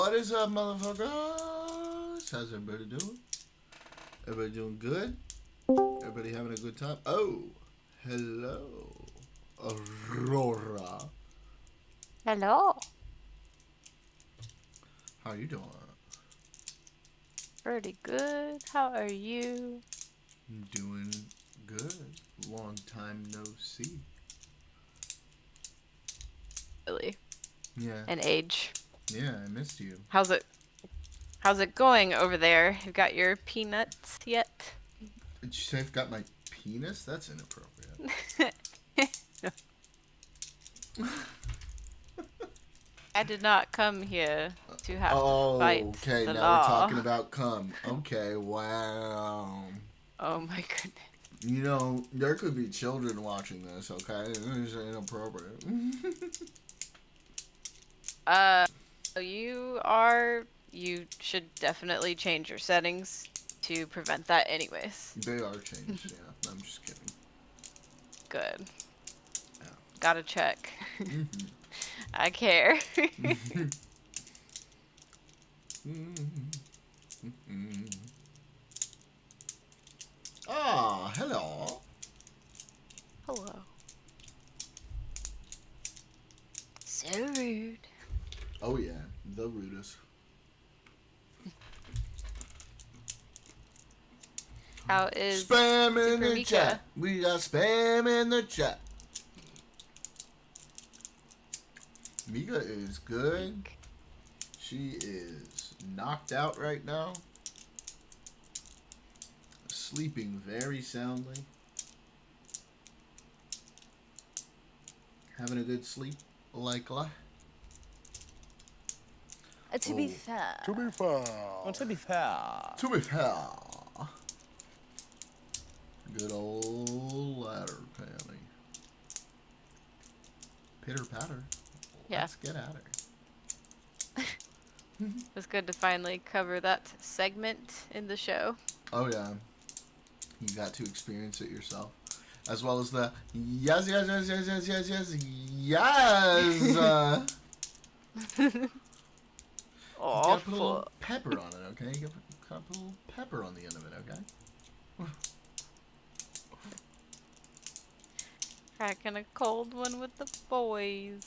What is up, motherfuckers? How's everybody doing? Everybody doing good? Everybody having a good time? Oh, hello, Aurora. Hello. How you doing? Pretty good. How are you? Doing good. Long time no see. Really? Yeah, And age. yeah, I missed you. How's it going over there? You got your peanuts yet? Did you say I've got my penis? That's inappropriate. I did not come here to have to Oh, fight okay, the now we're law. talking about cum. Okay, wow. Oh my goodness. You know, there could be children watching this, okay? It's inappropriate. Uh, you should definitely change your settings to prevent that anyways. They are changed, yeah. I'm just kidding. Good. Yeah. Gotta check. Mm-hmm. I care. Ah, hello. Hello. So rude. Oh, yeah, the rudest. How is Spam in Super the Mika? chat. We got spam in the chat. Mika is good. She is knocked out right now. Sleeping very soundly. Having a good sleep, likely. To be fair. To be fair. Well, to be fair. To be fair. Good old ladder panty. Pitter patter. Yeah. Let's get at her. It's good to finally cover that segment in the show. Oh yeah. You got to experience it yourself. As well as the yes, yes, yes, yes, yes, yes, yes, yes. You gotta put a little pepper on it, okay? You gotta put a little pepper on the end of it, okay? Cracking a cold one with the boys.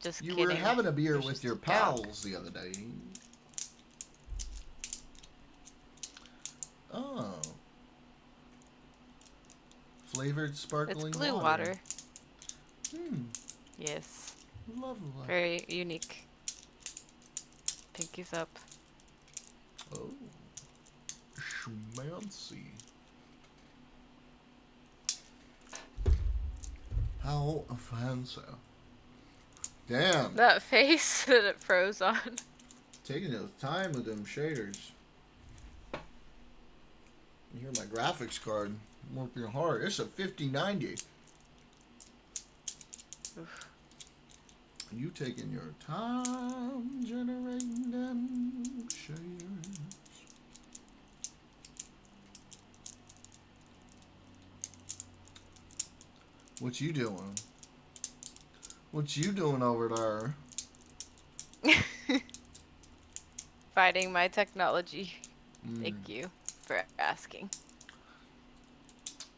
Just You kidding. were having a beer There's with just your a dog. pals the other day. Oh. Flavored sparkling It's blue water. water. Yes. Lovely. Very unique. Pinkies up. Oh. Schmancy. How fancy. Damn. That face that it froze on. Taking its time with them shaders. You hear my graphics card working hard. It's a 5090. Oof. You taking your time generating them shaders. What you doing? What you doing over there? Fighting my technology. Thank you for asking.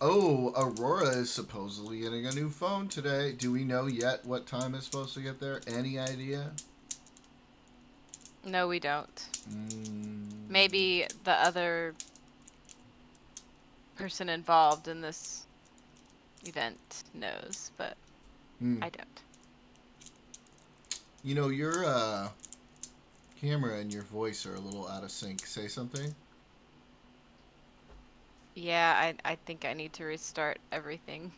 Oh, Aurora is supposedly getting a new phone today. Do we know yet what time it's supposed to get there? Any idea? No, we don't. Maybe the other person involved in this event knows, but I don't. You know, your camera and your voice are a little out of sync. Say something. Yeah, I think I need to restart everything.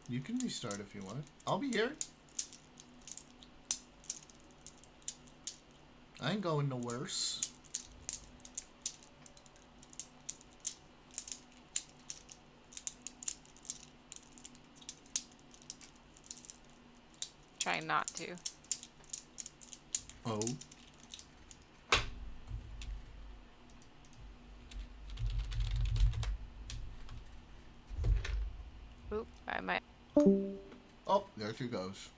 You can restart if you want. I'll be here. I ain't going no worse. Trying not to. Oh. Oop, I might. Oh, there she goes.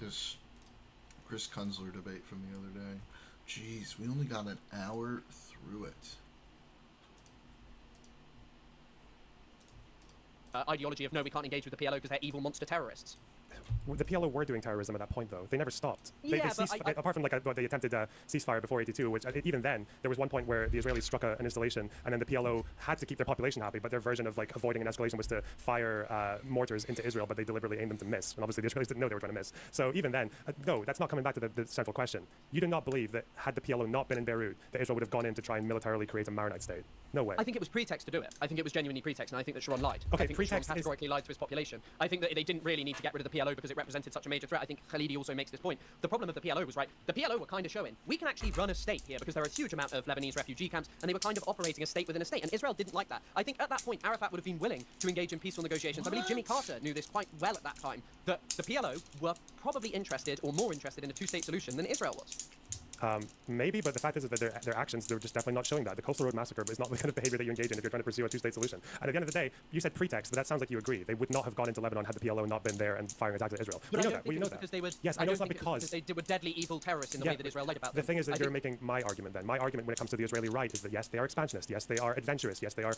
this Chris Kunzler debate from the other day. Jeez, we only got an hour through it. Ideology of no, we can't engage with the PLO because they're evil monster terrorists. The PLO were doing terrorism at that point, though. They never stopped. Yeah, apart from like the attempted ceasefire before '82, which even then there was one point where the Israelis struck an installation, and then the PLO had to keep their population happy, but their version of like avoiding an escalation was to fire mortars into Israel, but they deliberately aimed them to miss. And obviously the Israelis didn't know they were trying to miss. So even then, no, that's not coming back to the central question. You do not believe that had the PLO not been in Beirut, that Israel would have gone in to try and militarily create a Maronite state? No way. I think it was pretext to do it. I think it was genuinely pretext, and I think that Sharon lied. Okay, I think pretext Sharon categorically lied to his population. I think that they didn't really need to get rid of the PLO because it represented such a major threat. I think Khalidi also makes this point. The problem of the PLO was, right, the PLO were kind of showing, we can actually run a state here because there are a huge amount of Lebanese refugee camps, and they were kind of operating a state within a state, and Israel didn't like that. I think at that point, Arafat would have been willing to engage in peaceful negotiations. I believe Jimmy Carter knew this quite well at that time, that the PLO were probably interested, or more interested, in a two-state solution than Israel was. Maybe, but the fact is that their actions, they're just definitely not showing that. The Coastal Road Massacre is not the kind of behavior that you engage in if you're trying to pursue a two-state solution. And at the end of the day, you said pretext, but that sounds like you agree. They would not have gone into Lebanon had the PLO not been there and firing attacks at Israel. But we know that. We know that. Because they were, yes, I know it's not because they were deadly evil terrorists in the way that Israel lied about them. The thing is that you're making my argument then. My argument when it comes to the Israeli right is that yes, they are expansionist. Yes, they are adventurous. Yes, they are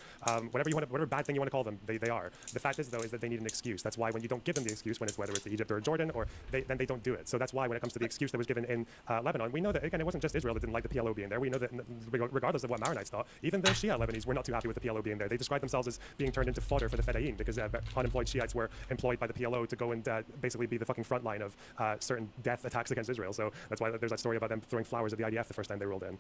whatever bad thing you want to call them, they are. The fact is, though, is that they need an excuse. That's why when you don't give them the excuse, whether it's Egypt or Jordan, or then they don't do it. So that's why when it comes to the excuse that was given in Lebanon, we know that, again, it wasn't just Israel that didn't like the PLO being there. We know that regardless of what Maronites thought, even the Shia Lebanese were not too happy with the PLO being there. They described themselves as being turned into fodder for the Fedayeen because unemployed Shiites were employed by the PLO to go and basically be the fucking front line of certain death attacks against Israel. So that's why there's that story about them throwing flowers at the IDF the first time they rolled in.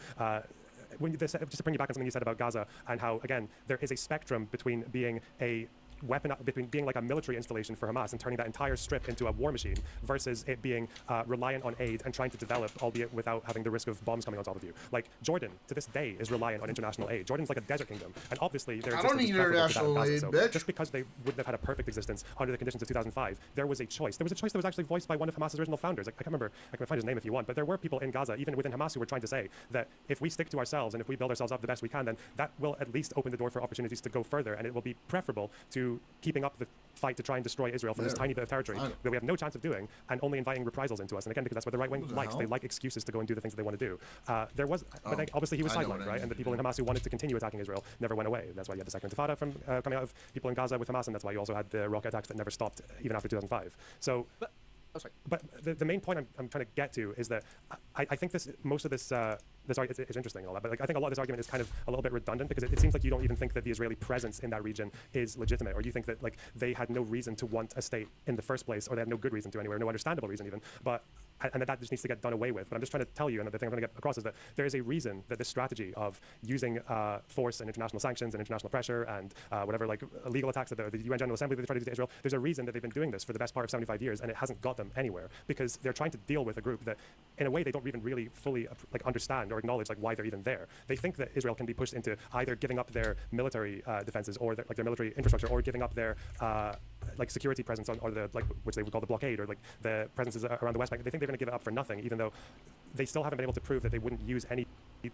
Just to bring you back on something you said about Gaza and how, again, there is a spectrum between being a between being like a military installation for Hamas and turning that entire strip into a war machine versus it being reliant on aid and trying to develop, albeit without having the risk of bombs coming on top of you. Like Jordan, to this day, is reliant on international aid. Jordan's like a desert kingdom, and obviously their existence is preferable to that of Gaza. So just because they wouldn't have had a perfect existence under the conditions of 2005, there was a choice. There was a choice that was actually voiced by one of Hamas's original founders. I can't remember. I can find his name if you want, but there were people in Gaza, even within Hamas, who were trying to say that if we stick to ourselves and if we build ourselves up the best we can, then that will at least open the door for opportunities to go further, and it will be preferable to keeping up the fight to try and destroy Israel from this tiny bit of territory that we have no chance of doing, and only inviting reprisals into us. And again, because that's what the right wing likes. They like excuses to go and do the things that they want to do. But then obviously he was sidelined, right? And the people in Hamas who wanted to continue attacking Israel never went away. That's why you had the second Intifada from coming out of people in Gaza with Hamas, and that's why you also had the rocket attacks that never stopped even after 2005. So. But the main point I'm trying to get to is that I think most of this argument is interesting and all that, but like, I think a lot of this argument is kind of a little bit redundant because it seems like you don't even think that the Israeli presence in that region is legitimate, or you think that like they had no reason to want a state in the first place, or they had no good reason to anywhere, no understandable reason even. And that just needs to get done away with. But I'm just trying to tell you, and the thing I'm trying to get across is that there is a reason that this strategy of using force and international sanctions and international pressure and whatever like illegal attacks that the UN General Assembly that they try to do to Israel, there's a reason that they've been doing this for the best part of 75 years, and it hasn't got them anywhere because they're trying to deal with a group that, in a way, they don't even really fully like understand or acknowledge like why they're even there. They think that Israel can be pushed into either giving up their military defenses or their military infrastructure, or giving up their like security presence on, or the like which they would call the blockade, or like the presences around the West Bank. They think they're going to give it up for nothing, even though they still haven't been able to prove that they wouldn't use any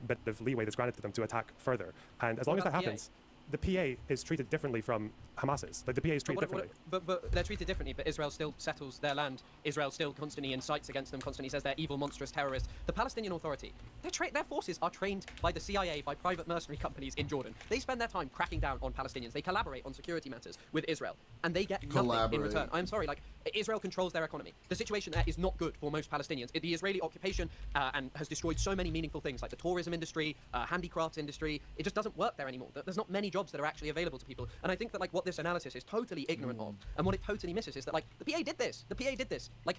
bit of leeway that's granted to them to attack further. And as long as that happens, the PA is treated differently from Hamas's. Like the PA is treated differently. But they're treated differently. But Israel still settles their land. Israel still constantly incites against them. Constantly says they're evil, monstrous terrorists. The Palestinian Authority, their forces are trained by the CIA, by private mercenary companies in Jordan. They spend their time cracking down on Palestinians. They collaborate on security matters with Israel, and they get nothing in return. I'm sorry, like Israel controls their economy. The situation there is not good for most Palestinians. The Israeli occupation and has destroyed so many meaningful things like the tourism industry, handicrafts industry. It just doesn't work there anymore. There's not many jobs that are actually available to people. And I think that like what this analysis is totally ignorant of, and what it totally misses is that like the PA did this. The PA did this. Like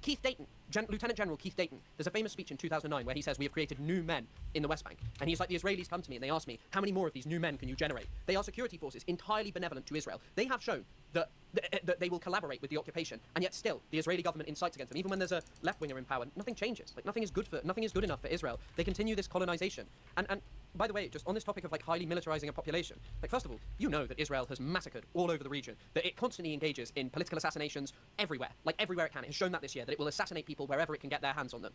Keith Dayton, Lieutenant General Keith Dayton. There's a famous speech in 2009 where he says we have created new men in the West Bank, and he's like, the Israelis come to me and they ask me, how many more of these new men can you generate? They are security forces entirely benevolent to Israel. They have shown that they will collaborate with the occupation, and yet still the Israeli government incites against them. Even when there's a left-winger in power, nothing changes. Like nothing is good enough for Israel. They continue this colonization. And by the way, just on this topic of like highly militarizing a population, like first of all, you know that Israel has massacred all over the region, that it constantly engages in political assassinations everywhere, like everywhere it can. It has shown that this year, that it will assassinate people wherever it can get their hands on them.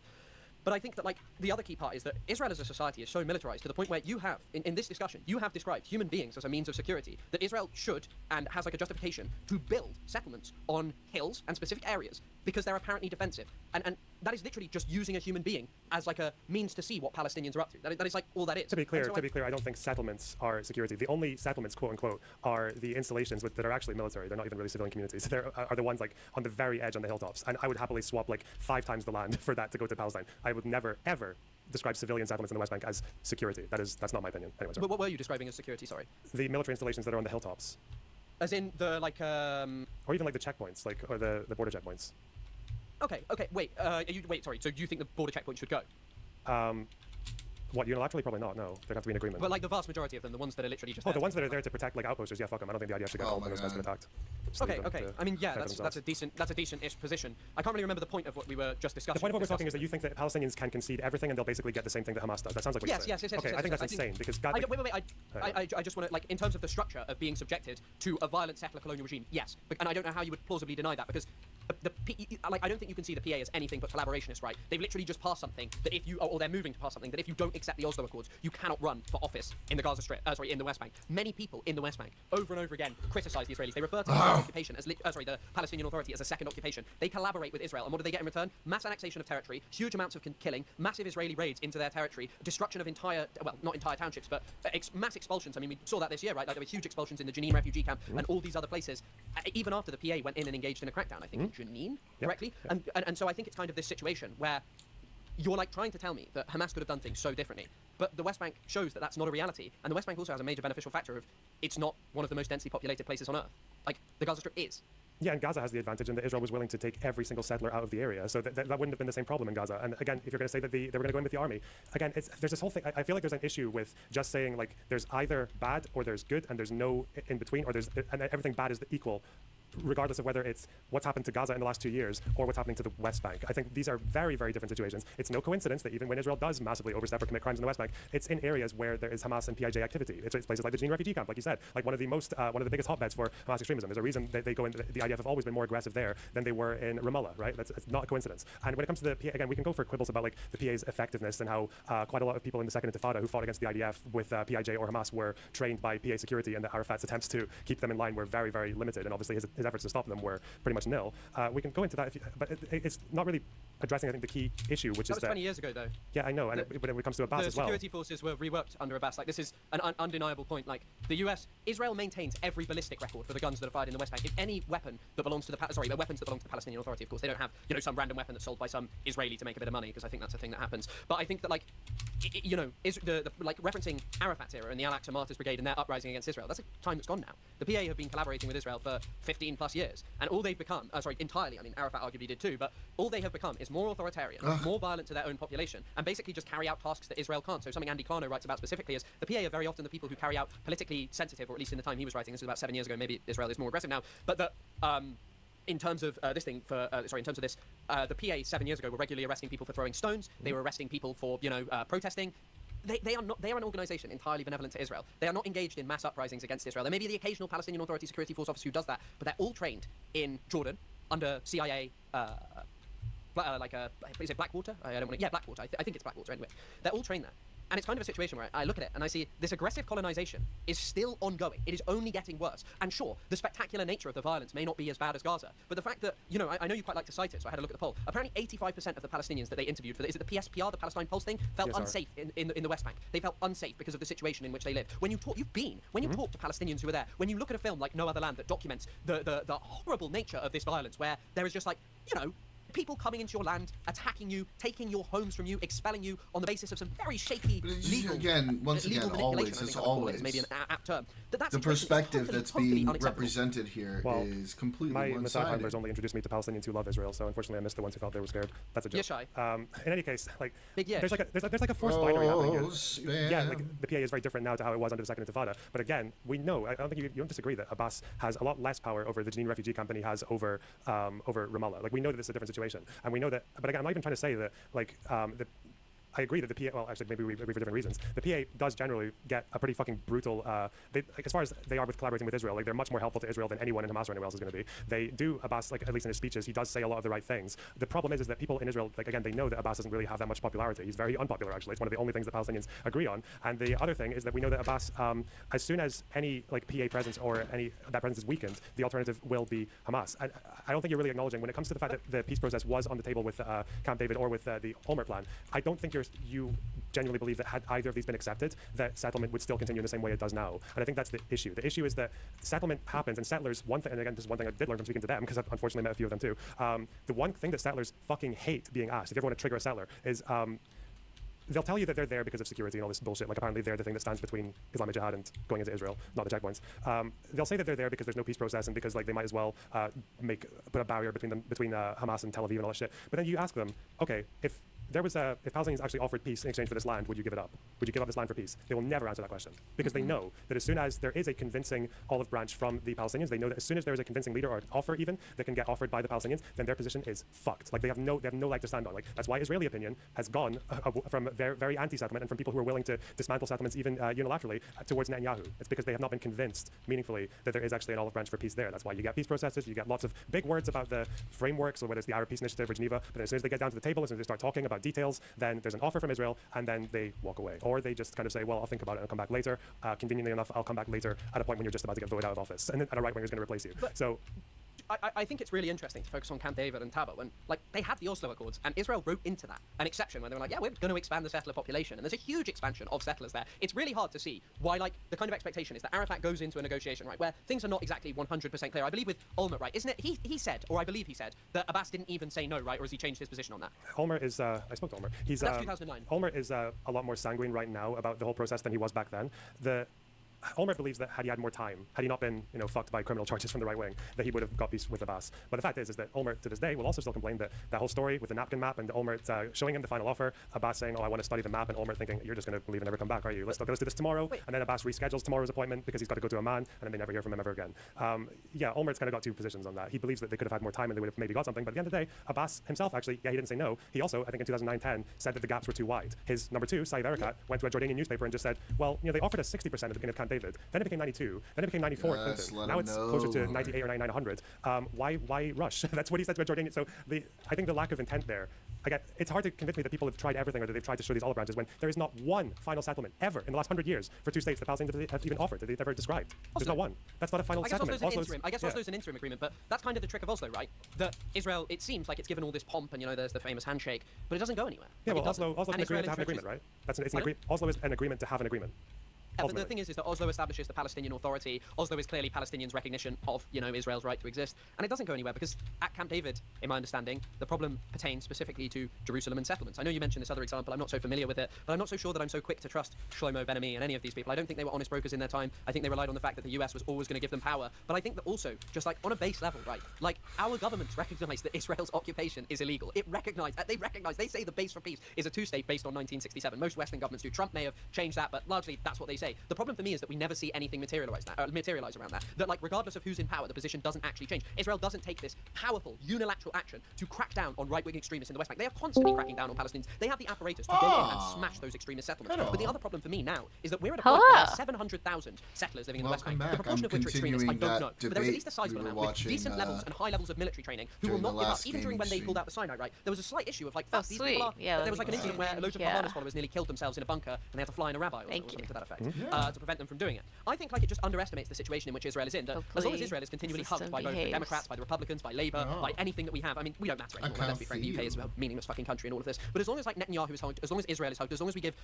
But I think that like the other key part is that Israel as a society is so militarized to the point where you have, in this discussion, you have described human beings as a means of security, that Israel should and has like a justification to build settlements on hills and specific areas because they're apparently defensive. And that is literally just using a human being as like a means to see what Palestinians are up to. That is like all that is. To be clear, I don't think settlements are security. The only settlements, quote unquote, are the installations that are actually military. They're not even really civilian communities. They are the ones like on the very edge on the hilltops. And I would happily swap like 5 times the land for that to go to Palestine. I would never ever describe civilian settlements in the West Bank as security. That's not my opinion. Anyways, what were you describing as security? Sorry. The military installations that are on the hilltops. As in the like or even like the checkpoints, like or the border checkpoints. Okay, wait, sorry, so do you think the border checkpoint should go? What, unilaterally? Probably not, no. There'd have to be an agreement. But like the vast majority of them, the ones that are literally just the ones that are there to protect like outposters, yeah, fuck them. I don't think the idea should get called when those guys get attacked. Okay. I mean, yeah, that's a decent-ish position. I can't really remember the point of what we were just discussing. The point of what we're talking is that you think that Palestinians can concede everything and they'll basically get the same thing that Hamas does. That sounds like what you're saying. Yes. Okay, I think that's insane because God. I just want to like in terms of the structure of being subjected to a violent settler colonial regime. Yes, and I don't know how you would plausibly deny that because I don't think you can see the PA as anything but collaborationist, right? They've literally just passed something that if you or they're moving to pass something that if you don't accept the Oslo Accords, you cannot run for office in the Gaza Strip. In the West Bank. Many people in the West Bank over and over again criticize the Israelis. They refer to the occupation as the Palestinian Authority as a second occupation. They collaborate with Israel, and what do they get in return? Mass annexation of territory, huge amounts of killing, massive Israeli raids into their territory, destruction of not entire townships, but mass expulsions. I mean, we saw that this year, right? Like there were huge expulsions in the Jenin refugee camp and all these other places. Even after the PA went in and engaged in a crackdown, I think in Jenin, correctly. Yep. And so I think it's kind of this situation where you're like trying to tell me that Hamas could have done things so differently, but the West Bank shows that that's not a reality, and the West Bank also has a major beneficial factor of it's not one of the most densely populated places on Earth. Like the Gaza Strip is. Yeah, and Gaza has the advantage in that Israel was willing to take every single settler out of the area, so that wouldn't have been the same problem in Gaza. And again, if you're going to say that they were going to go in with the army, again, there's this whole thing. I feel like there's an issue with just saying like there's either bad or there's good, and there's no in between, and everything bad is equal, regardless of whether it's what's happened to Gaza in the last 2 years or what's happening to the West Bank. I think these are very, very different situations. It's no coincidence that even when Israel does massively overstep or commit crimes in the West Bank, it's in areas where there is Hamas and PIJ activity. It's places like the Jenin refugee camp, like you said, like one of the biggest hotbeds for Hamas extremism. There's a reason they go in. The IDF have always been more aggressive there than they were in Ramallah, right? It's not a coincidence. And when it comes to the PA, again, we can go for quibbles about like the PA's effectiveness and how quite a lot of people in the Second Intifada who fought against the IDF with PIJ or Hamas were trained by PA security, and that Arafat's attempts to keep them in line were very, very limited, and obviously his efforts to stop them were pretty much nil. We can go into that, but it's not really addressing, I think, the key issue, which is that... That was 20 years ago, though. Yeah, I know, and when it comes to Abbas as well... The security forces were reworked under Abbas. Like, this is an undeniable point. Like, the US... Israel maintains every ballistic record for the guns that are fired in the West Bank. If any weapon that belongs to the weapons that belong to the Palestinian Authority, of course, they don't have, some random weapon that's sold by some Israeli to make a bit of money, because I think that's a thing that happens. But I think that, like, referencing Arafat's era and the Al-Aqsa Martyrs Brigade and their uprising against Israel, that's a time that's gone now. The PA have been collaborating with Israel for 15 plus years, and all they've become, entirely, I mean, Arafat arguably did too, but all they have become is more authoritarian, more violent to their own population, and basically just carry out tasks that Israel can't. So something Andy Klarno writes about specifically is the PA are very often the people who carry out politically sensitive, or at least in the time he was writing, this was about 7 years ago, maybe Israel is more aggressive now, but that in terms of the PA 7 years ago were regularly arresting people for throwing stones. They were arresting people for, protesting. They are an organization entirely benevolent to Israel. They are not engaged in mass uprisings against Israel. There may be the occasional Palestinian Authority security force officer who does that, but they're all trained in Jordan under CIA. Is it Blackwater? Blackwater. I think it's Blackwater anyway. They're all trained there. And it's kind of a situation where I look at it and I see this aggressive colonization is still ongoing. It is only getting worse. And sure, the spectacular nature of the violence may not be as bad as Gaza, but the fact that, I know you quite like to cite it, so I had a look at the poll. Apparently 85% of the Palestinians that they interviewed for is it the PSPR, the Palestine Pulse thing, felt unsafe in the West Bank. They felt unsafe because of the situation in which they live. When you talk, when you talk to Palestinians who are there, when you look at a film like No Other Land that documents the horrible nature of this violence, where there is just like, people coming into your land, attacking you, taking your homes from you, expelling you on the basis of some very shaky legal always, it's always maybe an apt term. The perspective that's being represented here is completely my one-sided. Messiah handlers only introduced me to Palestinians who love Israel, so unfortunately I missed the ones who felt they were scared. That's a joke. In any case, like there's like a forced binary happening here. Yeah, like the PA is very different now to how it was under the Second Intifada. But again, we know, I don't think you don't disagree that Abbas has a lot less power over the Jenin refugee camp than he has over Ramallah. Like we know that this is a different situation, and we know that. But again, I'm not even trying to say that like I agree that the PA, well, actually, maybe we agree for different reasons. The PA does generally get a pretty fucking brutal, as far as they are with collaborating with Israel, like, they're much more helpful to Israel than anyone in Hamas or anyone else is going to be. They do, Abbas, like, at least in his speeches, he does say a lot of the right things. The problem is that people in Israel, like, again, they know that Abbas doesn't really have that much popularity. He's very unpopular, actually. It's one of the only things that Palestinians agree on. And the other thing is that we know that Abbas, as soon as any, like, PA presence or that presence is weakened, the alternative will be Hamas. And I don't think you're really acknowledging, when it comes to the fact that the peace process was on the table with Camp David or with the Olmert plan, I don't think you genuinely believe that had either of these been accepted, that settlement would still continue in the same way it does now. And I think that's the issue. The issue is that settlement happens, and settlers, one thing, and again, this is one thing I did learn from speaking to them, because I've unfortunately met a few of them too, the one thing that settlers fucking hate being asked, if you ever want to trigger a settler, is they'll tell you that they're there because of security and all this bullshit. Like, apparently they're the thing that stands between Islamic Jihad and going into Israel, not the checkpoints. They'll say that they're there because there's no peace process and because, like, they might as well put a barrier between Hamas and Tel Aviv and all that shit. But then you ask them, okay, if Palestinians actually offered peace in exchange for this land, would you give it up? Would you give up this land for peace? They will never answer that question, because they know that as soon as there is a convincing olive branch from the Palestinians, they know that as soon as there is a convincing leader or an offer even that can get offered by the Palestinians, then their position is fucked. Like, they have no leg to stand on. Like, that's why Israeli opinion has gone from very, very anti-settlement and from people who are willing to dismantle settlements even unilaterally towards Netanyahu. It's because they have not been convinced meaningfully that there is actually an olive branch for peace there. That's why you get peace processes, you get lots of big words about the framework, so whether it's the Arab Peace Initiative or Geneva, but as soon as they get down to the table, as soon as they start talking about details, then there's an offer from Israel, and then they walk away. Or they just kind of say, well, I'll think about it and I'll come back later. Conveniently enough, I'll come back later at a point when you're just about to get voted out of office, and then a right winger is going to replace you. But so I think it's really interesting to focus on Camp David and Taba when, like, they had the Oslo Accords, and Israel wrote into that an exception where they were like, yeah, we're going to expand the settler population, and there's a huge expansion of settlers there. It's really hard to see why, like, the kind of expectation is that Arafat goes into a negotiation, right, where things are not exactly 100% clear. I believe with Olmert, right, isn't it? He said, or I believe he said, that Abbas didn't even say no, right, or has he changed his position on that? Olmert is, I spoke to Olmert. That's 2009. Olmert is a lot more sanguine right now about the whole process than he was back then. Olmert believes that had he had more time, had he not been, fucked by criminal charges from the right wing, that he would have got peace with Abbas. But the fact is that Olmert, to this day, will also still complain that that whole story with the napkin map and Olmert showing him the final offer, Abbas saying, oh, I want to study the map, and Olmert thinking, you're just going to leave and never come back, are you? Let's do this tomorrow. Wait. And then Abbas reschedules tomorrow's appointment because he's got to go to Amman, and then they never hear from him ever again. Olmert's kind of got two positions on that. He believes that they could have had more time and they would have maybe got something, but at the end of the day, Abbas himself actually, he didn't say no. He also, I think in 2009-10, said that the gaps were too wide. His number two, Saeed Erekat, went to a Jordanian newspaper and just said, well, they offered us 60% at the beginning of Camp David, then it became 92, then it became 94 at Clinton. Now it's closer to 98 or 99, 100. Why rush? That's what he said to a Jordanian. So I think the lack of intent there, again, it's hard to convince me that people have tried everything or that they've tried to show these olive branches when there is not one final settlement ever in the last 100 years for two states that Palestinians have even offered, that they've ever described. There's not one. That's not a final settlement. I guess Oslo's an interim agreement, but that's kind of the trick of Oslo, right? That Israel, it seems like it's given all this pomp and, there's the famous handshake, but it doesn't go anywhere. Yeah, well, Oslo's an agreement to have an agreement, right? Oslo is an agreement to have an agreement. Yeah, but the thing is that Oslo establishes the Palestinian Authority. Oslo is clearly Palestinians' recognition of, Israel's right to exist. And it doesn't go anywhere because at Camp David, in my understanding, the problem pertains specifically to Jerusalem and settlements. I know you mentioned this other example. I'm not so familiar with it, but I'm not so sure that I'm so quick to trust Shlomo Ben-Ami and any of these people. I don't think they were honest brokers in their time. I think they relied on the fact that the US was always going to give them power. But I think that also, just like on a base level, right, like our governments recognize that Israel's occupation is illegal. They say the base for peace is a two-state based on 1967. Most Western governments do. Trump may have changed that, but largely that's what they say. The problem for me is that we never see anything materialize around that. That, like, regardless of who's in power, the position doesn't actually change. Israel doesn't take this powerful unilateral action to crack down on right-wing extremists in the West Bank. They are constantly cracking down on Palestinians. They have the apparatus to go in and smash those extremist settlements. But the other problem for me now is that we're at a point where there are 700,000 settlers living in the West Bank. The proportion of which are extremists, I don't know. But there's at least a sizable amount with decent levels and high levels of military training who will not give up, even during when they pulled out the Sinai, right? There was a slight issue of, like, fuck, these people are... there was, like, an incident where loads of Hamas followers nearly killed themselves in a bunker and they had to fly in a rabbi or something to that effect to prevent them from doing it. I think, like, it just underestimates the situation in which Israel is in. That as long as Israel is continually hugged by both the Democrats, by the Republicans, by Labour, by anything that we have, I mean, we don't matter anymore. Let's be frank, the UK is a meaningless fucking country and all of this. But as long as, like, Netanyahu is hugged, as long as Israel is hugged, as long as we give,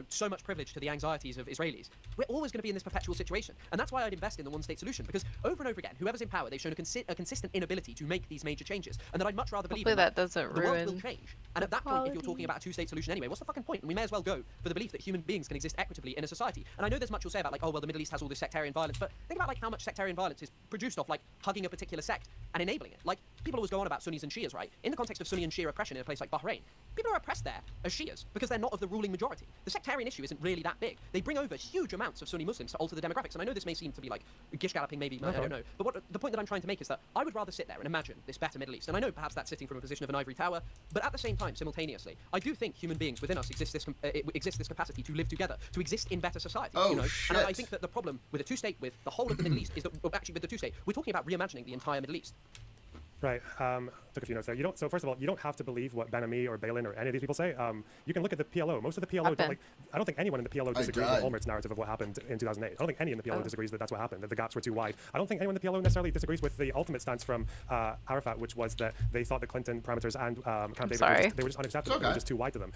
so much privilege to the anxieties of Israelis, we're always going to be in this perpetual situation. And that's why I'd invest in the one-state solution, because over and over again, whoever's in power, they've shown a consistent inability to make these major changes. And that I'd much rather believe that doesn't the ruin world will change. And at that point, if you're talking about a two-state solution anyway, what's the fucking point? And we may as well go for the belief that human beings can exist equitably in a society. And I know there's much you'll say about like, oh well, the Middle East has all this sectarian violence, but think about like how much sectarian violence is produced off like hugging a particular sect and enabling it. Like people always go on about Sunnis and Shias, right? In the context of Sunni and Shia oppression in a place like Bahrain, people are oppressed there as Shias because they're not of the ruling majority. The sectarian issue isn't really that big. They bring over huge amounts of Sunni Muslims to alter the demographics, and I know this may seem to be like gish galloping, maybe I don't know. But what the point that I'm trying to make is that I would rather sit there and imagine this better Middle East, and I know perhaps that's sitting from a position of an ivory tower, but at the same time, simultaneously, I do think human beings within us exist this capacity to live together, to exist in better society. Oh, you know? shit. And I think that the problem with a two-state, with the whole of the Middle East, is that well, actually with the two-state, we're talking about reimagining the entire Middle East. Right. Took a few notes there. You don't. So first of all, you don't have to believe what Ben Ami or Balin or any of these people say. You can look at the PLO. Most of the PLO don't like. I don't think anyone in the PLO disagrees with Olmert's narrative of what happened in 2008. I don't think any in the PLO disagrees that that's what happened. That the gaps were too wide. I don't think anyone in the PLO necessarily disagrees with the ultimate stance from Arafat, which was that they thought the Clinton parameters and Camp David they were just unacceptable. They were just too wide to them.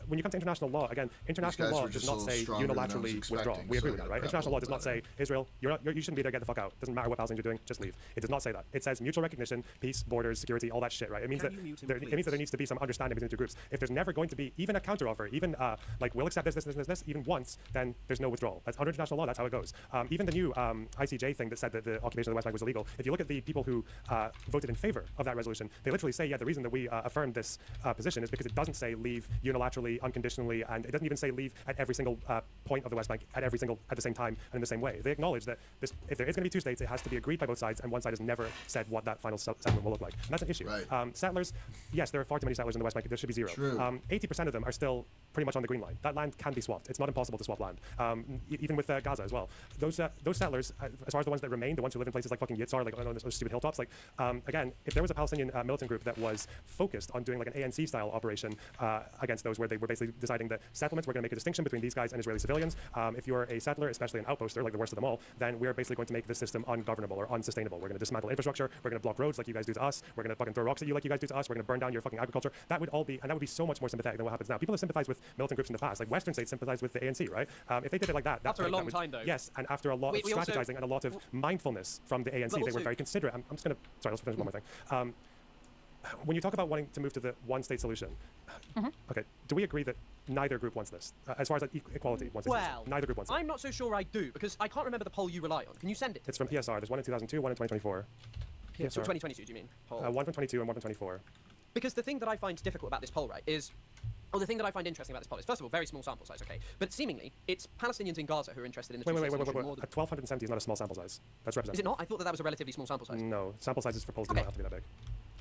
When you come to international law, again, international law does not say unilaterally withdraw. We agree with that, right? International law does not say Israel, you shouldn't be there. Get the fuck out. Doesn't matter what Palestinians are doing. Just leave. It does not say that. It says mutual recognition, peace, borders, security, all that shit, right? It means that there needs to be some understanding between the two groups. If there's never going to be even a counteroffer, even like we'll accept this, even once, then there's no withdrawal. That's under international law. That's how it goes. Even the new ICJ thing that said that the occupation of the West Bank was illegal. If you look at the people who voted in favor of that resolution, they literally say, yeah, the reason that we affirmed this position is because it doesn't say leave unilaterally, unconditionally, and it doesn't even say leave at every single point of the West Bank at the same time and in the same way. They acknowledge that if there is going to be two states, it has to be agreed by both sides, and one side has never said what that final settlement will look like. And that's an issue. Right. Settlers, yes, there are far too many settlers in the West Bank. There should be zero. 80% of them are still pretty much on the green line. That land can be swapped. It's not impossible to swap land. Even with Gaza as well. Those settlers, as far as the ones that remain, the ones who live in places like fucking Yitzhar, like on those stupid hilltops, like again, if there was a Palestinian militant group that was focused on doing like an ANC style operation against those, where they were basically deciding that settlements were going to make a distinction between these guys and Israeli civilians. If you're a settler, especially an outposter, like the worst of them all, then we're basically going to make this system ungovernable or unsustainable. We're going to dismantle infrastructure. We're going to block roads like you guys do to us. We're going to fucking throw rocks at you like you guys do to us. We're going to burn down your fucking agriculture. That would be so much more sympathetic than what happens now. People have sympathized with militant groups in the past, like Western states sympathized with the ANC, right? If they did it like that, after a long time though. Yes, and after a lot of strategizing and a lot of mindfulness from the ANC, they were very considerate. I'm just going to let's finish one more thing. When you talk about wanting to move to the one-state solution, okay, do we agree that neither group wants this? As far as like, equality, neither group wants it. I'm not so sure I do, because I can't remember the poll you rely on. Can you send it? It's from PSR. There's one in 2002, one in 2024. PSR. 2022, do you mean? One from 22 and one from 24. Because the thing that I find difficult about this poll, right, is... the thing that I find interesting about this poll is, first of all, very small sample size, okay? But seemingly, it's Palestinians in Gaza who are interested in the Wait. 1,270 is not a small sample size. That's representative. Is it not? I thought that was a relatively small sample size. No, sample sizes for polls do not have to be that big.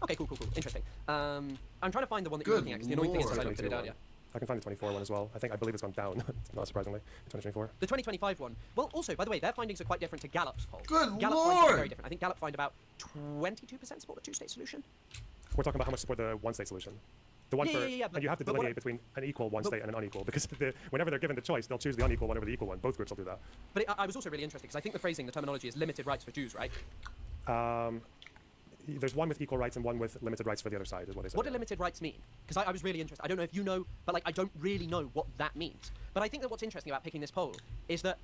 Okay, cool. Interesting. I'm trying to find the one that you're looking at, because the annoying thing is I looked at it earlier. I can find the 24 one as well. I believe it's gone down, not surprisingly, 2024. The 2025 one. Well, also, by the way, their findings are quite different to Gallup's poll. Good Gallup lord! finds very different. I think Gallup find about 22% support the two-state solution. We're talking about how much support the one-state solution. The one and you have to delineate between an equal one state and an unequal, because whenever they're given the choice, they'll choose the unequal one over the equal one. Both groups will do that. But I was also really interested, because I think the phrasing, the terminology is limited rights for Jews, right? There's one with equal rights and one with limited rights for the other side, is what they said. What do limited rights mean? Because I was really interested. I don't know if you know, but like I don't really know what that means. But I think that what's interesting about picking this poll is that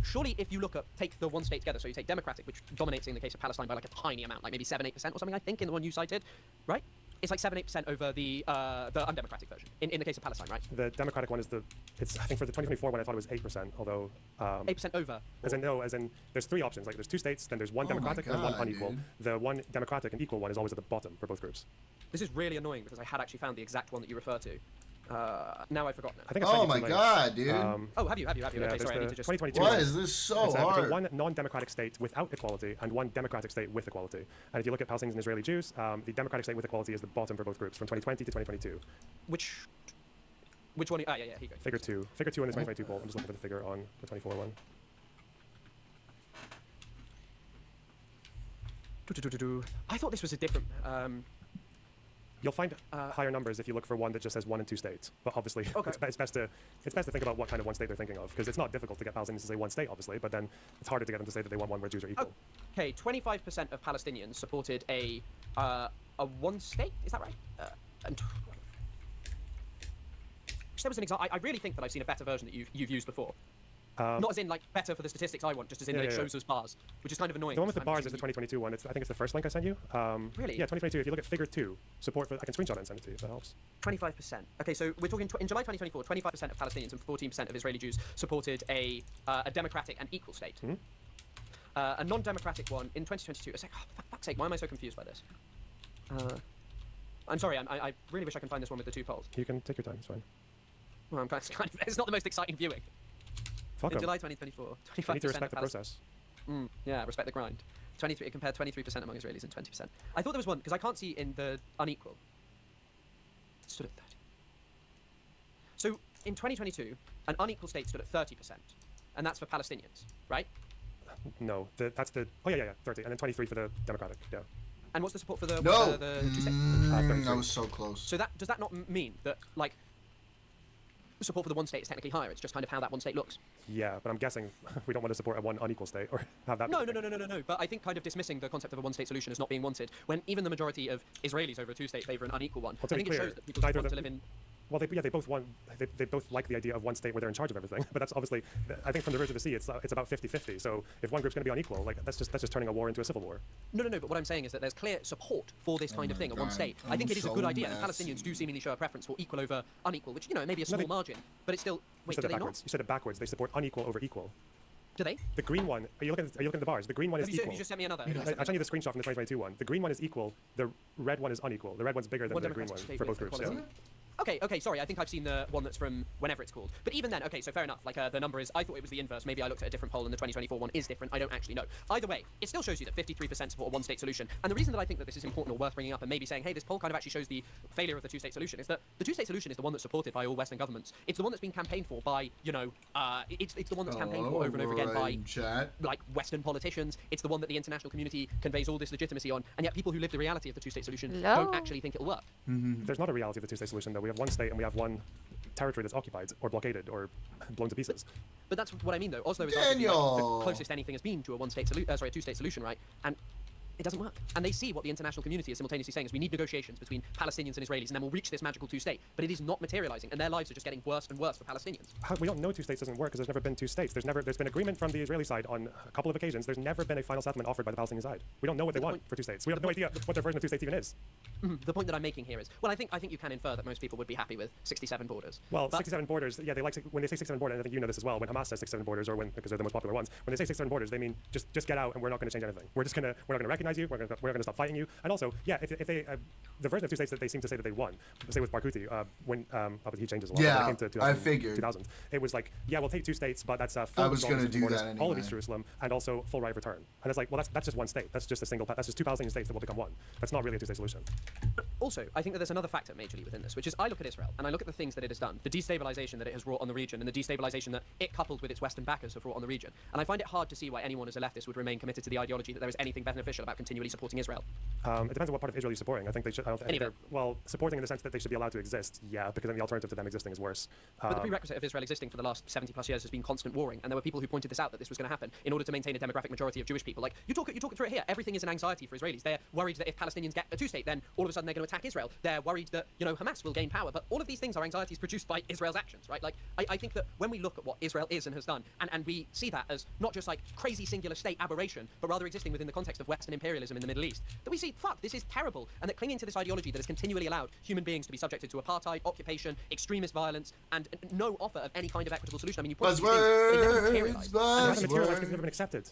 surely if you take the one state together, so you take Democratic, which dominates in the case of Palestine by like a tiny amount, like maybe 7-8% or something, I think, in the one you cited, right? It's like 7-8% over the undemocratic version in the case of Palestine, right? The Democratic one is I think for the 2024 one I thought it was 8%, although 8% over. As in there's three options. Like there's two states, then there's one Democratic and one unequal. Dude. The one Democratic and equal one is always at the bottom for both groups. This is really annoying because I had actually found the exact one that you refer to. Now I've forgotten it. I think Oh my god, dude. Have you? Yeah, Okay, sorry, I need to just... 2022 Why is this so hard? There's one non-democratic state without equality and one democratic state with equality. And if you look at Palestinians and Israeli Jews, the democratic state with equality is the bottom for both groups from 2020 to 2022. Which one? Yeah, here you go. Figure 2. Figure 2 in the 2022 poll. I'm just looking for the figure on the 24 one. I thought this was a different... You'll find higher numbers if you look for one that just says 1 and 2 states. But obviously, it's best to think about what kind of one state they're thinking of, because it's not difficult to get Palestinians to say one state, obviously, but then it's harder to get them to say that they want one where Jews are equal. Okay, 25% of Palestinians supported a one state. Is that right? And there was an example. I really think that I've seen a better version that you've used before. Not as in like better for the statistics I want, just as in that it shows us bars, which is kind of annoying. The one with the bars is the 2022 one. I think it's the first link I sent you. Really? Yeah, 2022. If you look at Figure 2, support for, I can screenshot it and send it to you if that helps. 25%. Okay, so we're talking in July 2024, 25% of Palestinians and 14% of Israeli Jews supported a democratic and equal state. Mm-hmm. A non-democratic one in 2022. It's like, oh, for fuck's sake, why am I so confused by this? I'm sorry, I really wish I can find this one with the 2 polls. You can take your time. It's fine. Well, I'm kind of, it's not the most exciting viewing. Fuck In 'em. July 2024, 25% You need to respect the of process. yeah, respect the grind. 23. It compared 23% among Israelis and 20%. I thought there was one because I can't see in the unequal. It stood at 30. So in 2022, an unequal state stood at 30%, and that's for Palestinians, right? No, that's the. Oh yeah, 30, and then 23 for the Democratic. Yeah. And what's the support for the No. the two states? 33. I was so close. So that does that not mean that like support for the one state is technically higher? It's just kind of how that one state looks. Yeah, but I'm guessing we don't want to support a one unequal state or have that. No. But I think kind of dismissing the concept of a one-state solution as not being wanted, when even the majority of Israelis over a two-state favour an unequal one. Well, to I be think it clear, shows that people neither want of to them- live in. Well, they both want. They both like the idea of one state where they're in charge of everything. But that's obviously, I think from the root of the sea, it's about 50-50. So if one group's going to be unequal, like that's just turning a war into a civil war. No. But what I'm saying is that there's clear support for this kind of thing at one God, state. I I'm think it is a so good idea, and messy. Palestinians do seemingly show a preference for equal over unequal, which maybe a small they- margin, but it's still. You Wait, said do it they backwards. not? You said it backwards. They support unequal over equal. Do they? The green one. Are you looking at the bars? The green one is Have you equal. just sent me another? I'll send you the screenshot from the 2022 one. The green one is equal. The red one is unequal. The red one's bigger than One the green one democratic state for both with groups. equality. Yeah. Okay, sorry, I think I've seen the one that's from whenever it's called. But even then, okay, so fair enough. Like, the number is, I thought it was the inverse. Maybe I looked at a different poll and the 2024 one is different. I don't actually know. Either way, it still shows you that 53% support a one-state solution. And the reason that I think that this is important or worth bringing up and maybe saying, hey, this poll kind of actually shows the failure of the two-state solution is that the two-state solution is the one that's supported by all Western governments. It's the one that's been campaigned for by, it's the one that's campaigned for over and over again by, chat. like, Western politicians. It's the one that the international community conveys all this legitimacy on. And yet people who live the reality of the two-state solution Hello? don't actually think it'll work. There's not a reality of the two-state solution, though. We have one state and we have one territory that's occupied or blockaded or blown to pieces. But that's what I mean, though. Oslo is arguably like Daniel! the closest anything has been to a a two-state solution, right? And it doesn't work. And they see what the international community is simultaneously saying is we need negotiations between Palestinians and Israelis, and then we'll reach this magical two-state. But it is not materializing, and their lives are just getting worse and worse for Palestinians. We don't know two states doesn't work because there's never been two states. There's been agreement from the Israeli side on a couple of occasions. There's never been a final settlement offered by the Palestinian side. We don't know what they want for two states. We have no idea what their version of two states even is. The point that I'm making here is, well, I think you can infer that most people would be happy with 67 borders. Well, But- 67 borders, yeah, when they say 67 borders, and I think you know this as well, when Hamas says 67 borders, or because they're the most popular ones, when they say 67 borders, they mean just get out and we're not going to change anything. We're not going to recognize you, we're not going to stop fighting you. And also, yeah, if they, the version of two states that they seem to say that they won, say with Barghouti, when obviously he changes a lot, Yeah, when it came to I figured. 2000, it was like, yeah, we'll take two states, but that's full I was withdrawal gonna of the do borders, that all of anyway. East Jerusalem, and also full right of return. And it's like, well, that's just one state. That's just that's just two Palestinian states that will become one. That's not really a two-state solution. Also, I think that there's another factor majorly within this, which is I look at Israel and I look at the things that it has done, the destabilization that it has wrought on the region, and the destabilization that it, coupled with its Western backers, have wrought on the region. And I find it hard to see why anyone as a leftist would remain committed to the ideology that there is anything beneficial about continually supporting Israel. It depends on what part of Israel you're supporting. I think they should. I don't think Any of they're, well, supporting in the sense that they should be allowed to exist. Yeah, because then the alternative to them existing is worse. But the prerequisite of Israel existing for the last 70 plus years has been constant warring, and there were people who pointed this out, that this was going to happen in order to maintain a demographic majority of Jewish people. Like, you talk through it here. Everything is an anxiety for Israelis. They're worried that if Palestinians get a two-state, then all of a sudden they're going to attack Israel. They're worried that, Hamas will gain power. But all of these things are anxieties produced by Israel's actions, right? Like, I think that when we look at what Israel is and has done, and we see that as not just like crazy singular state aberration, but rather existing within the context of Western imperialism in the Middle East, that we see, fuck, this is terrible, and that clinging to this ideology that has continually allowed human beings to be subjected to apartheid, occupation, extremist violence, and no offer of any kind of equitable solution. I mean, you point to these things, but they never materialize. It hasn't materialized because Buzzword. it's never been accepted.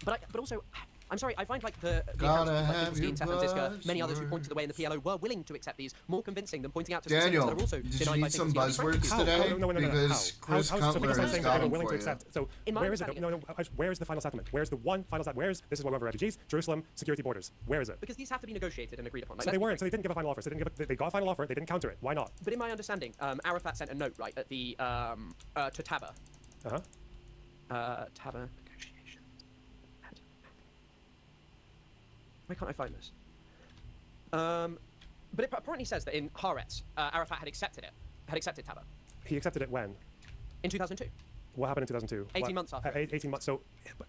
But also, I'm sorry, I find like the accounts Gotta of like have Stein, your Stefan Ziska, many others who buzzword. point to the way in the PLO were willing to accept these more convincing than pointing out to Daniel, that are also did you denied by need some things beyond buzzwords How? today? No. Because Chris So Cutler because I'm has saying got they're them willing to for you. accept. So In my where is it? understanding- Where is the final settlement? Where's the one final settlement? This is why we have refugees, Jerusalem, security borders. Where is it? Because these have to be negotiated and agreed upon. Like, So let's they be weren't. So frank. they didn't give a final offer. So they got a final offer. They didn't counter it. Why not? But in my understanding, Arafat sent a note, right, at the to Taba. Uh huh. Taba negotiations. Why can't I find this? But it apparently says that in Haaretz, Arafat had accepted Taba He accepted it when? in 2002. What happened in 2002? 18 months after. 18 months. So,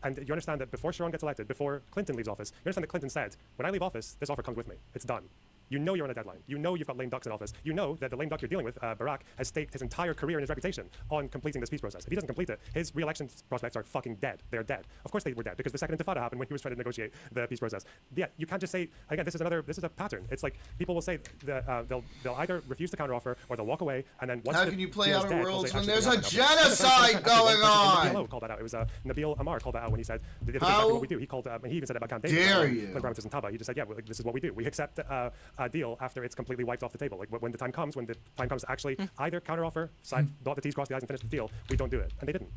and you understand that before Sharon gets elected, before Clinton leaves office, you understand that Clinton said, "When I leave office, this offer comes with me. It's done." You know you're on a deadline. You know you've got lame ducks in office. You know that the lame duck you're dealing with, Barack, has staked his entire career and his reputation on completing this peace process. If he doesn't complete it, his re-election prospects are fucking dead. They're dead. Of course they were dead, because the second Intifada happened when he was trying to negotiate the peace process. Yeah, you can't just say, again, this is a pattern. It's like people will say that they'll either refuse to counteroffer or they'll walk away, and then once how the can you play deal's Outer dead, Worlds they'll say, when "Actually, there's a we have it." genocide going on? The PLO called that out. It was Nabil Amar called that out when he said, "This is exactly what we do." He called, he even said it about Camp David. Dare you? Parameters in Taba. He just said, "Yeah, well, like, this is what we do. We accept a deal after it's completely wiped off the table. Like when the time comes to actually either counteroffer, dot the T's, cross the I's, and finish the deal, we don't do it." And they didn't.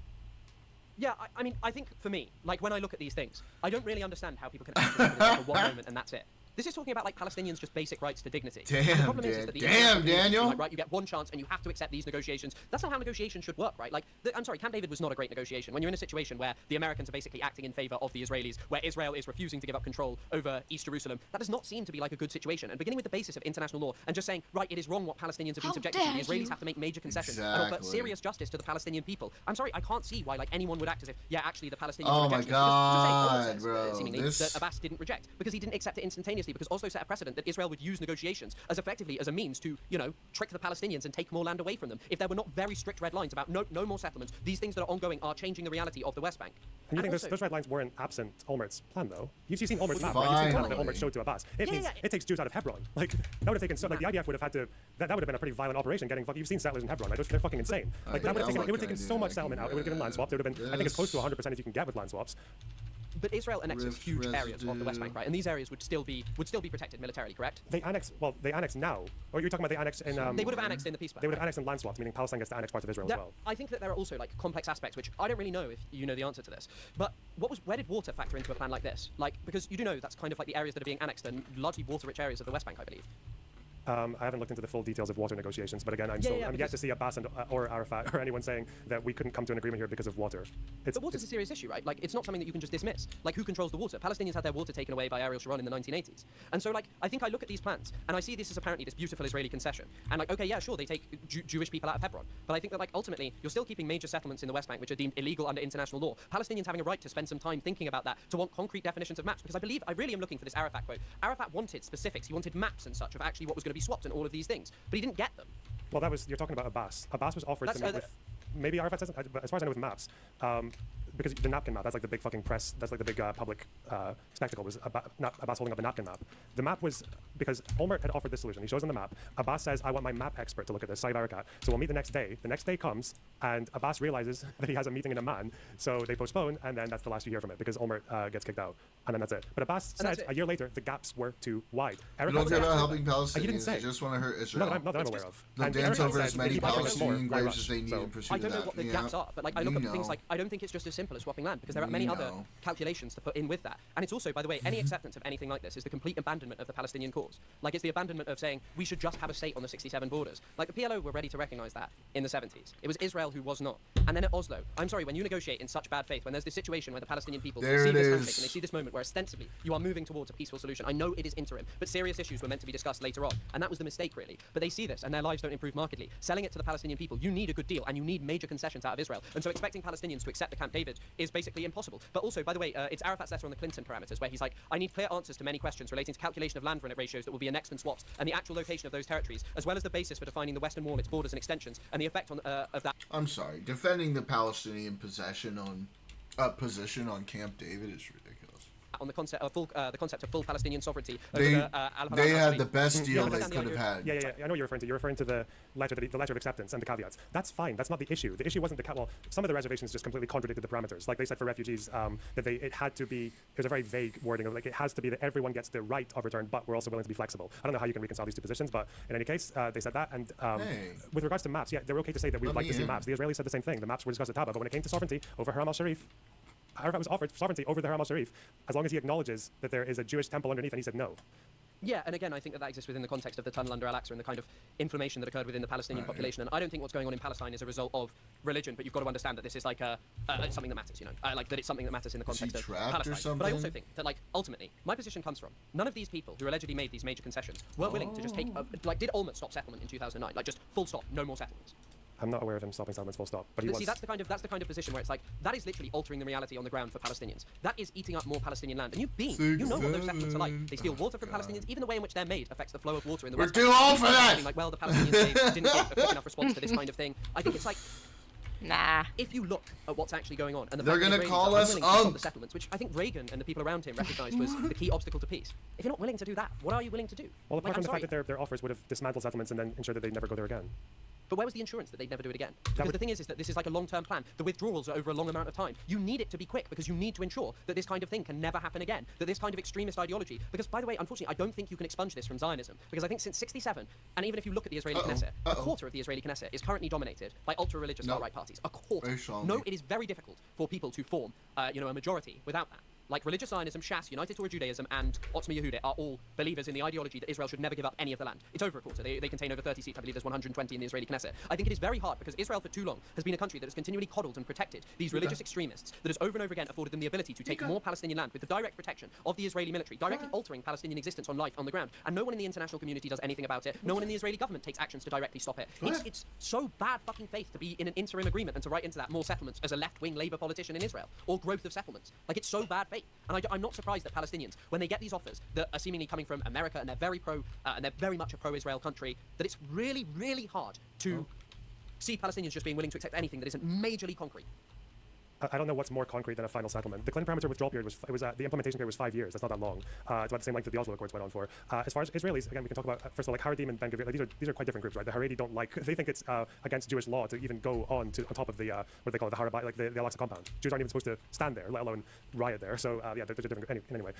Yeah, I mean, I think for me, like when I look at these things, I don't really understand how people can act for one moment and that's it. This is talking about like Palestinians' just basic rights to dignity. Damn, the problem is that the Daniel. like, right, you get one chance and you have to accept these negotiations. That's not how negotiations should work, right? Like, I'm sorry, Camp David was not a great negotiation. When you're in a situation where the Americans are basically acting in favor of the Israelis, where Israel is refusing to give up control over East Jerusalem, that does not seem to be like a good situation. And beginning with the basis of international law and just saying, right, it is wrong what Palestinians have been subjected to. The Israelis have to make major concessions and offer serious justice to the Palestinian people. I'm sorry, I can't see why like anyone would act as if, yeah, actually the Palestinians. Oh my God, bro! Seemingly this... that Abbas didn't reject because he didn't accept it instantaneously, because Oslo set a precedent that Israel would use negotiations as effectively as a means to, you know, trick the Palestinians and take more land away from them. If there were not very strict red lines about no more settlements, these things that are ongoing are changing the reality of the West Bank. And you think those red lines weren't absent Olmert's plan, though? You've seen Olmert's map, right? You've seen the map that Olmert showed to Abbas. It means it takes Jews out of Hebron. Like, that would have taken so, like, the IDF would have had to, that would have been a pretty violent operation getting, you've seen settlers in Hebron, right? They're fucking insane. Like, that would have taken, it would have taken so much settlement out. It would have given land swaps. It would have been, I think, as close to 100% as you can get with land swaps. But Israel annexes huge areas of the West Bank, right? And these areas would still be protected militarily, correct? They annex now. Or you're talking about they annex in... they would have annexed in the peace plan. They would have annexed in land swaps, meaning Palestine gets to annex parts of Israel as well. I think that there are also like complex aspects, which I don't really know if you know the answer to this. But where did water factor into a plan like this? Like, because you do know that's kind of like the areas that are being annexed and largely water-rich areas of the West Bank, I believe. I haven't looked into the full details of water negotiations, but again, I'm yet to see Abbas or Arafat or anyone saying that we couldn't come to an agreement here because of water. But water's a serious issue, right? Like, it's not something that you can just dismiss. Like, who controls the water? Palestinians had their water taken away by Ariel Sharon in the 1980s. And so, like, I think I look at these plans, and I see this as apparently this beautiful Israeli concession. And, like, okay, yeah, sure, they take Jewish people out of Hebron. But I think that, like, ultimately, you're still keeping major settlements in the West Bank, which are deemed illegal under international law. Palestinians having a right to spend some time thinking about that, to want concrete definitions of maps. Because I really am looking for this Arafat quote. Arafat wanted specifics. He wanted maps and such of actually what was going to be swapped and all of these things. But he didn't get them. Well, you're talking about Abbas. Abbas was offered to meet with, maybe Arafat doesn't, but as far as I know with maps, because the napkin map, that's like the big fucking press, that's like the big public spectacle, was Abbas holding up a napkin map. The map was, because Olmert had offered this solution, he shows them the map, Abbas says, I want my map expert to look at this, Saeed Arakat. So we'll meet the next day comes, and Abbas realizes that he has a meeting in Amman, so they postpone, and then that's the last you hear from it, because Olmert gets kicked out, and then that's it. But Abbas says, a year later, the gaps were too wide. You don't care about helping Palestinians, he didn't say. You just want to hurt Israel. Not that I'm aware of. They'll dance over as many Palestinian graves as they need in pursuit I of don't know that. what the gaps are, but like I look at things like, I don't think it's just as simple as swapping land, because there are many other calculations to put in with that. And it's also, by the way, any acceptance of anything like this is the complete abandonment of the Palestinian cause. Like, it's the abandonment of saying we should just have a state on the 67 borders. Like, the PLO were ready to recognize that in the 70s. It was Israel who was not. And then at Oslo, I'm sorry, when you negotiate in such bad faith, when there's this situation where the Palestinian people see this handshake and they see this moment where ostensibly you are moving towards a peaceful solution. I know it is interim, but serious issues were meant to be discussed later on. And that was the mistake, really. But they see this and their lives don't improve markedly. Selling it to the Palestinian people, you need a good deal and you need major concessions out of Israel. And so expecting Palestinians to accept the Camp David is basically impossible. But also, by the way, it's Arafat's letter on the Clinton parameters where he's like, I need clear answers to many questions relating to calculation of land ratios that will be annexed and swapped, and the actual location of those territories, as well as the basis for defining the Western Wall, its borders and extensions, and the effect on of that. I'm sorry, defending the Palestinian position on Camp David is ridiculous. On the concept of full Palestinian sovereignty. They had the best deal they could have had. Yeah. I know what you're referring to. You're referring to the letter of acceptance and the caveats. That's fine. That's not the issue. The issue wasn't some of the reservations just completely contradicted the parameters. Like they said for refugees, that it had to be. It was a very vague wording of like it has to be that everyone gets the right of return, but we're also willing to be flexible. I don't know how you can reconcile these two positions, but in any case, they said that. And with regards to maps, yeah, they're okay to say that we would like to see maps. The Israelis said the same thing. The maps were discussed at Taba, but when it came to sovereignty over Haram al-Sharif, Arafat was offered sovereignty over the Haram al-Sharif as long as he acknowledges that there is a Jewish temple underneath, and he said no. Yeah, and again, I think that exists within the context of the tunnel under Al-Aqsa and the kind of inflammation that occurred within the Palestinian population. And I don't think what's going on in Palestine is a result of religion, but you've got to understand that this is like something that matters, you know, like that it's something that matters in the context of Palestine. But I also think that, like, ultimately, my position comes from none of these people who allegedly made these major concessions were willing to just take, did Olmert stop settlement in 2009? Like, just full stop, no more settlements. I'm not aware of him stopping settlements full stop, but he was. See, that's the kind of position where it's like that is literally altering the reality on the ground for Palestinians. That is eating up more Palestinian land, and you know what those settlements are like. They steal water from Palestinians. Even the way in which they're made affects the flow of water in the West. We're too old for that. Like, well, the Palestinians they didn't get a quick enough response to this kind of thing. I think it's like. Nah. If you look at what's actually going on, and They're going gonna call us the settlements, which I think Reagan and the people around him recognized was the key obstacle to peace. If you're not willing to do that, what are you willing to do? Well, apart Like, from the I'm fact that their offers would have dismantled settlements and then ensured that they'd never go there again. But where was the insurance that they'd never do it again? Because the thing is that this is like a long-term plan. The withdrawals are over a long amount of time. You need it to be quick because you need to ensure that this kind of thing can never happen again. That this kind of extremist ideology. Because, by the way, unfortunately, I don't think you can expunge this from Zionism. Because I think since '67, and even if you look at the Israeli Knesset, a quarter of the Israeli Knesset is currently dominated by ultra-religious far-right parties. A quarter. No, it is very difficult for people to form, a majority without that. Like religious Zionism, Shas, United Torah Judaism, and Otzma Yehuda are all believers in the ideology that Israel should never give up any of the land. It's over a quarter. They contain over 30 seats. I believe there's 120 in the Israeli Knesset. I think it is very hard because Israel for too long has been a country that has continually coddled and protected these religious extremists that has over and over again afforded them the ability to take more Palestinian land with the direct protection of the Israeli military, directly altering Palestinian existence on life on the ground. And no one in the international community does anything about it. No one in the Israeli government takes actions to directly stop it. It's so bad fucking faith to be in an interim agreement and to write into that more settlements as a left-wing Labour politician in Israel or growth of settlements. Like, it's so bad faith. And I'm not surprised that Palestinians, when they get these offers that are seemingly coming from America and they're very and they're very much a pro-Israel country, that it's really, really hard to see Palestinians just being willing to accept anything that isn't majorly concrete. I don't know what's more concrete than a final settlement. The Clinton parameter withdrawal period was the implementation period was 5 years. That's not that long. It's about the same length that the Oslo Accords went on for. As far as Israelis, again, we can talk about first of all, like Haredim and Ben Gvir. Like, these are quite different groups, right? The Haredi don't like. They think it's against Jewish law to even go on top of the what do they call it, the Harabai, like the Al-Aqsa compound. Jews aren't even supposed to stand there, let alone riot there. So yeah, they're different. Anyway,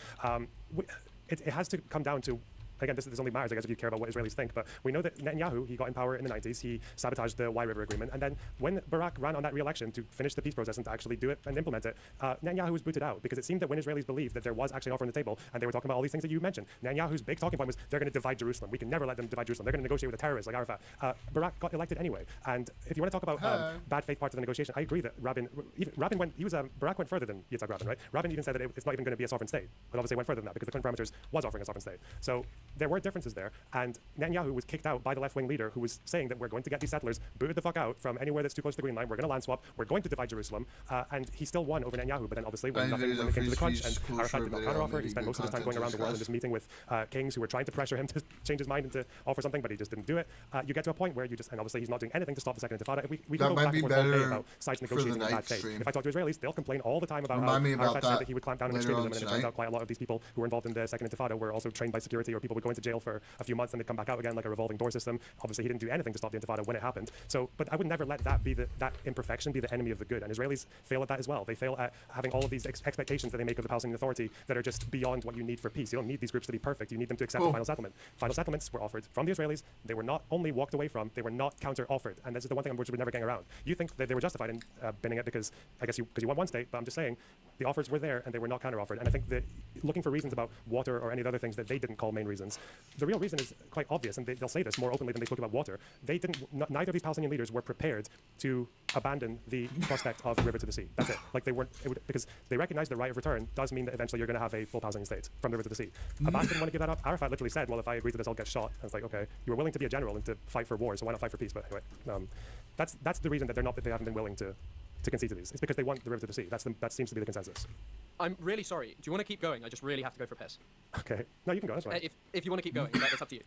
it has to come down to. Again, this only matters, I guess, if you care about what Israelis think, but we know that Netanyahu, he got in power in the 90s, he sabotaged the Y River Agreement, and then when Barak ran on that re-election to finish the peace process and to actually do it and implement it, Netanyahu was booted out, because it seemed that when Israelis believed that there was actually an offer on the table, and they were talking about all these things that you mentioned, Netanyahu's big talking point was, they're going to divide Jerusalem. We can never let them divide Jerusalem. They're going to negotiate with a terrorist like Arafat. Barak got elected anyway, and if you want to talk about bad faith parts of the negotiation, I agree that Rabin Barak went further than Yitzhak Rabin, right? Rabin even said that it's not even going to be a sovereign state, but obviously went further than that, because the Clinton parameters was offering a sovereign state. So there were differences there. And Netanyahu was kicked out by the left-wing leader who was saying that we're going to get these settlers booted the fuck out from anywhere that's too close to the Green Line. We're going to land swap. We're going to divide Jerusalem. And he still won over Netanyahu. But then obviously when it came to the crunch and Arafat did not counteroffer, he spent most of his time going around the world and just meeting with kings who were trying to pressure him to change his mind and to offer something, but he just didn't do it. You get to a point where you just, and obviously he's not doing anything to stop the Second Intifada. We can go back and forth all day about sides negotiating in bad faith. If I talk to Israelis, they'll complain all the time about how Arafat said that he would clamp down on extremism, and it turns out quite a lot of these people who were involved in the Second Intifada were also trained by security, or people would go into jail for a few months and they'd come back out again like a revolving door system. Obviously, he didn't do anything to stop the Intifada when it happened. So, but I would never let that be that imperfection be the enemy of the good. And Israelis fail at that as well. They fail at having all of these expectations that they make of the Palestinian Authority that are just beyond what you need for peace. You don't need these groups to be perfect. You need them to accept the final settlement. Final settlements were offered from the Israelis. They were not only walked away from, they were not counter-offered. And this is the one thing which we're never getting around. You think that they were justified in binning it because, I guess, because you want one state, but I'm just saying the offers were there and they were not counter-offered. And I think that looking for reasons about water or any of the other things that they didn't call main reasons, the real reason is quite obvious, and they'll say this more openly than they spoke about water. They didn't. Neither of these Palestinian leaders were prepared to abandon the prospect of the river to the sea. That's it. Like they weren't, because they recognize the right of return does mean that eventually you're going to have a full Palestinian state from the river to the sea. Abbas didn't want to give that up. Arafat literally said, well, if I agree to this, I'll get shot. And it's like, okay, you were willing to be a general and to fight for war, so why not fight for peace? But anyway, that's the reason that they haven't been willing to concede to these. It's because they want the river to the sea. That seems to be the consensus. I'm really sorry. Do you want to keep going? I just really have to go for a piss. Okay. No, you can go. That's fine. If you want to keep going, that's up to you.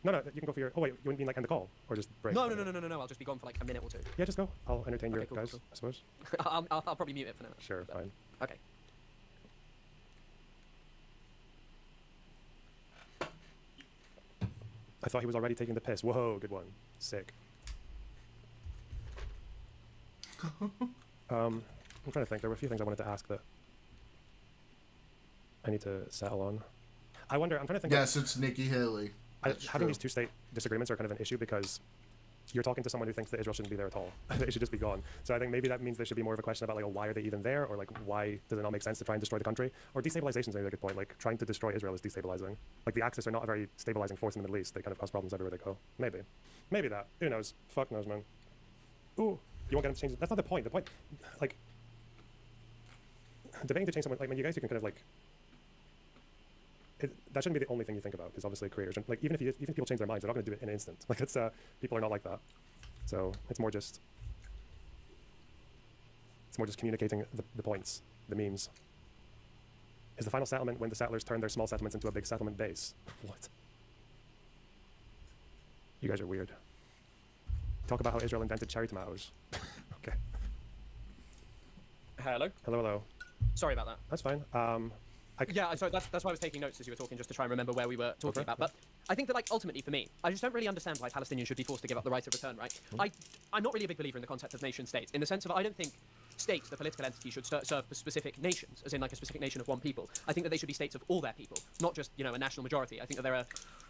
No, you can go for your. Oh wait, you wouldn't mean like end the call or just break? No. I'll just be gone for like a minute or two. Yeah, just go. I'll entertain your cool, guys, cool. I suppose. I'll probably mute it for now. Sure, fine. Okay. I thought he was already taking the piss. Whoa, good one. Sick. I'm trying to think. There were a few things I wanted to ask that I need to settle on. I wonder. I'm trying to think. Yes, it's Nikki Haley. Having these two-state disagreements are kind of an issue because you're talking to someone who thinks that Israel shouldn't be there at all. It should just be gone. So I think maybe that means there should be more of a question about like, why are they even there, or like why does it not make sense to try and destroy the country? Or destabilization is maybe a good point. Like trying to destroy Israel is destabilizing. Like the Axis are not a very stabilizing force in the Middle East. They kind of cause problems everywhere they go. Maybe that. Who knows? Fuck knows, man. Ooh, you won't get them to change it. That's not the point. The point, like, debating to change someone. Like, you guys, you can kind of like. That shouldn't be the only thing you think about, because obviously creators, like even if people change their minds, they're not going to do it in an instant. Like it's people are not like that. So it's more just communicating the points, the memes. Is the final settlement when the settlers turn their small settlements into a big settlement base? What? You guys are weird. Talk about how Israel invented cherry tomatoes. Okay. Hello. Hello. Sorry about that. That's fine. Yeah, so that's why I was taking notes as you were talking, just to try and remember where we were talking about. But I think that, like, ultimately for me, I just don't really understand why Palestinians should be forced to give up the right of return, right? I'm not really a big believer in the concept of nation states, in the sense of I don't think states, the political entity, should serve for specific nations, as in like a specific nation of one people. I think that they should be states of all their people, not just, you know, a national majority. I think that there are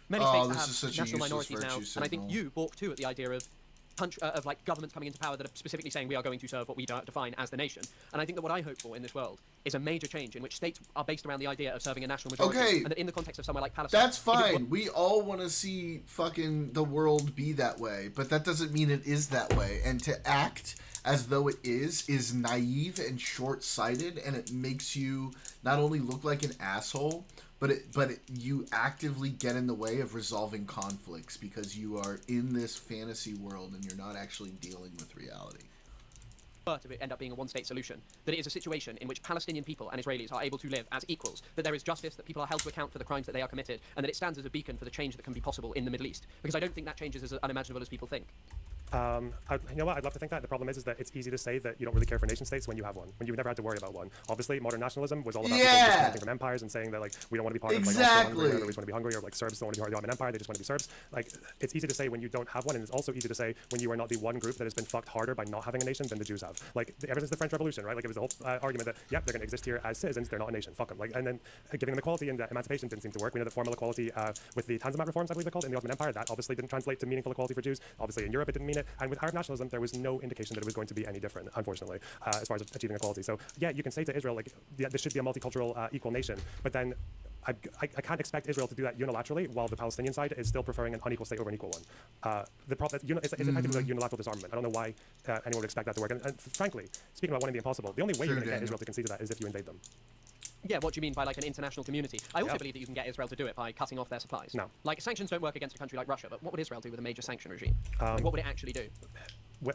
many states that have national minorities now, and I think you balk too at the idea of like governments coming into power that are specifically saying we are going to serve what we define as the nation. And I think that what I hope for in this world is a major change in which states are based around the idea of serving a national majority. Okay. And that in the context of somewhere like Palestine... That's fine. We all want to see fucking the world be that way, but that doesn't mean it is that way. And to act as though it is naive and short-sighted, and it makes you not only look like an asshole, but you actively get in the way of resolving conflicts because you are in this fantasy world and you're not actually dealing with reality. To end up being a one-state solution, that it is a situation in which Palestinian people and Israelis are able to live as equals, that there is justice, that people are held to account for the crimes that they are committed, and that it stands as a beacon for the change that can be possible in the Middle East. Because I don't think that change is as unimaginable as people think. You know what? I'd love to think that. The problem is that it's easy to say that you don't really care for nation states when you have one, when you've never had to worry about one. Obviously, modern nationalism was all about people disconnecting from empires and saying that like we don't want to be part of like Austria-Hungary, or we just want to be Hungary, or like Serbs don't want to be part of the Ottoman Empire, they just want to be Serbs. Like it's easy to say when you don't have one, and it's also easy to say when you are not the one group that has been fucked harder by not having a nation than the Jews have. Like ever since the French Revolution, right? Like it was the whole argument that yep, they're going to exist here as citizens, they're not a nation, fuck them. Like and then giving them equality and emancipation didn't seem to work. We know that formal equality with the Tanzimat reforms, I believe they're called, in the Ottoman Empire, that obviously didn't translate to meaningful equality for Jews. Obviously in Europe it didn't mean it, and with Arab nationalism there was no indication that it was going to be any different, unfortunately, as far as achieving equality. So yeah, you can say to Israel like this should be a multicultural equal nation, but then I can't expect Israel to do that unilaterally while the Palestinian side is still preferring an unequal state over an equal one. The problem it's effectively like unilateral disarmament. I don't know why anyone would expect that to work. And frankly, speaking about wanting the impossible, the only way you're going to get Israel to concede to that is if you invade them. Yeah, what do you mean by like an international community? I also believe that you can get Israel to do it by cutting off their supplies. No. Like sanctions don't work against a country like Russia, but what would Israel do with a major sanction regime? Like, what would it actually do?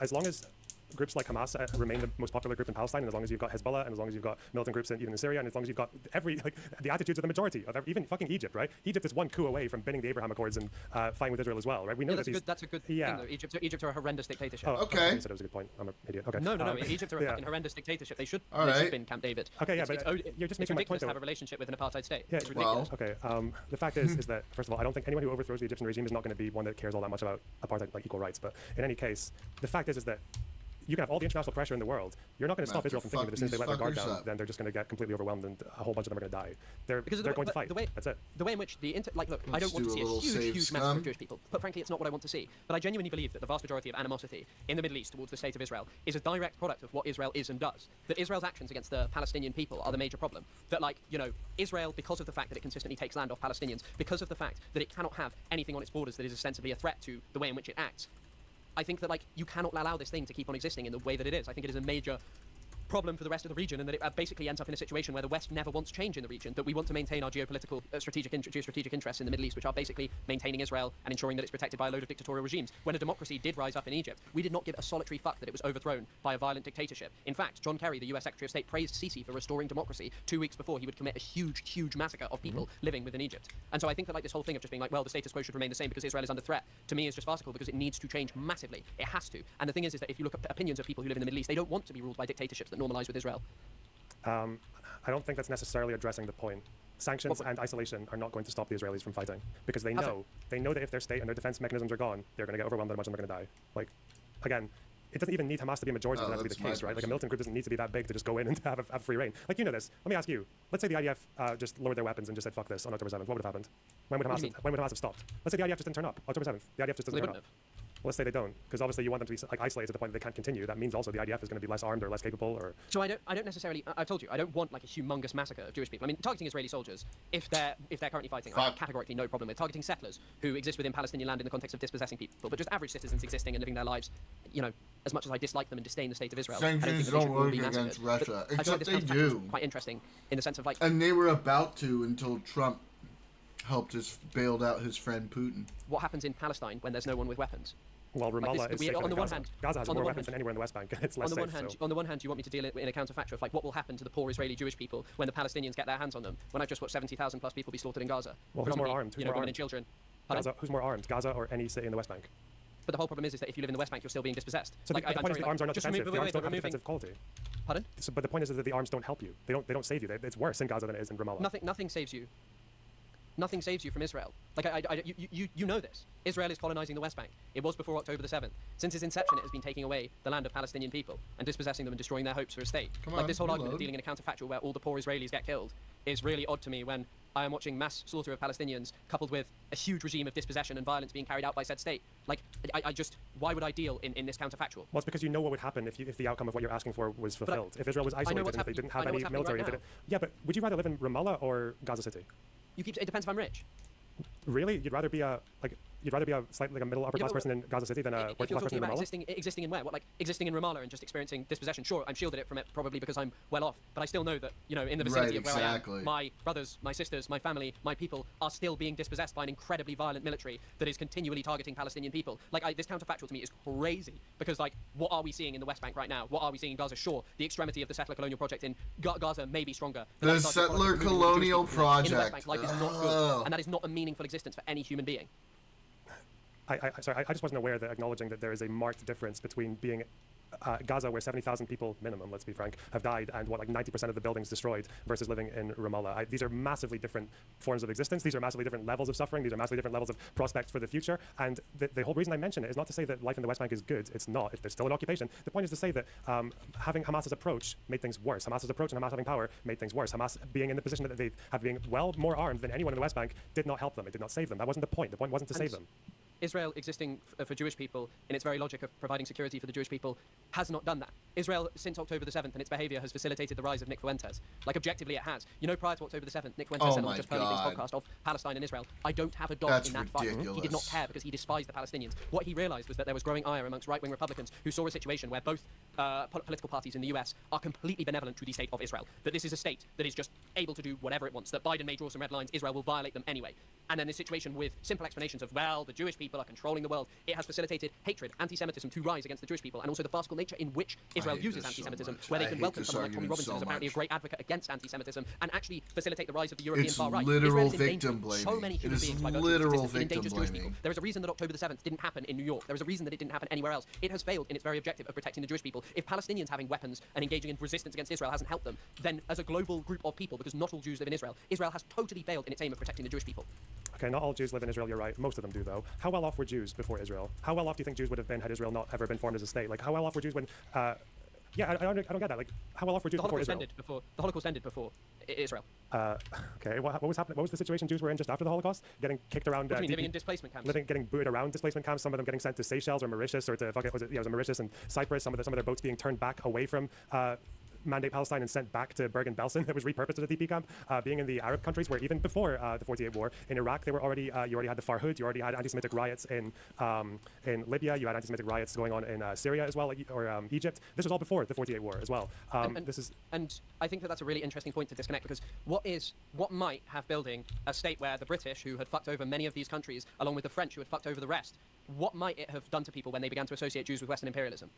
As long as groups like Hamas remain the most popular group in Palestine, and as long as you've got Hezbollah, and as long as you've got militant groups even in Syria, and as long as you've got the attitudes of the majority of even fucking Egypt, right? Egypt is one coup away from binning the Abraham Accords and fighting with Israel as well, right? We know that's a good thing, though. Egypt are a horrendous dictatorship. Oh, okay. You said it was a good point. I'm an idiot. Okay. No. Egypt are a fucking horrendous dictatorship. They should bin Camp David. Okay, yeah, but you're just making my point. To have a relationship with an apartheid state. Yeah, it's ridiculous. Okay. The fact is that first of all, I don't think anyone who overthrows the Egyptian regime is not going to be one that cares all that much about apartheid, like equal rights. But in any case, the fact is that you can have all the international pressure in the world. You're not going to stop Israel from thinking that as soon as they let their guard down, then they're just going to get completely overwhelmed and a whole bunch of them are going to die. They're going to fight. That's it. The way in which look, I don't want to see a huge massacre of Jewish people, but frankly, it's not what I want to see. But I genuinely believe that the vast majority of animosity in the Middle East towards the state of Israel is a direct product of what Israel is and does. That Israel's actions against the Palestinian people are the major problem. That Israel, because of the fact that it consistently takes land off Palestinians, because of the fact that it cannot have anything on its borders that is ostensibly a threat to the way in which it acts, I think that you cannot allow this thing to keep on existing in the way that it is. I think it is a major problem for the rest of the region, and that it basically ends up in a situation where the West never wants change in the region, that we want to maintain our geopolitical geostrategic interests in the Middle East, which are basically maintaining Israel and ensuring that it's protected by a load of dictatorial regimes. When a democracy did rise up in Egypt, we did not give a solitary fuck that it was overthrown by a violent dictatorship. In fact, John Kerry, the US Secretary of State, praised Sisi for restoring democracy 2 weeks before he would commit a huge massacre of people living within Egypt. And so I think that this whole thing of just being like, well, the status quo should remain the same because Israel is under threat, to me is just farcical, because it needs to change massively. It has to. And the thing is that if you look at opinions of people who live in the Middle East, they don't want to be ruled by dictatorships that normalize with Israel. I don't think that's necessarily addressing the point. Sanctions and isolation are not going to stop the Israelis from fighting, because they know that if their state and their defense mechanisms are gone, they're going to get overwhelmed and a bunch of them are going to die. Like, again, it doesn't even need Hamas to be a majority for that to be the case, right? Like a militant group doesn't need to be that big to just go in and have free reign. Like, you know this. Let me ask you. Let's say the IDF just lowered their weapons and just said fuck this on October 7th. What would have happened? When would Hamas have stopped? Let's say the IDF just didn't turn up. October 7th. The IDF just doesn't turn up. Well, let's say they don't, because obviously you want them to be isolated to the point that they can't continue. That means also the IDF is going to be less armed or less capable. Or so I don't necessarily. I've told you I don't want a humongous massacre of Jewish people. I mean, targeting Israeli soldiers, if they're currently fighting, I have categorically no problem with targeting settlers who exist within Palestinian land in the context of dispossessing people, but just average citizens existing and living their lives. As much as I dislike them and disdain the state of Israel, sanctions I don't think don't work against Russia. Except they do. Quite interesting in the sense of and they were about to until Trump bailed out his friend Putin. What happens in Palestine when there's no one with weapons? Well, Ramallah is safer on than the one Gaza. hand, Gaza has on the more one weapons hand, than anywhere in the West Bank. It's less on the one safe. hand, So. on the one hand, you want me to deal in a counterfactual of like what will happen to the poor Israeli Jewish people when the Palestinians get their hands on them. When I've just watched 70,000 plus people be slaughtered in Gaza. Well, who's more Predominantly, armed? Who's you know, more women armed? and children. Pardon? Gaza, who's more armed, Gaza or any city in the West Bank? But the whole problem is that if you live in the West Bank, you're still being dispossessed. So like, the point is the arms are not just defensive. The arms don't have removing. defensive quality. Pardon? So, but the point is that the arms don't help you. They don't save you. It's worse in Gaza than it is in Ramallah. Nothing saves you. Nothing saves you from Israel. Like you know this. Israel is colonizing the West Bank. It was before October the 7th. Since its inception, it has been taking away the land of Palestinian people and dispossessing them and destroying their hopes for a state. Like this whole argument of dealing in a counterfactual where all the poor Israelis get killed is really odd to me when I am watching mass slaughter of Palestinians coupled with a huge regime of dispossession and violence being carried out by said state. Like, why would I deal in this counterfactual? Well, it's because you know what would happen if the outcome of what you're asking for was fulfilled. If Israel was isolated and if they didn't have any military. Right yeah, but would you rather live in Ramallah or Gaza City? It depends if I'm rich. Really? You'd rather be a slightly like a middle upper class person in Gaza City than a working class person in Ramallah? Existing in where? What, like existing in Ramallah and just experiencing dispossession? Sure, I'm shielded it from it probably because I'm well off, but I still know that, you know, in the vicinity of where I am, my brothers, my sisters, my family, my people are still being dispossessed by an incredibly violent military that is continually targeting Palestinian people. Like, this counterfactual to me is crazy because, like, what are we seeing in the West Bank right now? What are we seeing in Gaza? Sure, the extremity of the settler colonial project in Gaza may be stronger. The settler colonial project. In the West Bank, life is not good, and that is not a meaningful existence for any human being. Sorry, I just wasn't aware that acknowledging that there is a marked difference between being Gaza, where 70,000 people minimum, let's be frank, have died, and what, like 90% of the buildings destroyed, versus living in Ramallah. These are massively different forms of existence. These are massively different levels of suffering. These are massively different levels of prospects for the future. And the whole reason I mention it is not to say that life in the West Bank is good. It's not. There's still an occupation. The point is to say that having Hamas's approach made things worse. Hamas's approach and Hamas having power made things worse. Hamas being in the position that they have, being well more armed than anyone in the West Bank, did not help them. It did not save them. That wasn't the point. The point wasn't to save them. Israel existing for Jewish people in its very logic of providing security for the Jewish people has not done that. Israel, since October the 7th, and its behavior has facilitated the rise of Nick Fuentes. Like, objectively, it has. You know, prior to October the 7th, Nick Fuentes said on the Just Pearly Things podcast of Palestine and Israel, I don't have a dog in that fight. He did not care because he despised the Palestinians. What he realized was that there was growing ire amongst right-wing Republicans who saw a situation where both political parties in the US are completely benevolent to the state of Israel. That this is a state that is just able to do whatever it wants. That Biden may draw some red lines, Israel will violate them anyway. And then this situation with simple explanations of, well, the Jewish people are controlling the world. It has facilitated hatred, anti-Semitism to rise against the Jewish people, and also the farcical nature in which Israel uses anti-Semitism, where they can welcome someone like Tommy Robinson, who's apparently a great advocate against anti-Semitism, and actually facilitate the rise of the European far right. Literal Israel victim blaming. So many human beings by virtue of its existence. It endangers Jewish people. There is a reason that October the 7th didn't happen in New York. There is a reason that it didn't happen anywhere else. It has failed in its very objective of protecting the Jewish people. If Palestinians having weapons and engaging in resistance against Israel hasn't helped them, then as a global group of people, because not all Jews live in Israel, Israel has totally failed in its aim of protecting the Jewish people. Okay, not all Jews live in Israel, you're right. Most of them do, though. How well off were Jews before Israel? How well off do you think Jews would have been had Israel not ever been formed as a state? Like, how well off were Jews when... I don't get that. Like, how well off were Jews before Israel? The Holocaust ended before Israel. Okay, what was happening? What was the situation Jews were in just after the Holocaust? Getting kicked around... living in displacement camps. Getting booted around displacement camps, some of them getting sent to Seychelles or Mauritius, or to... it was Mauritius and Cyprus, some of their boats being turned back away from... Mandate Palestine and sent back to Bergen-Belsen that was repurposed as a DP camp, being in the Arab countries where even before the 48 war, in Iraq, they were already, you already had the Farhud, you already had anti-Semitic riots in Libya, you had anti-Semitic riots going on in Syria as well, or Egypt. This was all before the 48 war as well. And I think that that's a really interesting point to disconnect, because what might have building a state where the British, who had fucked over many of these countries, along with the French, who had fucked over the rest, what might it have done to people when they began to associate Jews with Western imperialism?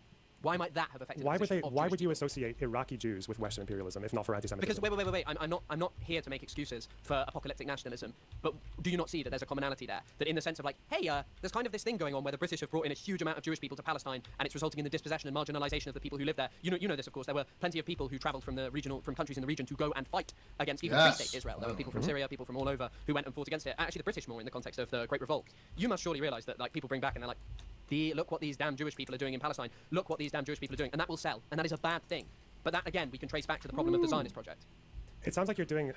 Why might that have affected? Why would you associate Iraqi Jews with Western imperialism, if not for anti-Semitism? Because wait. I'm not here to make excuses for apocalyptic nationalism. But do you not see that there's a commonality there? That in the sense of like, hey, there's kind of this thing going on where the British have brought in a huge amount of Jewish people to Palestine, and it's resulting in the dispossession and marginalization of the people who live there. You know this, of course. There were plenty of people who travelled from countries in the region to go and fight against even Free State Israel. There were people from Syria, people from all over who went and fought against it. Actually, the British more in the context of the Great Revolt. You must surely realise that like people bring back and they're like, look what these damn Jewish people are doing in Palestine. Look what these damn Jewish people are doing. And that will sell. And that is a bad thing. But that, again, we can trace back to the problem of the Zionist project. It sounds like you're doing,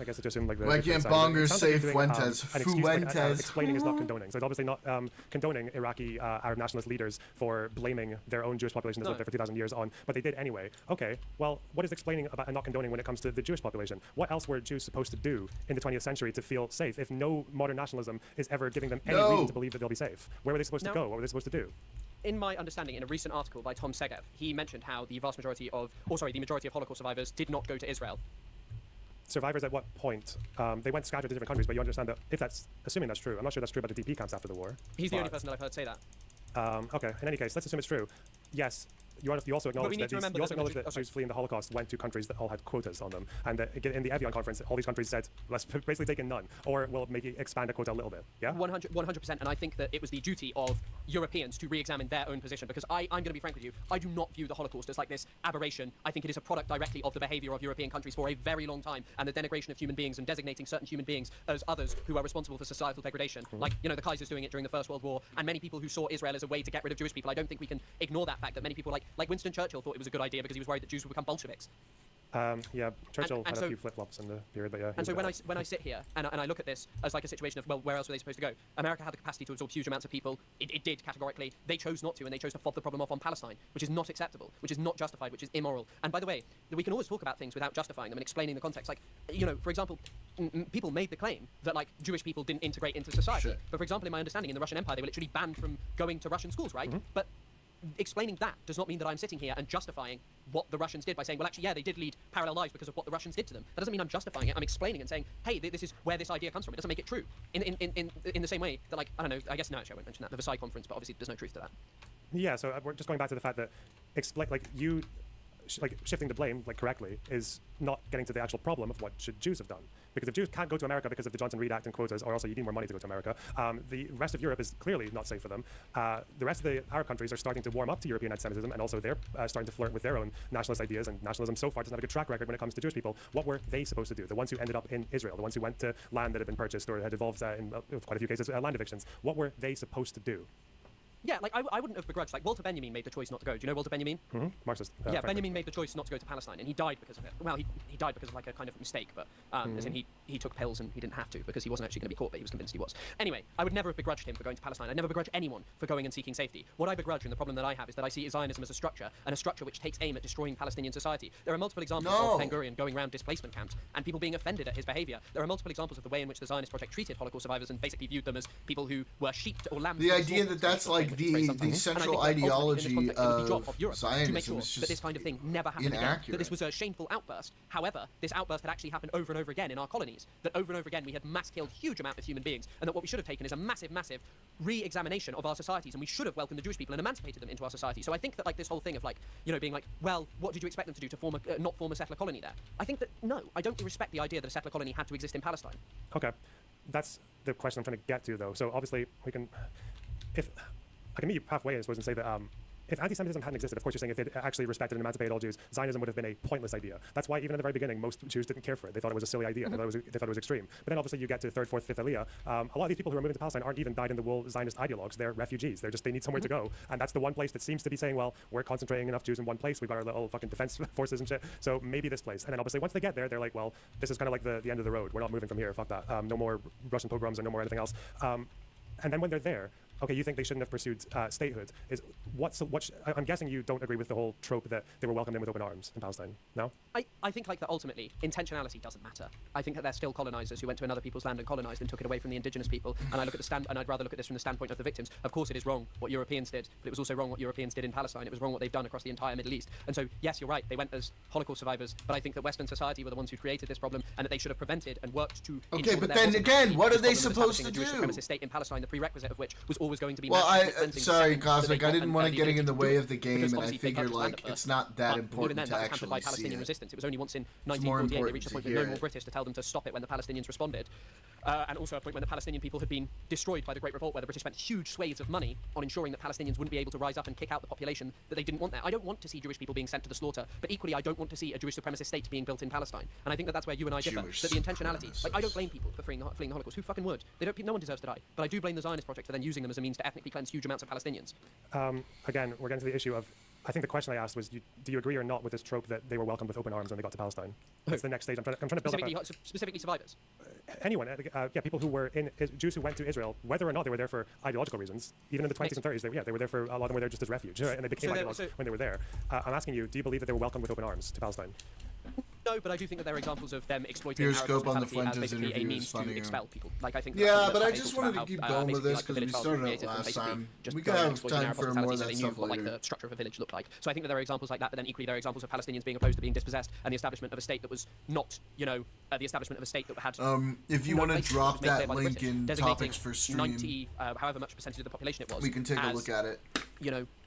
I guess, to assume like the... Why can't bongers say Fuentes? Explaining is not condoning. So it's obviously not condoning Iraqi Arab nationalist leaders for blaming their own Jewish population that's lived there for 2,000 years on, but they did anyway. Okay, well, what is explaining about and not condoning when it comes to the Jewish population? What else were Jews supposed to do in the 20th century to feel safe if no modern nationalism is ever giving them any reason to believe that they'll be safe? Where were they supposed to go? What were they supposed to do? In my understanding, in a recent article by Tom Segev, he mentioned how the majority of Holocaust survivors did not go to Israel. Survivors at what point? They went scattered to different countries, but you understand that if that's, assuming that's true, I'm not sure that's true about the DP camps after the war. He's the only person that I've heard say that. Okay. In any case, let's assume it's true. Yes. You also acknowledge that Jews fleeing the Holocaust went to countries that all had quotas on them, and that in the Evian conference, all these countries said, let's basically take in none, or we'll expand a quota a little bit. Yeah. 100%, and I think that it was the duty of Europeans to re-examine their own position, because I'm going to be frank with you, I do not view the Holocaust as like this aberration. I think it is a product directly of the behavior of European countries for a very long time, and the denigration of human beings and designating certain human beings as others who are responsible for societal degradation. Like, the Kaisers doing it during the First World War, and many people who saw Israel as a way to get rid of Jewish people. I don't think we can ignore that fact that many people like Winston Churchill thought it was a good idea because he was worried that Jews would become Bolsheviks. Yeah, Churchill had a few flip-flops in the period, but yeah. And so when I sit here and I look at this as like a situation of, well, where else were they supposed to go? America had the capacity to absorb huge amounts of people. It did categorically. They chose not to, and they chose to fob the problem off on Palestine, which is not acceptable, which is not justified, which is immoral. And by the way, we can always talk about things without justifying them and explaining the context. Like, for example, people made the claim that like Jewish people didn't integrate into society. Sure. But for example, in my understanding, in the Russian Empire, they were literally banned from going to Russian schools, right? But explaining that does not mean that I'm sitting here and justifying what the Russians did by saying, well, actually, yeah, they did lead parallel lives because of what the Russians did to them. That doesn't mean I'm justifying it. I'm explaining and saying, hey, this is where this idea comes from. It doesn't make it true. In the same way that, like, I don't know, I guess, no, actually, I won't mention that, the Versailles Conference, but obviously there's no truth to that. Yeah, so we're just going back to the fact that, shifting the blame, like, correctly, is not getting to the actual problem of what should Jews have done. Because if Jews can't go to America because of the Johnson Reed Act and quotas, or also you need more money to go to America, the rest of Europe is clearly not safe for them. The rest of the Arab countries are starting to warm up to European anti-Semitism, and also they're starting to flirt with their own nationalist ideas, and nationalism so far doesn't have a good track record when it comes to Jewish people. What were they supposed to do? The ones who ended up in Israel, the ones who went to land that had been purchased or had involved in quite a few cases land evictions, what were they supposed to do? Yeah, like, I wouldn't have begrudged, like, Walter Benjamin made the choice not to go. Do you know Walter Benjamin? Marxist. Yeah, Benjamin made the choice not to go to Palestine, and he died because of it. Well, he died because of, like, a kind of mistake, but, as in he took pills and he didn't have to because he wasn't actually going to be caught, but he was convinced he was. Anyway, I would never have begrudged him for going to Palestine. I'd never begrudge anyone for going and seeking safety. What I begrudge, and the problem that I have, is that I see Zionism as a structure, and a structure which takes aim at destroying Palestinian society. There are multiple examples of Ben Gurion going around displacement camps, and people being offended at his behavior. There are multiple examples of the way in which the Zionist project treated Holocaust survivors and basically viewed them as people who were sheep or lambs. The idea that that's like the central ideology of Zionism to make sure is just that this kind of thing never happened again. inaccurate. That this was a shameful outburst. However, this outburst had actually happened over and over again in our colonies. That over and over again we had mass killed huge amount of human beings, and that what we should have taken is a massive, massive re-examination of our societies, and we should have welcomed the Jewish people and emancipated them into our society. So I think that like this whole thing of like, being like, well, what did you expect them to do to form not form a settler colony there? I think that no, I don't respect the idea that a settler colony had to exist in Palestine. Okay, that's the question I'm trying to get to, though. So obviously we can, if I can meet you halfway, I suppose, and say that if anti-Semitism hadn't existed, of course you're saying if it actually respected and emancipated all Jews, Zionism would have been a pointless idea. That's why even in the very beginning, most Jews didn't care for it. They thought it was a silly idea. They thought it was extreme. But then obviously you get to third, fourth, fifth Aliyah. A lot of these people who are moving to Palestine aren't even dyed-in-the-wool Zionist ideologues. They're refugees. They need somewhere to go. And that's the one place that seems to be saying, well, we're concentrating enough Jews in one place. We've got our little fucking defense forces and shit. So maybe this place. And then obviously once they get there, they're like, well, this is kind of like the end of the road. We're not moving from here. Fuck that. No more Russian pogroms or no more anything else. And then when they're there, okay, you think they shouldn't have pursued statehood. I'm guessing you don't agree with the whole trope that they were welcomed in with open arms in Palestine, no? I think like that ultimately, intentionality doesn't matter. I think that they're still colonizers who went to another people's land and colonized and took it away from the indigenous people. And I'd rather look at this from the standpoint of the victims. Of course it is wrong what Europeans did, but it was also wrong what Europeans did in Palestine. It was wrong what they've done across the entire Middle East. And so, yes, you're right, they went as Holocaust survivors, but I think that Western society were the ones who created this problem and that they should have prevented and worked to... Okay, but then again, what are they supposed to do? A Jewish supremacist state in Palestine, the prerequisite of which was always going to be... Sorry, Cosmic, I didn't want to getting in the way of the game, and I figure, like, it's not that important to actually by Palestinian resistance. It was only once in 1948 they reached a point with no more British to tell them to stop it when the Palestinians responded. And also a point when the Palestinian people had been destroyed by the Great Revolt, where the British spent huge swathes of money on ensuring that Palestinians wouldn't be able to rise up and kick out the population that they didn't want there. I don't want to see Jewish people being sent to the slaughter, but equally I don't want to see a Jewish supremacist state being built in Palestine. And I think that that's where you and I differ. That the intentionality, like, I don't blame people for fleeing the Holocaust. Who fucking would? No one deserves to die. But I do blame the Zionist project for then using them as a means to ethnically cleanse huge amounts of Palestinians. Again, we're getting to the issue of, I think the question I asked was, do you agree or not with this trope that they were welcomed with open arms when they got to Palestine? That's the next stage. I'm trying to build specifically survivors. Anyone, people who were Jews who went to Israel, whether or not they were there for ideological reasons, even in the 20s and 30s, they were there for, a lot of them were there just as refuge, and they became ideologues when they were there. I'm asking you, do you believe that they were welcomed with open arms to Palestine? No, but I do think that there are examples of them exploiting Pure Arab scope on the hospitality as Fuentes basically a interview means is to funnier. expel people. Like I think. Yeah, that's but I something just that wanted to talks keep about going with basically, this like, the because we village started created it from last basically time. just We going could and have exploiting time Arab for more of hospitality, so that they knew stuff what like later. the structure of a village looked like. So I think that there are examples like that, but then equally there are examples of Palestinians being opposed to being dispossessed and the establishment of a state that was not, the establishment of a state that had. If you no want to basis, which drop was made clear that by the link British, in designating topics for stream, 90, however much percentage of the population it was, we can take a as, look at it.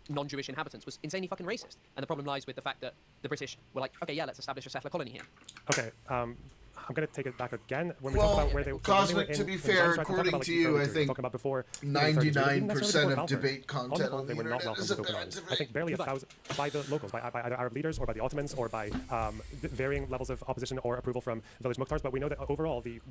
Non-Jewish inhabitants was insanely fucking racist. And the problem lies with the fact that the British were like, okay, yeah, let's establish a settler colony here. Okay, I'm going to take it back again. When we Well, talk about where they were Cosmic, in, to be when fair, Zionist rights, we're talking according about, like, to the you, early I period. think We're talking about before the 30s. They didn't necessarily 99% support of Balfour. debate On the content whole, on they the were not internet welcomed is with open arms. I think barely a thousand by the locals, by either Arab leaders or by the Ottomans or by varying levels of opposition or approval from village Mukhtars. But we know that overall the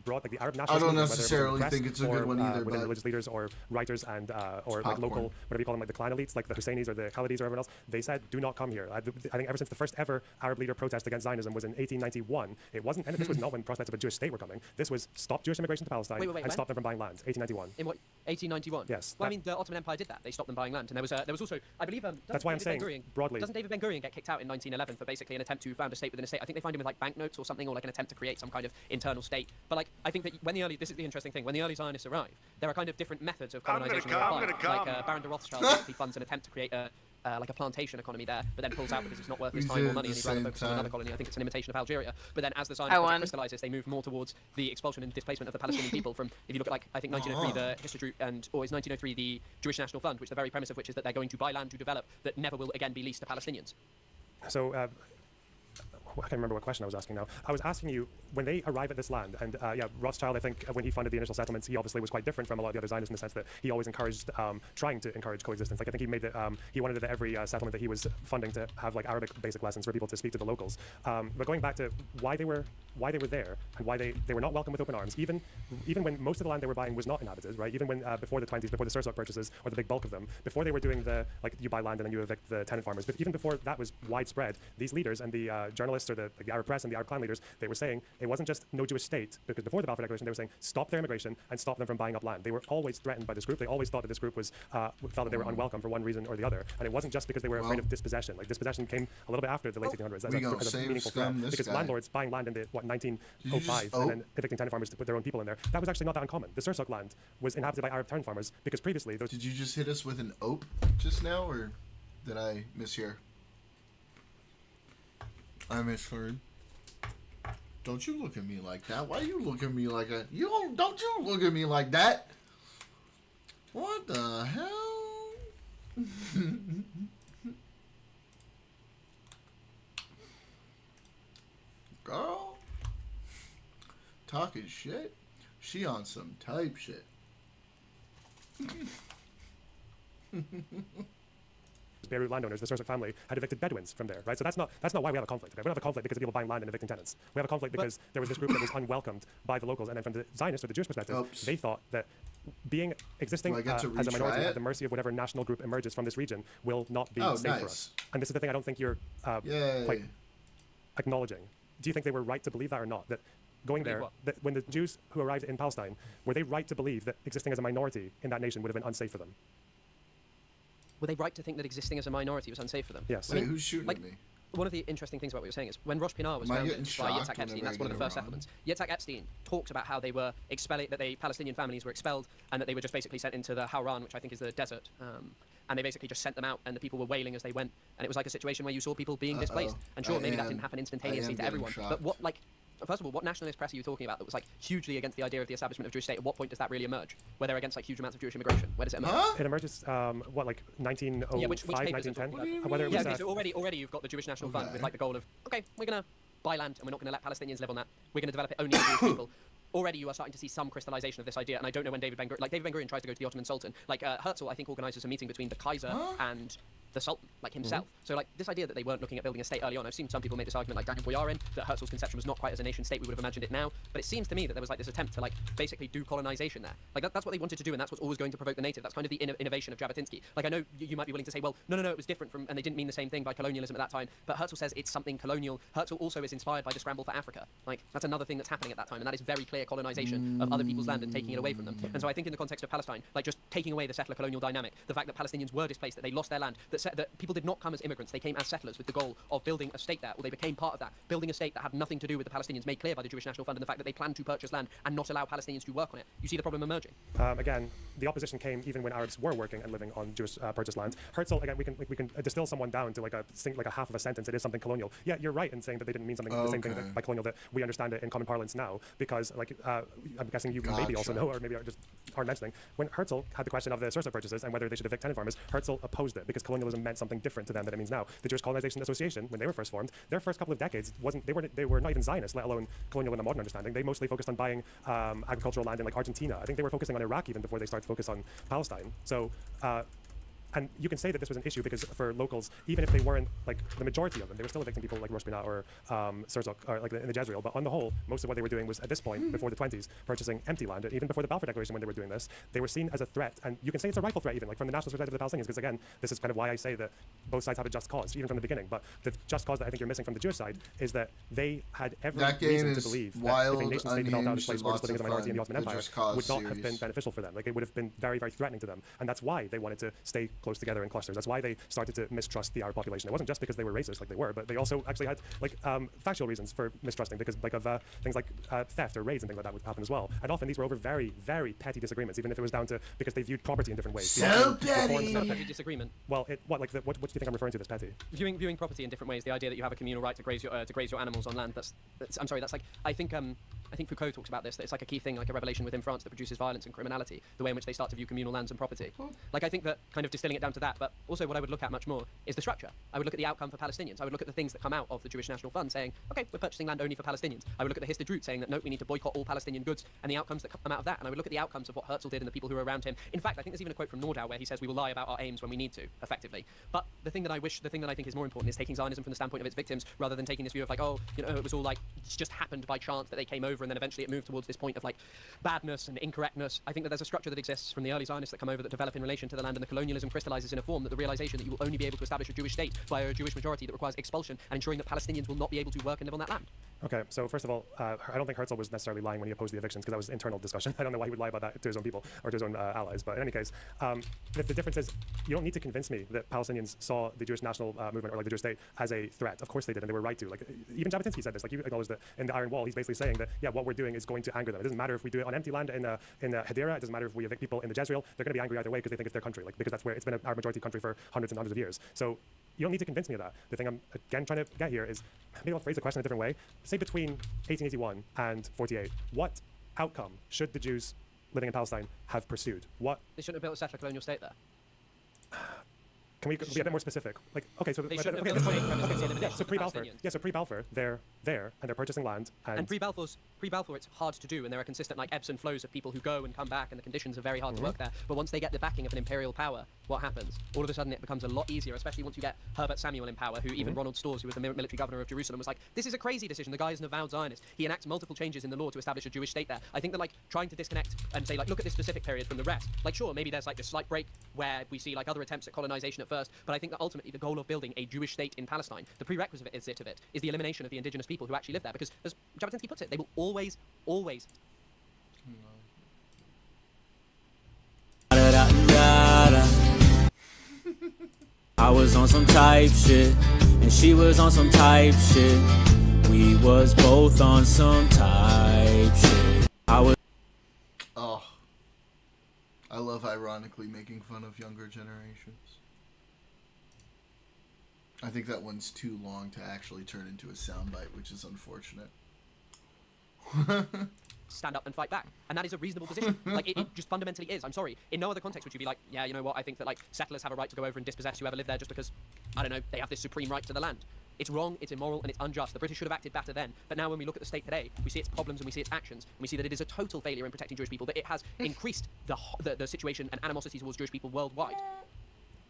Arab nationalist I don't movement, necessarily whether it was in think it's the a press good one or, either, within but religious leaders or writers and or like local, whatever you call them, like the clan elites, like the Husseinis or the Khalidis or everyone else, they said, do not come here. I think ever since the first ever Arab leader protest against Zionism was in 1891, it wasn't, and this was not when prospects of a Jewish state were coming. This was stop Jewish immigration to Palestine and when? stop them from buying land. 1891. In what? 1891. Yes. Well, I mean, the Ottoman Empire did that. They stopped them buying land, and there was also, I believe, that's why I'm saying broadly. Doesn't David Ben Gurion get kicked out in 1911 for basically an attempt to found a state within a state? I think they find him with like banknotes or something, or like an attempt to create some kind of internal state. But like, I think that this is the interesting thing. When the early Zionists arrive, there are kind of different methods of colonization. Like Baron de Rothschild basically funds an attempt to create like a plantation economy there, but then pulls out because it's not worth his time or money, and he'd rather focus on another colony. I think it's an imitation of Algeria. But then as the Zionist project crystallizes, they move more towards the expulsion and displacement of the Palestinian people from, if you look at like, I think 1903, the Institute, or is 1903 the Jewish National Fund, which the very premise of which is that they're going to buy land to develop that never will again be leased to Palestinians. So, I can't remember what question I was asking now. I was asking you, when they arrive at this land, and Rothschild, I think, when he funded the initial settlements, he obviously was quite different from a lot of the other Zionists in the sense that he always encouraged, trying to encourage coexistence. Like, I think he made it, he wanted that every settlement that he was funding to have, like, Arabic basic lessons for people to speak to the locals. But going back to why they were there, and why they were not welcome with open arms, even when most of the land they were buying was not inhabited, right? Even when, before the 20s, before the Sursok purchases, or the big bulk of them, before they were doing the, like, you buy land and then you evict the tenant farmers, but even before that was widespread, these leaders and the journalists or the Arab press and the Arab clan leaders, they were saying it wasn't just no Jewish state, because before the Balfour Declaration, they were saying stop their immigration and stop them from buying up land. They were always threatened by this group. They always thought that this group was, felt that they were unwelcome for one reason or the other. And it wasn't just because they were afraid of dispossession. Like, dispossession came a little bit after the late 1800s as a meaningful threat. Because landlords buying land in the, 1905 and then evicting tenant farmers to put their own people in there, that was actually not that uncommon. The Sursok land was inhabited by Arab tenant farmers because previously those... Did you just hit us with an ope just now, or did I mishear? I misheard. Don't you look at me like that. Why you look at me like a... Don't you look at me like that. What the hell? Girl. Talking shit. She on some type shit. Beirut landowners, the Sursok family, had evicted Bedouins from there, right? So that's not why we have a conflict. Okay? We don't have a conflict because of people buying land and evicting tenants. We have a conflict because there was this group that was unwelcomed by the locals, and then from the Zionist or the Jewish perspective, they thought that existing as a minority at the mercy of whatever national group emerges from this region will not be safe for us. And this is the thing I don't think you're quite acknowledging. Do you think they were right to believe that or not? That going there, that when the Jews who arrived in Palestine, were they right to believe that existing as a minority in that nation would have been unsafe for them? Were they right to think that existing as a minority was unsafe for them? Yes. Wait, who's shooting at me? One of the interesting things about what you're saying is when Rosh Pinar was founded by Yitzhak Epstein, that's one of the first settlements. Yitzhak Epstein talks about how they were expelling, that the Palestinian families were expelled, and that they were just basically sent into the Hauran, which I think is the desert, and they basically just sent them out, and the people were wailing as they went, and it was like a situation where you saw people being displaced. And sure, maybe that didn't happen instantaneously to everyone, but first of all, what nationalist press are you talking about that was like hugely against the idea of the establishment of Jewish state? At what point does that really emerge? Where they're against like huge amounts of Jewish immigration? Where does it emerge? It emerges, like 1905, which 1910? Whether it was, so already you've got the Jewish National Fund with like the goal of, okay, we're going to buy land and we're not going to let Palestinians live on that. We're going to develop it only for Jewish people. Already you are starting to see some crystallization of this idea, and I don't know when David Ben Gurion tries to go to the Ottoman Sultan. Like Herzl, I think, organizes a meeting between the Kaiser and the Sultan, like himself. So like this idea that they weren't looking at building a state early on, I've seen some people make this argument, like Daniel Boyarin, that Herzl's conception was not quite as a nation state we would have imagined it now. But it seems to me that there was like this attempt to like basically do colonization there. Like that's what they wanted to do, and that's what's always going to provoke the native. That's kind of the innovation of Jabotinsky. Like I know you might be willing to say, well, no, it was different from, and they didn't mean the same thing by colonialism at that time. But Herzl says it's something colonial. Herzl also is inspired by the scramble for Africa. Like that's another thing that's happening at that time, and that is very clear colonization of other people's land and taking it away from them. And so I think in the context of Palestine, like just taking away the settler colonial dynamic, the fact that Palestinians were displaced, that they lost their land, that that people did not come as immigrants. They came as settlers with the goal of building a state there, or they became part of that, building a state that had nothing to do with the Palestinians, made clear by the Jewish National Fund and the fact that they planned to purchase land and not allow Palestinians to work on it. You see the problem emerging. Again, the opposition came even when Arabs were working and living on Jewish purchased land. Herzl, again, we can distill someone down to like a half of a sentence. It is something colonial. Yeah, you're right in saying that they didn't mean something the same thing by colonial that we understand it in common parlance now, because like I'm guessing you maybe also know, or maybe just aren't mentioning, when Herzl had the question of the surplus purchases and whether they should evict tenant farmers, Herzl opposed it because colonialism meant something different to them than it means now. The Jewish Colonization Association, when they were first formed, their first couple of decades they were not even Zionists, let alone colonial in a modern understanding. They mostly focused on buying agricultural land in like Argentina. I think they were focusing on Iraq even before they started to focus on Palestine. So and you can say that this was an issue because for locals, even if they weren't like the majority of them, they were still evicting people like Rosh Binah or Serzok or like in the Jezreel. But on the whole, most of what they were doing was at this point, before the 20s, purchasing empty land. Even before the Balfour Declaration, when they were doing this, they were seen as a threat. And you can say it's a rifle threat even, like from the national perspective of the Palestinians, because again, this is kind of why I say that both sides have a just cause, even from the beginning. But the just cause that I think you're missing from the Jewish side is that they had every reason to believe that if a nation state developed out of its place or splitting as a minority in the Ottoman Empire would not have been beneficial for them. Like it would have been very, very threatening to them. And that's why they wanted to stay close together in clusters. That's why they started to mistrust the Arab population. It wasn't just because they were racist like they were, but they also actually had like factual reasons for mistrusting, because like of things like theft or raids and things like that would happen as well. And often these were over very, very petty disagreements, even if it was down to because they viewed property in different ways. So petty. It's not a petty disagreement. Well, what do you think I'm referring to as petty? Viewing property in different ways. The idea that you have a communal right to graze your animals on land. That's I'm sorry. That's like I think Foucault talks about this. That it's like a key thing, like a revelation within France that produces violence and criminality. The way in which they start to view communal lands and property. Like I think that kind of distilling it down to that. But also what I would look at much more is the structure. I would look at the outcome for Palestinians. I would look at the things that come out of the Jewish National Fund saying, okay, we're purchasing land only for Palestinians. I would look at the Histadrut saying that no, we need to boycott all Palestinian goods, and the outcomes that come out of that. And I would look at the outcomes of what Herzl did and the people who were around him. In fact, I think there's even a quote from Nordau where he says we will lie about our aims when we need to, effectively. But the thing that I think is more important is taking Zionism from the standpoint of its victims rather than taking this view of like, oh, it was all like just happened by chance that they came over and then eventually it moved towards this point of like badness and incorrectness. I think that there's a structure that exists from the early Zionists that come over that develop in relation to the land, and the colonialism crystallizes in a form that the realization that you will only be able to establish a Jewish state via a Jewish majority that requires expulsion and ensuring that Palestinians will not be able to work and live on that land. Okay, so first of all, I don't think Herzl was necessarily lying when he opposed the evictions, because that was internal discussion. I don't know why he would lie about that to his own people or to his own allies. But in any case, the difference is you don't need to convince me that Palestinians saw the Jewish national movement or like the Jewish state as a threat. Of course they did, and they were right to. Like even Jabotinsky said this. Like you acknowledged that in the Iron Wall, he's basically saying that what we're doing is going to anger them. It doesn't matter if we do it on empty land in Hadera. It doesn't matter if we evict people in the Jezreel. They're going to be angry either way because they think it's their country. Like because that's where it's been our majority country for hundreds and hundreds of years. So you don't need to convince me of that. The thing I'm again trying to get here is, maybe I'll phrase the question a different way. Say between 1881 and 48, what outcome should the Jews living in Palestine have pursued? What? They shouldn't have built a settler colonial state there. Can we be a bit more specific? Like, okay, so so pre-Balfour, so pre-Balfour, they're there and they're purchasing land. And pre-Balfour, it's hard to do, and there are consistent like ebbs and flows of people who go and come back, and the conditions are very hard to work there. But once they get the backing of an imperial power, what happens? All of a sudden, it becomes a lot easier, especially once you get Herbert Samuel in power, who even Ronald Storrs, who was the military governor of Jerusalem, was like, this is a crazy decision. The guy is an avowed Zionist. He enacts multiple changes in the law to establish a Jewish state there. I think that like trying to disconnect and say like, look at this specific period from the rest. Like, sure, maybe there's like this slight break where we see like other attempts at colonization at first, but I think that ultimately the goal of building a Jewish state in Palestine, the prerequisite of it is the elimination of the indigenous people who actually live there, because as Jabotinsky puts it, they will always I was on some type shit, and she was on some type shit. We was both on some type shit. Oh, I love ironically making fun of younger generations. I think that one's too long to actually turn into a soundbite, which is unfortunate. stand up and fight back, and that is a reasonable position. Like it just fundamentally is. I'm sorry, in no other context would you be like, yeah, you know what, I think that like settlers have a right to go over and dispossess whoever live there just because, I don't know, they have this supreme right to the land. It's wrong, it's immoral, and it's unjust. The British should have acted better then. But now when we look at the state today, we see its problems and we see its actions, and we see that it is a total failure in protecting Jewish people, that it has increased the situation and animosity towards Jewish people worldwide.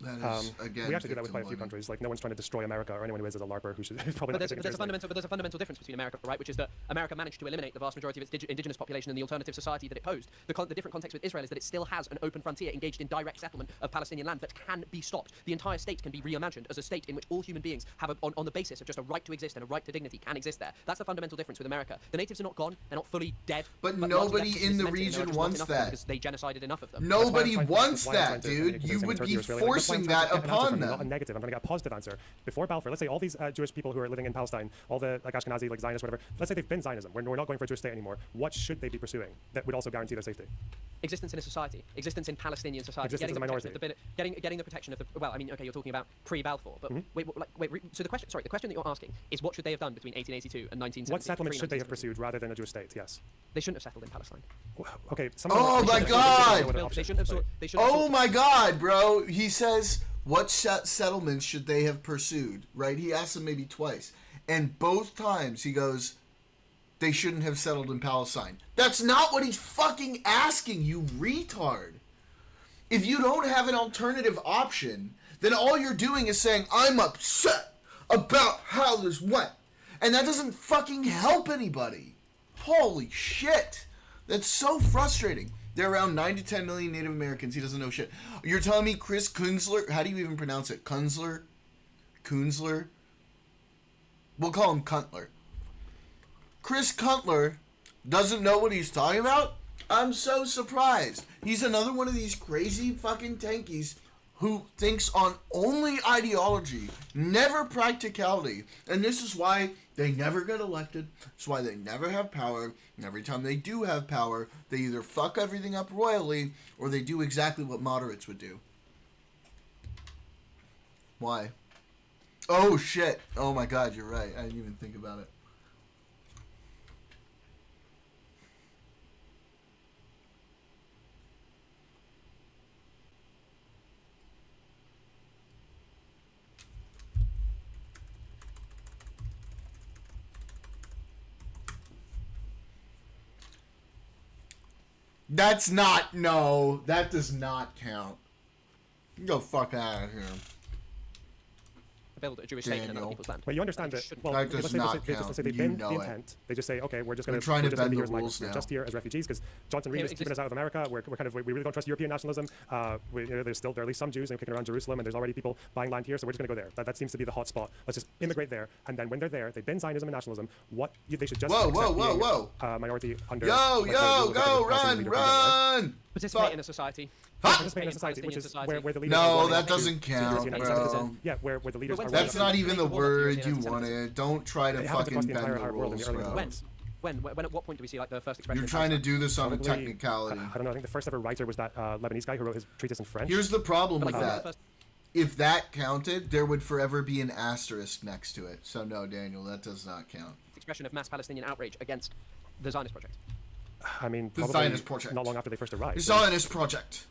That is, again, we actually do that with quite a few countries. Like, no one's trying to destroy America, or anyone who is a LARPer who should probably. But there's a fundamental difference between America, right? Which is that America managed to eliminate the vast majority of its indigenous population and the alternative society that it posed. The different context with Israel is that it still has an open frontier engaged in direct settlement of Palestinian land that can be stopped. The entire state can be reimagined as a state in which all human beings have, on the basis of just a right to exist and a right to dignity, can exist there. That's the fundamental difference with America. The natives are not gone; they're not fully dead. But nobody in the region wants that. Because they genocided enough of them. Nobody wants that, dude. You would be forcing forcing that upon Not a them. negative. I'm going to get a positive answer. Before Balfour, let's say all these Jewish people who are living in Palestine, all the like Ashkenazi, like Zionists, whatever, let's say they've been Zionism. We're not going for a Jewish state anymore. What should they be pursuing that would also guarantee their safety? Existence in a society, existence in Palestinian society, Existence getting as a the protection minority. of the getting the protection of the. Well, I mean, okay, you're talking about pre-Balfour, but so the question that you're asking is what should they have done between 1882 and 1973? What settlement should they have pursued rather than a Jewish state? Yes. They shouldn't have settled in Palestine. Okay. Oh my God! They shouldn't have. Oh my God, bro! He says, "What settlements should they have pursued?" Right? He asks him maybe twice, and both times he goes, "They shouldn't have settled in Palestine." That's not what he's fucking asking, you retard. If you don't have an alternative option, then all you're doing is saying, "I'm upset about how this went," and that doesn't fucking help anybody. Holy shit! That's so frustrating. There are around 9 to 10 million Native Americans. He doesn't know shit. You're telling me Chris Kunzler? How do you even pronounce it? Kunzler? Kunzler? We'll call him Kuntler. Chris Kuntler doesn't know what he's talking about? I'm so surprised. He's another one of these crazy fucking tankies who thinks on only ideology, never practicality. And this is why they never get elected. It's why they never have power. And every time they do have power, they either fuck everything up royally or they do exactly what moderates would do. Why? Oh shit. Oh my God, you're right. I didn't even think about it. That's not, no, that does not count. Go fuck out of here. Build a Jewish state in another people's land. But you understand that, well, That does not let's count. say they've You been know the it. intent. They just say, okay, we're just going They're trying to bend the here as rules migrants. We're now. just here as refugees because Johnson Reed is keeping us out of America. We're kind of, we really don't trust European nationalism. There's still, there are at least some Jews kicking around Jerusalem, and there's already people buying land here, so we're just going to go there. That seems to be the hot spot. Let's just immigrate there, and then when they're there, they've been Zionism and nationalism. They should just minority under. Go, run! Participate in a society. Participate in a society, which is where the leaders. No, that doesn't count, bro. Yeah, where the leaders. That's not even the word you wanted. Don't try to fucking bend the Arab world in the rules, early bro. When at what point do we see like the first expression? You're trying to do this on a Probably, technicality. I don't know. I think the first ever writer was that Lebanese guy who wrote his treatise in French. Here's the problem with Like, that. If that counted, there would forever be an asterisk next to it. So no, Daniel, that does not count. Expression of mass Palestinian outrage against the Zionist project. I mean, The probably Zionist project. not long after they first arrived. The Zionist project.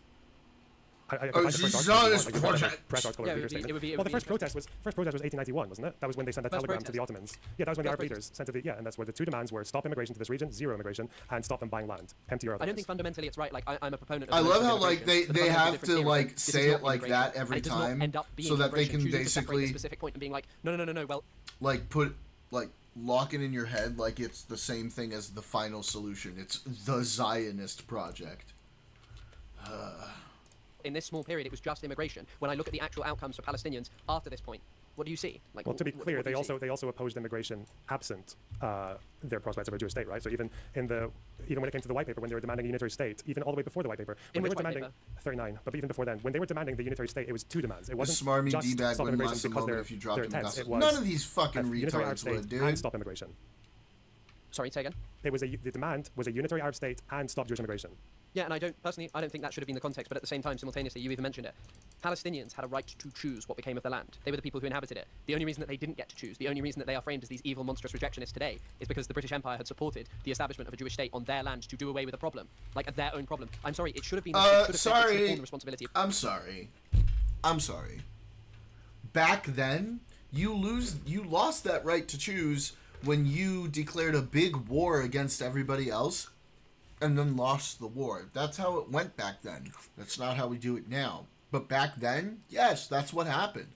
The Zionist project. Press article Yeah, or leader it would be- statement. Well, the be first protest was 1891, wasn't it? That was when they sent that First telegram to protest. the Ottomans. Yeah, that was when the Arab First leaders sent to the and that's where the two demands were: stop immigration to this region, zero immigration, and stop them buying land, empty your I don't think fundamentally it's right. Like I'm a proponent. Of I love how immigration, like but they the fundamental have difference to here is like this is say not it like immigration, that every and it does not time, end up being so that they immigration, can choosing to separate a basically specific point and being like, no, well, like put like lock it in your head like it's the same thing as the final solution. It's the Zionist project. in this small period, it was just immigration. When I look at the actual outcomes for Palestinians after this point, what do you see? Like, well, to be clear, what do you see? they also opposed immigration absent their prospects of a Jewish state, right? So even when it came to the white paper, when they were demanding a unitary state, even all the way before the white paper, when they were demanding 39, but even before then, when they were demanding the unitary state, it was two demands. It wasn't Smarmy just D-bag stop wouldn't immigration last a because moment they're if you dropped him in intense. gossip. It was None of these fucking unitary Arab retards state would, dude. and stop immigration. Sorry, say again. The demand was a unitary Arab state and stop Jewish immigration. Yeah, and I don't think that should have been the context, but at the same time, simultaneously, you even mentioned it. Palestinians had a right to choose what became of the land. They were the people who inhabited it. The only reason that they didn't get to choose, the only reason that they are framed as these evil, monstrous rejectionists today, is because the British Empire had supported the establishment of a Jewish state on their land to do away with a problem, like their own problem. I'm sorry, it should have been. It should have borne the responsibility. I'm sorry. Back then, you lost that right to choose when you declared a big war against everybody else and then lost the war. That's how it went back then. That's not how we do it now. But back then, yes, that's what happened.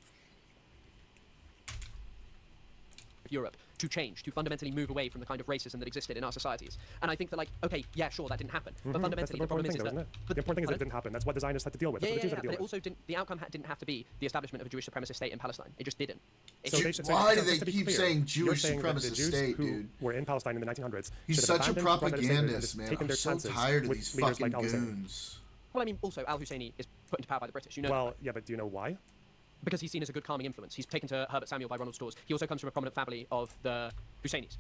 Europe to change, to fundamentally move away from the kind of racism that existed in our societies. And I think that, like, okay, yeah, sure, that didn't happen. But fundamentally, the problem is that... The important thing is that it didn't happen. That's what the Zionists had to deal with. That's what the Jews had to deal but it with. also didn't... The outcome didn't have to be the establishment of a Jewish supremacist state in Palestine. It just didn't. Why do they keep saying Jewish supremacist state, dude? Who were in Palestine in the 1900s. He's such a propagandist, man. I'm so tired of these fucking goons. Well, I mean, also, al-Husseini is put into power by the British. You know. Well, yeah, but do you know why? Because he's seen as a good calming influence. He's taken to Herbert Samuel by Ronald Storrs. He also comes from a prominent family of the Husseinis.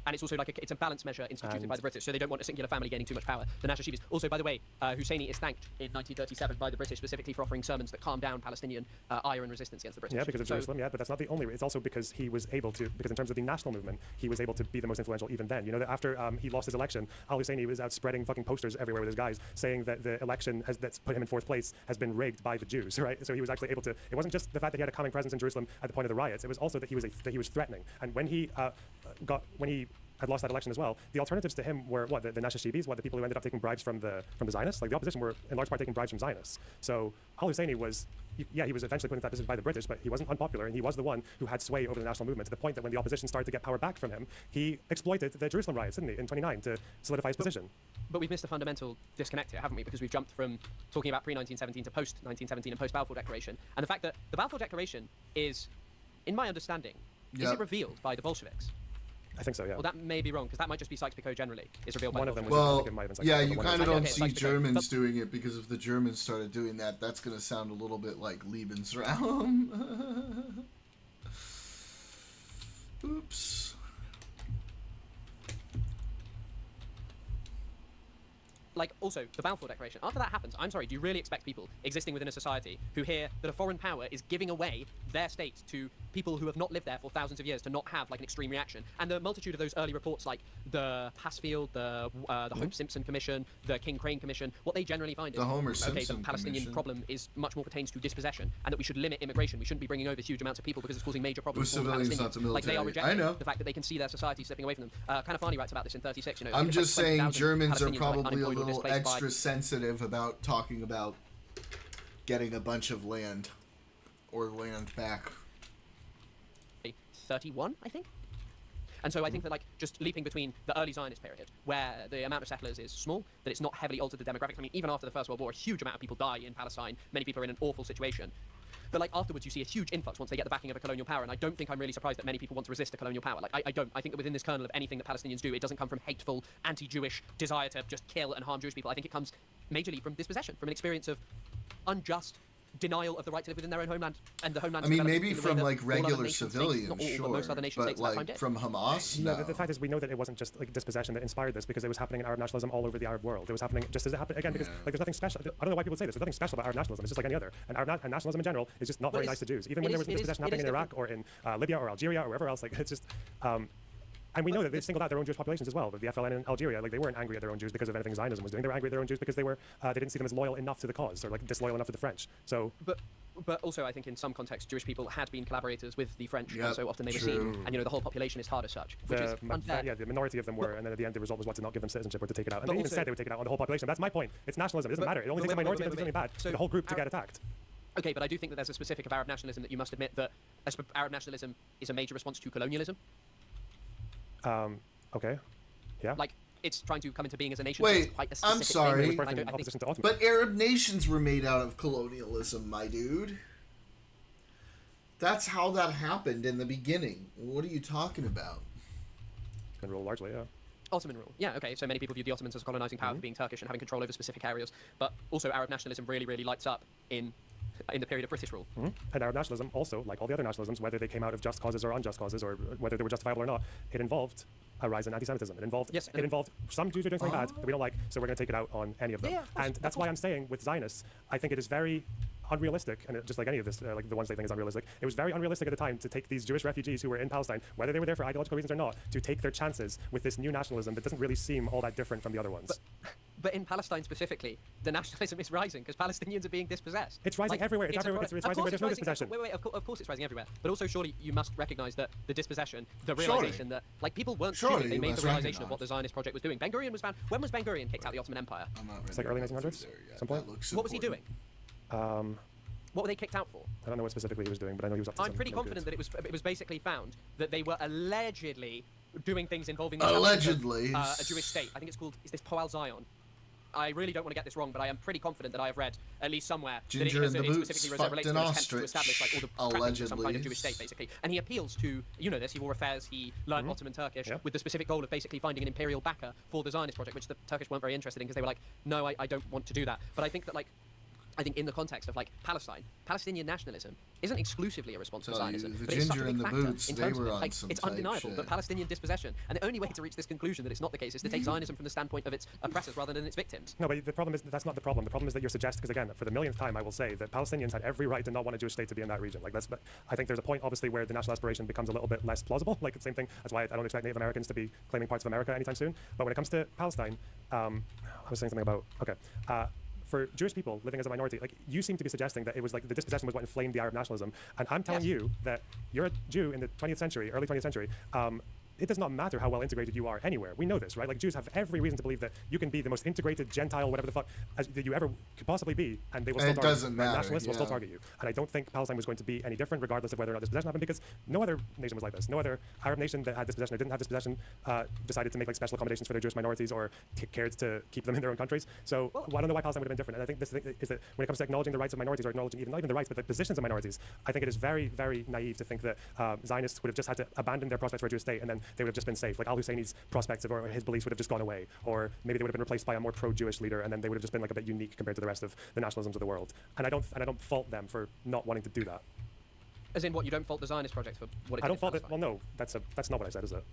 And it's also like it's a balanced measure instituted by the British, so they don't want a singular family gaining too much power. The Nashashibis. Also, by the way, Husseini is thanked in 1937 by the British specifically for offering sermons that calm down Palestinian ire and resistance against the British. Yeah, because of Jerusalem. Yeah, but that's not the only reason. It's also because he was able to, because in terms of the national movement, he was able to be the most influential even then. You know, that after he lost his election, al-Husseini was out spreading fucking posters everywhere with his guys, saying that the election that's put him in 4th place has been rigged by the Jews, right? So he was actually able to. It wasn't just the fact that he had a calming presence in Jerusalem at the point of the riots. It was also that he was threatening. And when he had lost that election as well, the alternatives to him were what, the Nashashibis, the people who ended up taking bribes from the Zionists. Like the opposition were in large part taking bribes from Zionists. So al-Husseini was, he was eventually put in that position by the British, but he wasn't unpopular, and he was the one who had sway over the national movement to the point that when the opposition started to get power back from him, he exploited the Jerusalem riots, didn't he, in 29 to solidify his position. But we've missed a fundamental disconnect here, haven't we? Because we've jumped from talking about pre-1917 to post-1917 and post-Balfour Declaration. And the fact that the Balfour Declaration is, in my understanding, is it revealed by the Bolsheviks? I think so, yeah. Well, that may be wrong, because that might just be Sykes-Picot generally. It's revealed by one of them. Well, I think it might have been yeah, Sykes-Picot, you but one kind of of them. don't see Sykes-Picot. Germans doing it, because if the Germans started doing that, that's going to sound a little bit like Lebensraum. Oops. Like, also, the Balfour Declaration, after that happens, I'm sorry, do you really expect people existing within a society who hear that a foreign power is giving away their state to people who have not lived there for thousands of years to not have, like, an extreme reaction? And the multitude of those early reports, like the Passfield, the Hope Simpson Commission, the King Crane Commission, what they generally find is, The Homer okay, Simpson the Palestinian Commission. problem is much more pertains to dispossession, and that we should limit immigration. We shouldn't be bringing over huge amounts of people because it's causing major problems for the civilians, not Palestinians. the Like, they are military. I rejecting know. the fact that they can see their society slipping away from them. Kanafani writes about this in 36, you know. I I'm think it's just like saying 20,000 Germans are Palestinians probably a unemployed or little displaced by- extra sensitive about talking about getting a bunch of land or land back. 31, I think. And so I think that, like, just leaping between the early Zionist period, where the amount of settlers is small, that it's not heavily altered the demographics. I mean, even after the First World War, a huge amount of people die in Palestine. Many people are in an awful situation. But, like, afterwards, you see a huge influx once they get the backing of a colonial power. And I don't think I'm really surprised that many people want to resist a colonial power. Like, I don't. I think that within this kernel of anything that Palestinians do, it doesn't come from hateful, anti-Jewish desire to just kill and harm Jewish people. I think it comes majorly from dispossession, from an experience of unjust denial of the right to live within their own homeland, and the homeland. I mean, maybe from like regular civilians, not all, sure, but most other nation but states at that time like did. from Hamas, No, no. the fact is, we know that it wasn't just like dispossession that inspired this, because it was happening in Arab nationalism all over the Arab world. It was happening just as it happened again, because like there's nothing special. I don't know why people say this. There's nothing special about Arab nationalism. It's just like any other. And and nationalism in general is just not Well, very nice to Jews. Even when there was dispossession happening in Iraq or in Libya or Algeria or wherever else, like it's just. And we know that they singled out their own Jewish populations as well. The FLN in Algeria, like they weren't angry at their own Jews because of anything Zionism was doing. They were angry at their own Jews because they didn't see them as loyal enough to the cause, or like disloyal enough to the French. So. But also, I think in some contexts, Jewish people had been collaborators with the French, Yep, and so often they were true. seen, and you know, the whole population is hard as such, which is unfair. Yeah, the minority of them were, and then at the end the result was what, to not give them citizenship or to take it out. And But they even also- said they would take it out on the whole population. That's my point. It's nationalism. It doesn't matter. It only takes a minority to do something bad for the whole group to get attacked. Okay, but I do think that there's a specific of Arab nationalism that you must admit that Arab nationalism is a major response to colonialism. Okay. Yeah. Like, it's trying to come into being as a nation. so Wait, it's quite a I'm specific sorry. thing, It was and I birthed in think opposition to Ottoman. But Arab nations were made out of colonialism, my dude. That's how that happened in the beginning. What are you talking about? Ottoman rule largely, yeah. Ottoman rule. Yeah, okay, so many people view the Ottomans as a colonizing power for being Turkish and having control over specific areas, but also Arab nationalism really, really lights up in the period of British rule. And Arab nationalism also, like all the other nationalisms, whether they came out of just causes or unjust causes, or whether they were justifiable or not, it involved a rise in anti-Semitism. It involved some Jews are doing something bad that we don't like, so we're going to take it out on any of them. Yeah, of course, and that's why I'm saying with Zionists, I think it is very unrealistic, and just like any of this, like the ones they think is unrealistic, it was very unrealistic at the time to take these Jewish refugees who were in Palestine, whether they were there for ideological reasons or not, to take their chances with this new nationalism that doesn't really seem all that different from the other ones. But in Palestine specifically, the nationalism is rising because Palestinians are being dispossessed. It's rising everywhere. It's everywhere. It's rising where there's no dispossession. Wait, of course it's rising everywhere. But also, surely you must recognize that the dispossession, the realization that, like, people weren't stupid. They made the realization of what the Zionist project was doing. Ben Gurion was found. When was Ben Gurion kicked out the Ottoman Empire? I'm not ready. It's like early to go 1900s, through there yet. some point. That looks What was he doing? important. What were they kicked out for? I don't know what specifically he was doing, but I know he was up to I'm pretty no confident good. that it was basically found that they were allegedly doing things involving Allegedly. a Jewish state. I think it's called, is this Poal Zion? I really don't want to get this wrong, but I am pretty confident that I have read at least somewhere Ginger that and it the Boots specifically fucked relates an to attempts to ostrich, establish like all the trappings of some kind allegedly. of Jewish state, basically. And he appeals to, you know this, he wore a fez, he learned Ottoman Turkish with the specific goal of basically finding an imperial backer for the Zionist project, which the Turkish weren't very interested in because they were like, no, I don't want to do that. But I think that I think in the context of like Palestine, Palestinian nationalism isn't exclusively a response to Tell you, Zionism, the but it's such a Ginger big and the factor Boots, in they terms were of on like some it's type undeniable shit. that Palestinian dispossession, and the only way to reach this conclusion that it's not the case is to take Zionism from the standpoint of its oppressors rather than its victims. No, but the problem is that's not the problem. The problem is that you're suggesting, because again, for the millionth time, I will say that Palestinians had every right to not want a Jewish state to be in that region. Like but I think there's a point, obviously, where the national aspiration becomes a little bit less plausible. Like the same thing. That's why I don't expect Native Americans to be claiming parts of America anytime soon. But when it comes to Palestine, I was saying something about for Jewish people living as a minority, like you seem to be suggesting that it was like the dispossession was what inflamed the Arab nationalism, and I'm telling you that you're a Jew in the 20th century, early 20th century. It does not matter how well integrated you are anywhere. We know this, right? Like Jews have every reason to believe that you can be the most integrated Gentile, whatever the fuck, that you ever could possibly be, and they will still And it target doesn't you. matter, Nationalists will still yeah. target you. And I don't think Palestine was going to be any different, regardless of whether or not dispossession happened, because no other nation was like this. No other Arab nation that had dispossession or didn't have dispossession decided to make like special accommodations for their Jewish minorities or cared to keep them in their own countries. So I don't know why Palestine would have been different. And I think this thing is that when it comes to acknowledging the rights of minorities or acknowledging not even the rights, but the positions of minorities, I think it is very, very naive to think that Zionists would have just had to abandon their prospects for a Jewish state and then they would have just been safe. Like al-Husseini's prospects of, or his beliefs would have just gone away, or maybe they would have been replaced by a more pro-Jewish leader, and then they would have just been like a bit unique compared to the rest of the nationalisms of the world. And I don't fault them for not wanting to do that. As in, what, you don't fault the Zionist project for what it I did don't in fault it. Palestine? Well, no, that's not what I said, is it?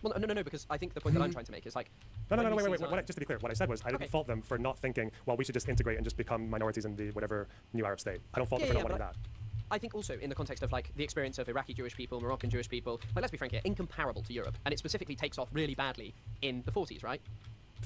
Well, no, because I think the point that I'm trying to make is like. No, when we wait. see Just to be clear, what I said was I didn't Okay. fault them for not thinking, well, we should just integrate and just become minorities in the whatever new Arab state. I don't fault them for not wanting that. I think also in the context of like the experience of Iraqi Jewish people, Moroccan Jewish people, like let's be frank here, incomparable to Europe, and it specifically takes off really badly in the 40s, right?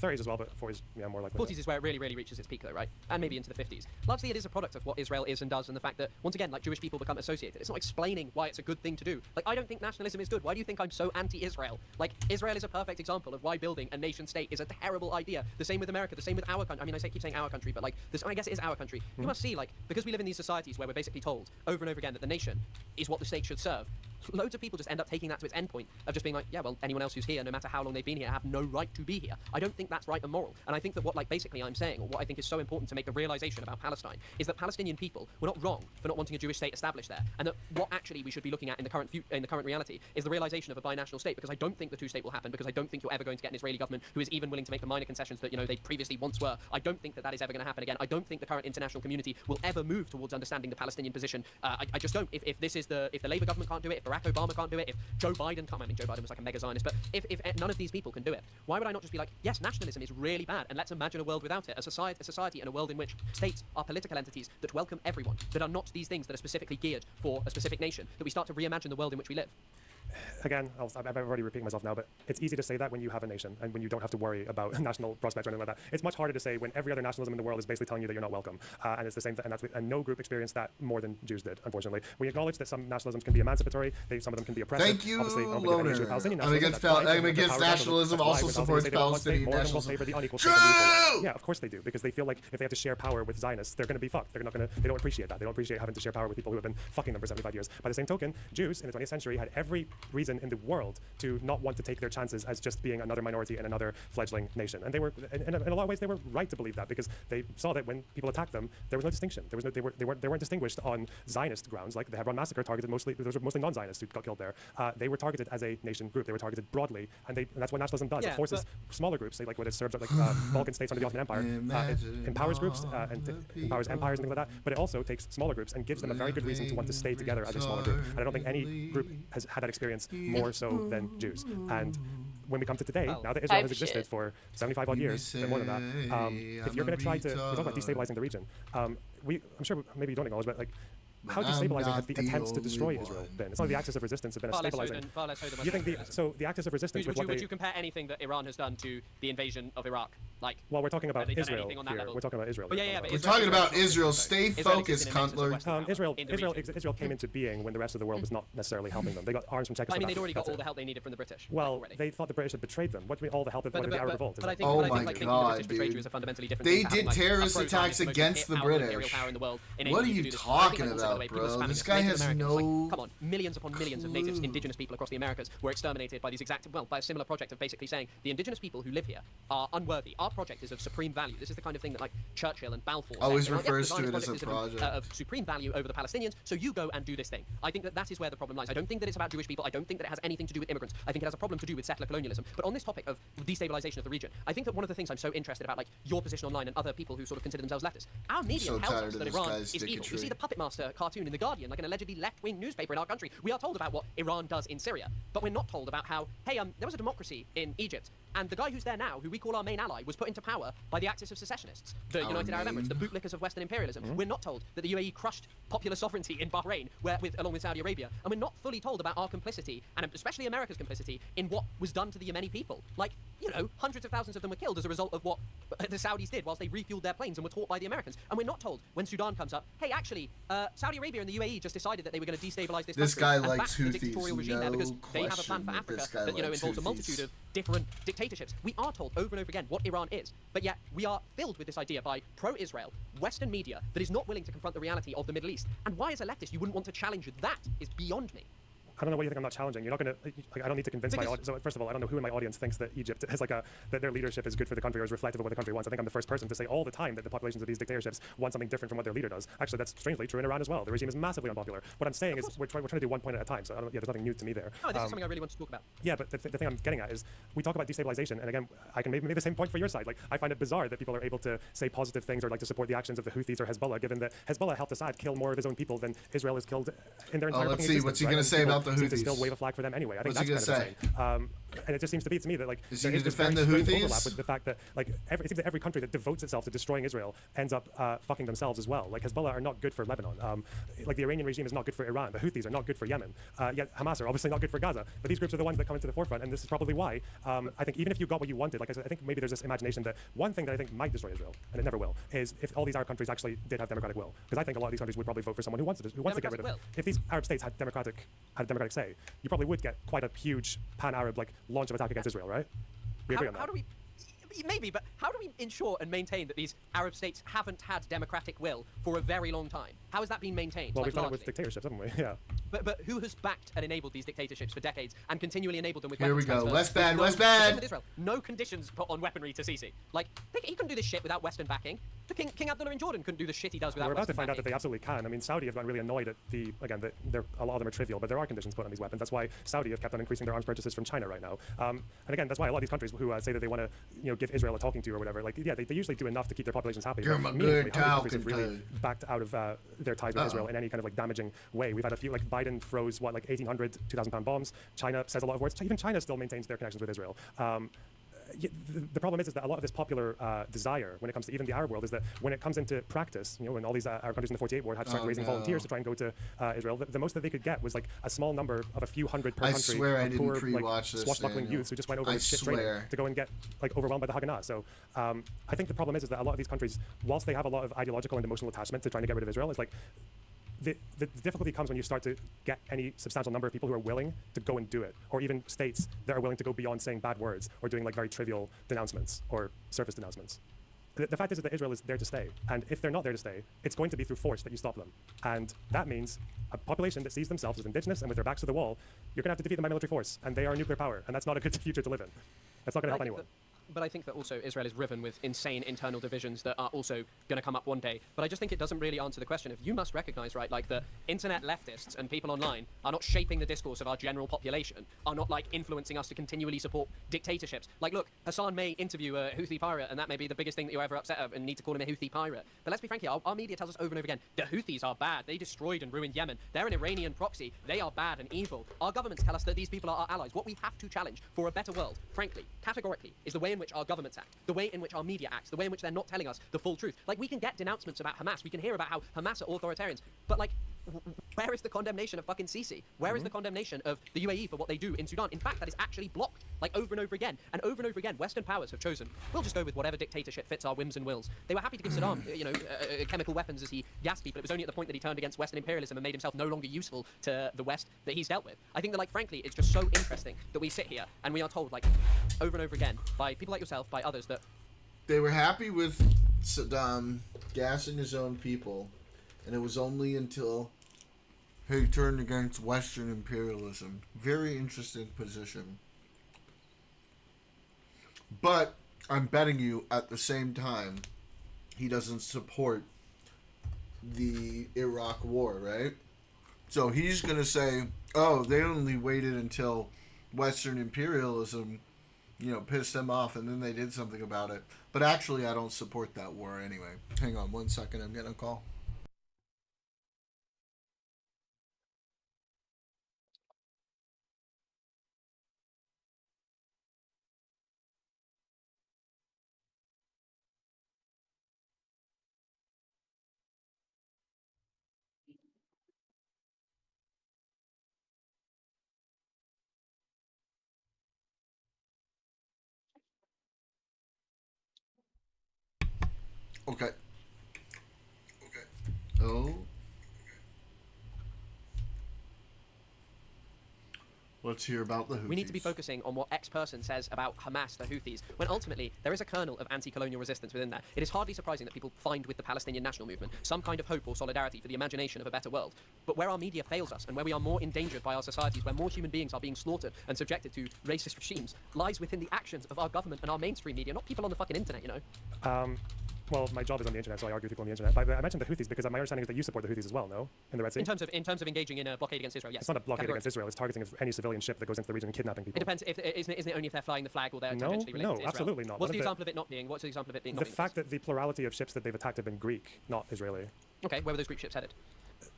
30s as well, but 40s, yeah, more likely. 40s is where it really, really reaches its peak, though, right? And maybe into the 50s. Largely, it is a product of what Israel is and does, and the fact that, once again, like Jewish people become associated. It's not explaining why it's a good thing to do. Like, I don't think nationalism is good. Why do you think I'm so anti-Israel? Like, Israel is a perfect example of why building a nation-state is a terrible idea. The same with America. The same with our country. I mean, keep saying our country, but like, I guess it is our country. You must see, like, because we live in these societies where we're basically told over and over again that the nation is what the state should serve. Loads of people just end up taking that to its endpoint of just being like, yeah, well, anyone else who's here, no matter how long they've been here, have no right to be here. I don't think that's right and moral. And I think that what, like, basically I'm saying, or what I think is so important to make the realization about Palestine, is that Palestinian people were not wrong for not wanting a Jewish state established there, and that what actually we should be looking at in the current reality is the realization of a binational state. Because I don't think the two-state will happen. Because I don't think you're ever going to get an Israeli government who is even willing to make the minor concessions that they previously once were. I don't think that is ever going to happen again. I don't think the current international community will ever move towards understanding the Palestinian position. I just don't. If the Labour government can't do it, if Barack Obama can't do it, if Joe Biden can't, I mean Joe Biden was like a mega Zionist, but if none of these people can do it, why would I not just be like, yes, nationalism is really bad, and let's imagine a world without it, a society and a world in which states are political entities that welcome everyone, that are not these things that are specifically geared for a specific nation, that we start to reimagine the world in which we live. Again, I'm already repeating myself now, but it's easy to say that when you have a nation and when you don't have to worry about national prospects or anything like that. It's much harder to say when every other nationalism in the world is basically telling you that you're not welcome. And it's the same, and no group experienced that more than Jews did, unfortunately. We acknowledge that some nationalisms can be emancipatory, some of them can be oppressive. Thank you, Obviously, I don't think we have an issue with Palestinian Loner. nationalism. I'm against nationalism, also supports Palestinian nationalism. True! Yeah, of course they do, because they feel like if they have to share power with Zionists, they're going to be fucked. They don't appreciate that. They don't appreciate having to share power with people who have been fucking them for 75 years. By the same token, Jews in the 20th century had every reason in the world to not want to take their chances as just being another minority in another fledgling nation. And they were, in a lot of ways, they were right to believe that, because they saw that when people attacked them, there was no distinction. They weren't distinguished on Zionist grounds. Like the Hebron massacre targeted those were mostly non-Zionists who got killed there. They were targeted as a nation group. They were targeted broadly, and that's what nationalism does. Yeah, it forces smaller groups, say like what it serves like Balkan states under the Ottoman Empire. It empowers groups and empowers empires and things like that. But it also takes smaller groups and gives them a very good reason to want to stay together as a smaller group. And I don't think any group has had that experience more so than Jews. And when we come to today, now that Israel has existed for 75 odd years, a bit more than that, if you're going to try to, we're talking about destabilizing the region, I'm sure maybe you don't acknowledge, but like, how destabilizing have the attempts to destroy Israel been? It's not the axis of resistance have been a stabilizing. Far less so than You think the axis of resistance with what would you compare anything that Iran has done to the invasion of Iraq? Like, well, we're talking about have they done Israel anything on that here. level? We're talking about Israel. But yeah, but We're talking about Israel. Stay Israel focused, existed in the nexus of cuntler. Western power in the region. Israel came into being when the rest of the world was not necessarily helping them. They got arms from Czechoslovakia. I mean, they'd already got That's all it. the help they needed from the British. Well, already. they thought the British had betrayed them. What do you mean all the help that wanted the Arab revolt? But I think, Oh but I my think, like, thinking God, the British betrayed dude. you is a fundamentally different They thing to did having, like, terrorist a pro-Zionist attacks most against the powerful imperial British. power in the world What enabling are you you to do this. talking I think about, the way. People are bro. spamming This this. guy Native has Americans, no like, come on, millions upon millions of natives, clue. indigenous people across the Americas were exterminated by these by a similar project of basically saying the indigenous people who live here are unworthy. Our project is of supreme value. This is the kind of thing that like Churchill and Balfour Always said. refers The to it Zionist as a project is project. of supreme value over the Palestinians, so you go and do this thing. I think that is where the problem lies. I don't think that it's about Jewish people. I don't think that it has anything to do with immigrants. I think it has a problem to do with settler colonialism. But on this topic of destabilization of the region, I think that one of the things I'm so interested about, like your position online and other people who sort of consider themselves leftists, our media so tells tired us of that this Iran guy's is evil. You see dickatry. the Puppet Master cartoon in The Guardian, like an allegedly left-wing newspaper in our country. We are told about what Iran does in Syria, but we're not told about how, hey, there was a democracy in Egypt, and the guy who's there now, who we call our main ally, was put into power by the Axis of Secessionists, the United Arab Emirates, the bootlickers of Western imperialism. We're not told that the UAE crushed popular sovereignty in Bahrain, along with Saudi Arabia, and we're not fully told about our complicity, and especially America's complicity, in what was done to the Yemeni people. Like, hundreds of thousands of them were killed as a result of what the Saudis did whilst they refueled their planes and were taught by the Americans. And we're not told when Sudan comes up, hey, actually, Saudi Arabia and the UAE just decided that they were going to destabilize this This country guy and likes back the Houthis, dictatorial regime there because they have a plan question for that Africa this guy that likes involves a Houthis. multitude of different dictatorships. We are told over and over again what Iran is, but yet we are filled with this idea by pro-Israel Western media that is not willing to confront the reality of the Middle East. And why, as a leftist, you wouldn't want to challenge that is beyond me. I don't know what you think I'm not challenging. You're not going to, I don't need to convince my audience. So first of all, I don't know who in my audience thinks that Egypt has that their leadership is good for the country or is reflective of what the country wants. I think I'm the first person to say all the time that the populations of these dictatorships want something different from what their leader does. Actually, that's strangely true in Iran as well. The regime is massively unpopular. What I'm saying is we're trying to do one point at a time. So there's nothing new to me there. No, this is something I really want to talk about. Yeah, but the thing I'm getting at is we talk about destabilization, and again, I can maybe make the same point for your side. Like, I find it bizarre that people are able to say positive things or like to support the actions of the Houthis or Hezbollah, given that Hezbollah helped Assad kill more of his own people than Israel has killed in their entire let's fucking see. existence. What's he right? gonna And say people about the seem to Houthis? still wave a flag for them anyway. I think What's he that's gonna kind of insane. And it just seems to me that like Is he there gonna is this very defend the strange Houthis? overlap with the fact that like it seems that every country that devotes itself to destroying Israel ends up fucking themselves as well. Like Hezbollah are not good for Lebanon. Like the Iranian regime is not good for Iran. The Houthis are not good for Yemen. Yet Hamas are obviously not good for Gaza. But these groups are the ones that come into the forefront, and this is probably why. I think even if you got what you wanted, like I said, I think maybe there's this imagination that one thing that I think might destroy Israel, and it never will, is if all these Arab countries actually did have democratic will. Because I think a lot of these countries would probably vote for someone who wants to get rid of. Democratic If these Arab states had democratic say, you probably would get quite a huge pan-Arab like launch of attack against Israel, right? We agree on that. How do we? Maybe, but how do we ensure and maintain that these Arab states haven't had democratic will for a very long time? How has that been maintained? Well, like, we've done it with largely? dictatorships, haven't we? Yeah. But who has backed and enabled these dictatorships for decades and continually enabled them with Here we weapons go. transfers? Less bad, No- less same bad. with Israel. No conditions put on weaponry to Sisi. Like, he couldn't do this shit without Western backing. The King Abdullah in Jordan couldn't do the shit he does without We're about to Western find out that backing. they absolutely can. I mean, Saudi have gotten really annoyed at a lot of them are trivial, but there are conditions put on these weapons. That's why Saudi have kept on increasing their arms purchases from China right now. And again, that's why a lot of these countries who say that they want to, give Israel a talking to or whatever, like, yeah, they usually do enough to keep their populations happy. Give but 'em a meaningfully, good how many countries have talking really backed out of their ties with Israel in any kind of like damaging way. We've had a few, like Biden froze 1,800, 2,000-pound bombs. China says a lot of words. Even China still maintains their connections with Israel. The problem is that a lot of this popular desire when it comes to even the Arab world is that when it comes into practice, when all these Arab countries in the 48 war had to start raising volunteers to try and go to Israel, the most that they could get was like a small number of a few hundred per I country swear I of didn't poor, pre-watch this, swashbuckling Daniel. youths who just went over I with shit training swear. to go and get like overwhelmed by the Haganah. So I think the problem is that a lot of these countries, whilst they have a lot of ideological and emotional attachment to trying to get rid of Israel, is like the difficulty comes when you start to get any substantial number of people who are willing to go and do it, or even states that are willing to go beyond saying bad words or doing like very trivial denouncements or surface denouncements. The fact is that Israel is there to stay, and if they're not there to stay, it's going to be through force that you stop them. And that means a population that sees themselves as indigenous and with their backs to the wall, you're going to have to defeat them by military force, and they are a nuclear power, and that's not a good future to live in. That's not going to help anyone. But I think that also Israel is riven with insane internal divisions that are also going to come up one day. But I just think it doesn't really answer the question of you must recognize, right, like the internet leftists and people online are not shaping the discourse of our general population, are not like influencing us to continually support dictatorships. Like, look, Hassan may interview a Houthi pirate, and that may be the biggest thing that you're ever upset of and need to call him a Houthi pirate. But let's be frank here, our media tells us over and over again, the Houthis are bad. They destroyed and ruined Yemen. They're an Iranian proxy. They are bad and evil. Our governments tell us that these people are our allies. What we have to challenge for a better world, frankly, categorically, is the way in which our governments act, the way in which our media acts, the way in which they're not telling us the full truth. Like, we can get denouncements about Hamas, we can hear about how Hamas are authoritarians, but like, where is the condemnation of fucking Sisi? Where is the condemnation of the UAE for what they do in Sudan? In fact, that is actually blocked, like, over and over again. And over and over again, Western powers have chosen, we'll just go with whatever dictatorship fits our whims and wills. They were happy to give Saddam, chemical weapons as he gassed people. It was only at the point that he turned against Western imperialism and made himself no longer useful to the West that he's dealt with. I think that, like, frankly, it's just so interesting that we sit here and we are told, like, over and over again, by people like yourself, by others, that They were happy with Saddam gassing his own people, and it was only until he turned against Western imperialism. Very interesting position. But I'm betting you at the same time he doesn't support the Iraq war, right? So he's going to say, oh, they only waited until Western imperialism, pissed them off and then they did something about it. But actually, I don't support that war anyway. Hang on 1 second, I'm getting a call. Okay. Oh. Let's hear about the Houthis. We need to be focusing on what X person says about Hamas, the Houthis, when ultimately there is a kernel of anti-colonial resistance within that. It is hardly surprising that people find with the Palestinian national movement some kind of hope or solidarity for the imagination of a better world. But where our media fails us and where we are more endangered by our societies, where more human beings are being slaughtered and subjected to racist regimes, lies within the actions of our government and our mainstream media, not people on the fucking internet, Well, my job is on the internet, so I argue with people on the internet. But I mentioned the Houthis because my understanding is that you support the Houthis as well, no? In the Red Sea? In terms of engaging in a blockade against Israel, yes. It's not a blockade against Israel. It's targeting of any civilian ship that goes into the region and kidnapping people. It depends. Isn't it only if they're flying the flag or they're tangentially related to Israel? No, absolutely not. What's the example of it not being? What's the example of it being? The fact that the plurality of ships that they've attacked have been Greek, not Israeli. Okay, where were those Greek ships headed?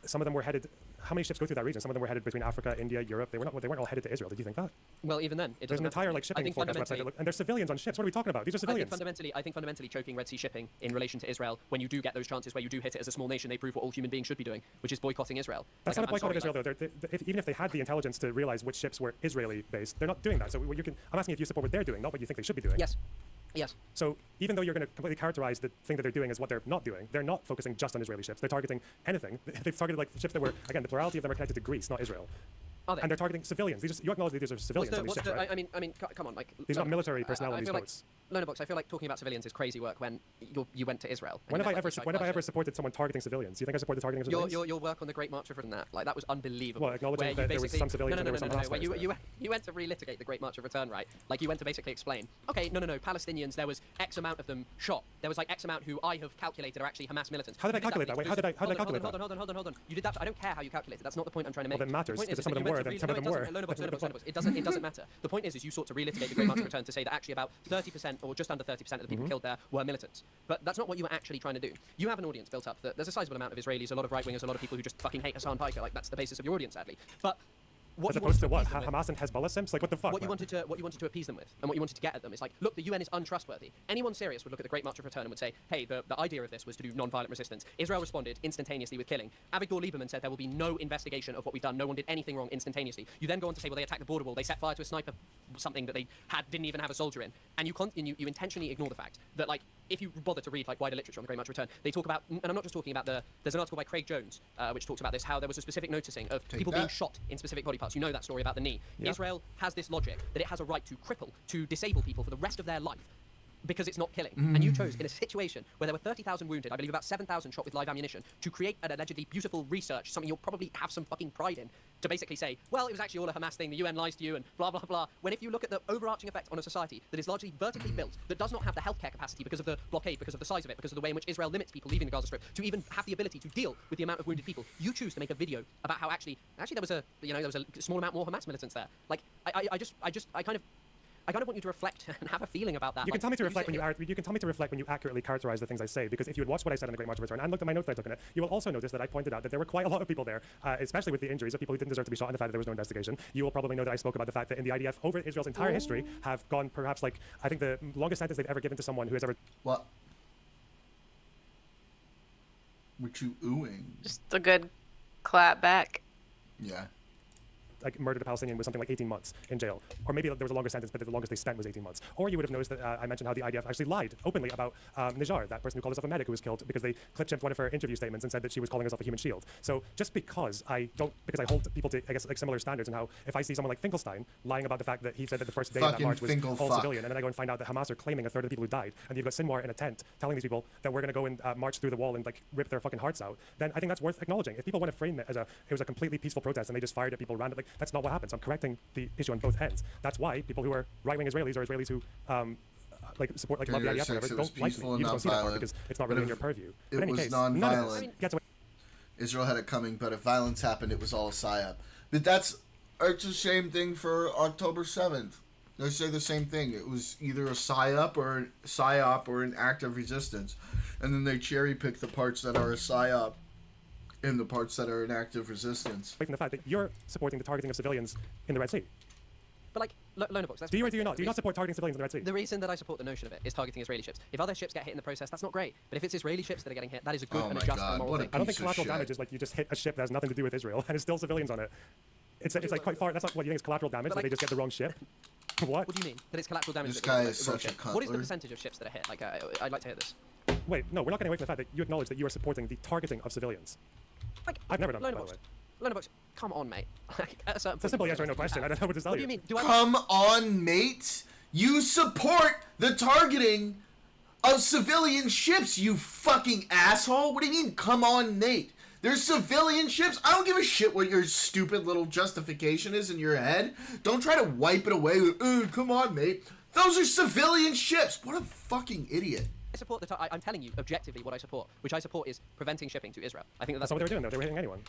Some of them were headed. How many ships go through that region? Some of them were headed between Africa, India, Europe. They weren't all headed to Israel. Did you think that? Well, even then, there's an entire shipping forecast website, and there's civilians on ships. What are we talking about? These are civilians. I think fundamentally choking Red Sea shipping in relation to Israel, when you do get those chances where you do hit it as a small nation, they prove what all human beings should be doing, which is boycotting Israel. That's not a boycott of Israel, though. Even if they had the intelligence to realize which ships were Israeli-based, they're not doing that. So I'm asking if you support what they're doing, not what you think they should be doing. Yes. Yes. So even though you're going to completely characterize the thing that they're doing as what they're not doing, they're not focusing just on Israeli ships. They're targeting anything. They've targeted ships that were, again, the plurality of them are connected to Greece, not Israel. Are they? And they're targeting civilians. You acknowledge that these are civilians on these ships, right? I mean, come on, these are not military personnel on these boats. Loner Box, I feel like talking about civilians is crazy work when you went to Israel. When have I ever supported someone targeting civilians? Do you think I support the targeting of civilians? Your work on the Great March of Return, that was unbelievable. Well, acknowledging that there was some civilians and there were some hostiles. You went to relitigate the Great March of Return, right? You went to basically explain, okay, no, Palestinians, there was X amount of them shot. There was X amount who I have calculated are actually Hamas militants. How did I calculate that? Wait, how did I calculate that? Hold on. You did that. I don't care how you calculated. That's not the point I'm trying to make. Well, that matters because some of them were. Some of them were. It doesn't matter. The point is you sought to relitigate the Great March of Return to say that actually about 30% or just under 30% of the people killed there were militants. But that's not what you were actually trying to do. You have an audience built up that there's a sizable amount of Israelis, a lot of right-wingers, a lot of people who just fucking hate Hassan Piker. That's the basis of your audience, sadly. But as opposed to what? Hamas and Hezbollah simps? What the fuck? What you wanted to appease them with, and what you wanted to get at them is look, the UN is untrustworthy. Anyone serious would look at the Great March of Return and would say, hey, the idea of this was to do non-violent resistance. Israel responded instantaneously with killing. Avigdor Lieberman said there will be no investigation of what we've done. No one did anything wrong instantaneously. You then go on to say, well, they attacked the border wall, they set fire to a sniper, something that they didn't even have a soldier in, and you intentionally ignore the fact that if you bother to read wider literature on the Great March of Return, they talk about, and I'm not just talking about there's an article by Craig Jones which talks about this, how there was a specific noticing of people being shot in specific body parts. You know that story about the knee. Yeah. Israel has this logic that it has a right to cripple, to disable people for the rest of their life because it's not killing. And you chose, in a situation where there were 30,000 wounded, I believe about 7,000 shot with live ammunition, to create an allegedly beautiful research, something you'll probably have some fucking pride in, to basically say, well, it was actually all a Hamas thing, the UN lies to you, and blah, blah, blah. When if you look at the overarching effect on a society that is largely vertically built, that does not have the healthcare capacity because of the blockade, because of the size of it, because of the way in which Israel limits people leaving the Gaza Strip, to even have the ability to deal with the amount of wounded people, you choose to make a video about how actually there was a small amount more Hamas militants there. I kind of want you to reflect and have a feeling about that. You can tell me to reflect when you accurately characterize the things I say, because if you had watched what I said on the Great March of Return and looked at my notes that I took on it, you will also notice that I pointed out that there were quite a lot of people there, especially with the injuries of people who didn't deserve to be shot and the fact that there was no investigation. You will probably know that I spoke about the fact that in the IDF, over Israel's entire history, have gone perhaps I think the longest sentence they've ever given to someone who has ever... What? What you oohing? Just a good clap back. Yeah. like murdered a Palestinian was something like 18 months in jail, or maybe there was a longer sentence, but the longest they spent was 18 months. Or you would have noticed that I mentioned how the IDF actually lied openly about Nijar, that person who called herself a medic who was killed because they clip-chipped one of her interview statements and said that she was calling herself a human shield. So just because I hold people to, I guess, like similar standards, and how if I see someone like Finkelstein lying about the fact that he said that the first day of that march was all civilian, and then I go and find out that Hamas are claiming a third of the people who died, and you've got Sinwar in a tent telling these people that we're going to go and march through the wall and like rip their fucking hearts out, then I think that's worth acknowledging. If people want to frame it as it was a completely peaceful protest and they just fired at people randomly, that's not what happened. So I'm correcting the issue on both ends. That's why people who are right-wing Israelis or Israelis who like support like love the IDF or whatever don't like me. You just don't see that part because it's not really in your purview. It was non-violent. Israel had it coming, but if violence happened, it was all a psyop. But it's the same thing for October 7th. They say the same thing. It was either a psyop or an act of resistance, and then they cherry pick the parts that are a psyop and the parts that are an act of resistance. Away from the fact that you're supporting the targeting of civilians in the Red Sea. But like, Lonerbox, do you or do you not? Do you not support targeting civilians in the Red Sea? The reason that I support the notion of it is targeting Israeli ships. If other ships get hit in the process, that's not great. But if it's Israeli ships that are getting hit, that is a good and a just and moral thing. I don't think collateral damage is like you just hit a ship that has nothing to do with Israel and it's still civilians on it. It's like quite far. That's not what you think is collateral damage. Like, they just get the wrong ship. What? What do you mean? That it's collateral damage? This guy is such a cunt. What is the percentage of ships that are hit? Like, I'd like to hear this. Wait, no, we're not getting away from the fact that you acknowledge that you are supporting the targeting of civilians. Like, I've never done that, by the way. Lonerbox, come on, mate. It's a simple yes or no question. I don't know what to tell you. What do you mean? Come on, mate. You support the targeting of civilian ships, you fucking asshole. What do you mean, come on, mate? There's civilian ships. I don't give a shit what your stupid little justification is in your head. Don't try to wipe it away with, come on, mate. Those are civilian ships. What a fucking idiot. I support I'm telling you objectively what I support, which I support is preventing shipping to Israel. I think that's not what they were doing, though. They were hitting anyone.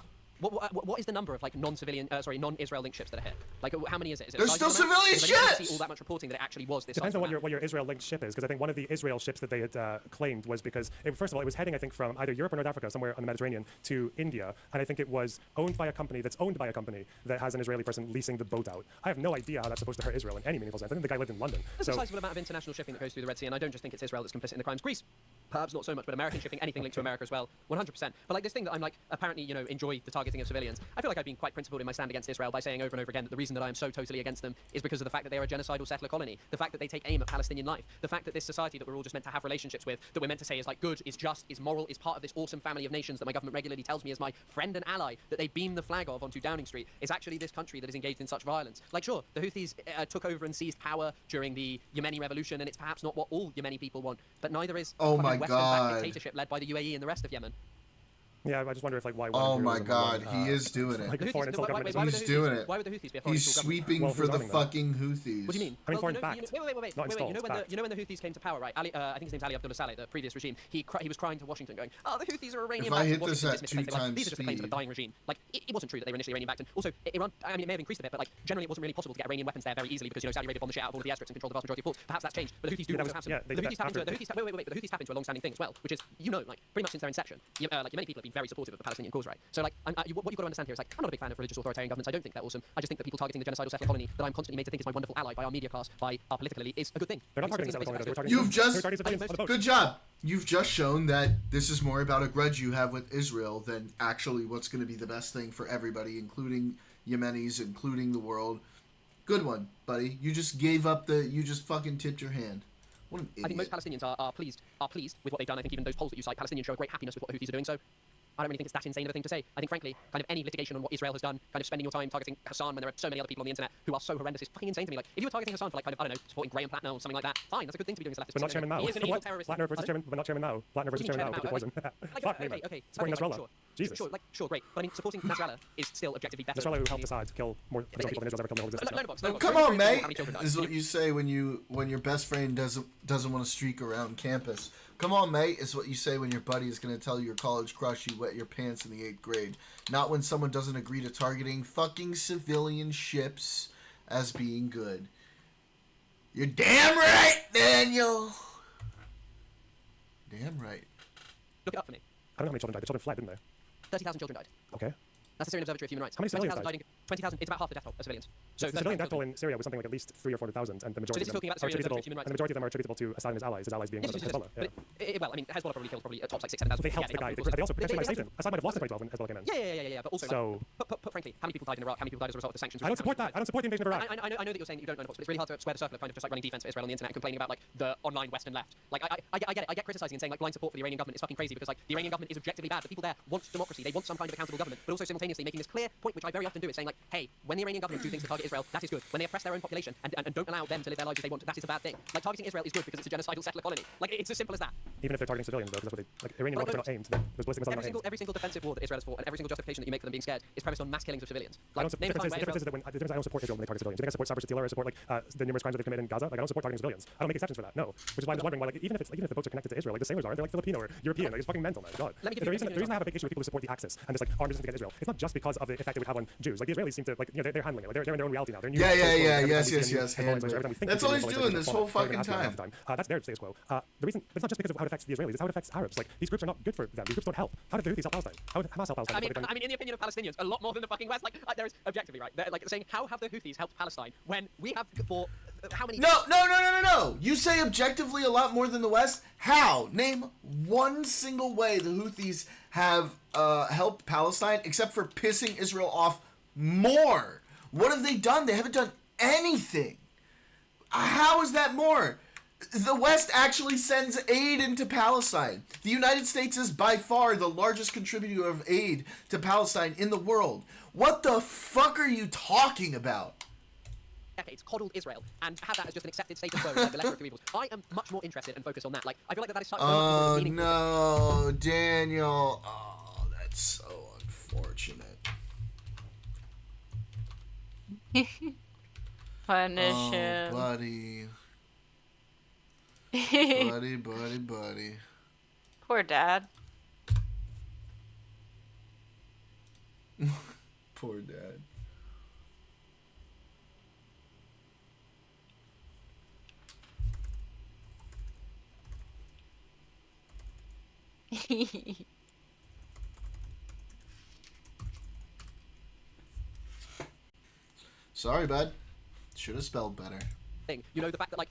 What is the number of like non-Israel linked ships that are hit? Like, how many is it? There's still civilian ships. I didn't see all that much reporting that it actually was this. Depends on what your Israel linked ship is, because I think one of the Israel ships that they had claimed was because first of all it was heading, I think, from either Europe or North Africa, somewhere on the Mediterranean, to India, and I think it was owned by a company that has an Israeli person leasing the boat out. I have no idea how that's supposed to hurt Israel in any meaningful sense. I think the guy lived in London. There's a sizable amount of international shipping that goes through the Red Sea, and I don't just think it's Israel that's complicit in the crimes. Greece, perhaps not so much, but American shipping, anything linked to America as well, 100%. But like this thing that I'm like, apparently, enjoy the targeting of civilians. I feel like I've been quite principled in my stand against Israel by saying over and over again that the reason that I am so totally against them is because of the fact that they are a genocidal settler colony, the fact that they take aim at Palestinian life, the fact that this society that we're all just meant to have relationships with, that we're meant to say is like good, is just, is moral, is part of this awesome family of nations that my government regularly tells me is my friend and ally, that they beam the flag of onto Downing Street, is actually this country that is engaged in such violence. Like, sure, the Houthis took over and seized power during the Yemeni revolution, and it's perhaps not what all Yemeni people want, but neither is Western-backed dictatorship led by the UAE and the rest of Yemen. Yeah, I just wonder if like why. Oh my God, he is doing it. Like He's doing it. Why would the Houthis be a He's sweeping for the fucking Houthis. What do you mean? I mean, foreign backed. Wait. You know when the Houthis came to power, right? I think his name's Ali Abdullah Saleh, the previous regime. He was crying to Washington, going, "Oh, the Houthis are Iranian." If I hit this at 2 times these are just the claims of a dying regime. Like, it wasn't true that they were initially Iranian backed, and also Iran. I mean, it may have increased a bit, but like generally it wasn't really possible to get Iranian weapons there very easily because Saudi Arabia bombed the shit out of all of the airstrips and controlled the vast majority of ports. Perhaps that's changed, but the Houthis do also have some. The Houthis tap into a long-standing thing as well, which is like pretty much since their inception, like many people have been very supportive of the Palestinian cause, right? So like, what you've got to understand here is like, I'm not a big fan of religious authoritarian governments. I don't think they're awesome. I just think that people targeting the genocidal settler colony that I'm constantly made to think is my wonderful ally by our media class, by our political elite, is a good thing. They're not targeting the settler colony. You've just good job. You've just shown that this is more about a grudge you have with Israel than actually what's going to be the best thing for everybody, including Yemenis, including the world. Good one, buddy. You just gave up you just fucking tipped your hand. What an idiot. I think most Palestinians are pleased with what they've done. I think even those polls that you cite, Palestinians show a great happiness with what the Houthis are doing. So I don't really think it's that insane of a thing to say. I think, frankly, kind of any litigation on what Israel has done, kind of spending your time targeting Hassan when there are so many other people on the internet who are so horrendous, is fucking insane to me. Like, if you were targeting Hassan for, like, kind of, I don't know, supporting Graham Plattner or something like that, fine, that's a good thing to be doing as a leftist. But not Chairman Mao. He is an evil terrorist. Plattner versus Chairman, but not Chairman Mao. Plattner versus Chairman Mao, people poison. Fuck, okay. Supporting Nasrallah. Sure. Jesus. Sure, great. But I mean, supporting Nasrallah is still objectively better. Nasrallah who helped Assad to kill more people than Israel's ever killed in the whole existence. Come on, mate. This is what you say when your best friend doesn't want to streak around campus. Come on, mate, is what you say when your buddy is going to tell your college crush you wet your pants in the 8th grade. Not when someone doesn't agree to targeting fucking civilian ships as being good. You're damn right, Daniel. Damn right. Look it up for me. I don't know how many children died. The children fled, didn't they? 30,000 children died. Okay. That's the Syrian Observatory of Human Rights. How many civilians died? 20,000. It's about half the death toll of civilians. So the civilian death toll in Syria was something like at least 300,000 or 400,000, and the majority this is of them talking about are Syrian attributable. Observatory of Human Rights. And the majority of them are attributable to Assad and his allies. His allies being Hezbollah. Yeah. Well, I mean, Hezbollah probably killed tops like 6,000, 7,000. They helped the guy. They also potentially might have saved him. Assad might have lost in 2012 when Hezbollah came in. Yeah. But also, So- put frankly, how many people died in Iraq? How many people died as a result of the sanctions? I don't support that. I don't support the invasion of Iraq. I know that you're saying you don't know the but it's really hard to square the circle of kind of just like running defense for Israel on the internet and complaining about like the online Western left. Like I get it. I get criticizing and saying like blind support for the Iranian government is fucking crazy because like the Iranian government is objectively bad. The people there want democracy. They want some kind of accountable government, but also simultaneously making this clear point, which I very often do, is saying like, hey, when the Iranian government do things to target Israel, that is good. When they oppress their own population and don't allow them to live their lives as they want, that is a bad thing. Like targeting Israel is good because it's a genocidal settler colony. Like it's as simple as that. Even if they're targeting civilians, though, because that's what they like. Iranian rockets are not aimed. Those ballistic missiles are not aimed. Every single defensive war that Israel has fought and every single justification that you make for them being scared is premised on mass killings of civilians. I Like, don't, name a time the where difference is that I don't support Israel when they target civilians. Do you think I support Sabra Shatila or I support like the numerous crimes that they've committed in Gaza? Like I don't support targeting civilians. I don't make exceptions for that. No, which is why I was wondering why like even if the boats are connected to Israel, like the sailors are, they're like Filipino or European. Like it's fucking mental, man. God. Let me give The you reason I have a big issue with people who support the Axis and this like armed resistance against Israel, it's not just because of the effect it would have on Jews. Like the Israelis seem to like they're handling it. Like they're in their own reality now. They're Yes. That's all he's he's doing this whole fucking time. That's their status quo. The reason it's not just because of how it affects the Israelis, it's how it affects Arabs. Like these groups are not good for them. These groups don't help. How did the Houthis help Palestine? How did Hamas help Palestine? I mean, in the opinion of Palestinians, a lot more than the fucking West. Like there is objectively right. They're like saying, how have the Houthis helped Palestine when we have for how many? No. You say objectively a lot more than the West. How? Name one single way the Houthis have helped Palestine except for pissing Israel off more. What have they done? They haven't done anything. How is that more? The West actually sends aid into Palestine. The United States is by far the largest contributor of aid to Palestine in the world. What the fuck are you talking about? Decades coddled Israel and have that as just an accepted status quo, like the lesser of two evils. I am much more interested and focused on that. Like I feel like that is such a meaningful no, Daniel. Oh, that's so unfortunate. Punish him. Buddy. buddy. Poor dad. Poor dad. Sorry, bud. Should have spelled better. thing. You know, the fact that like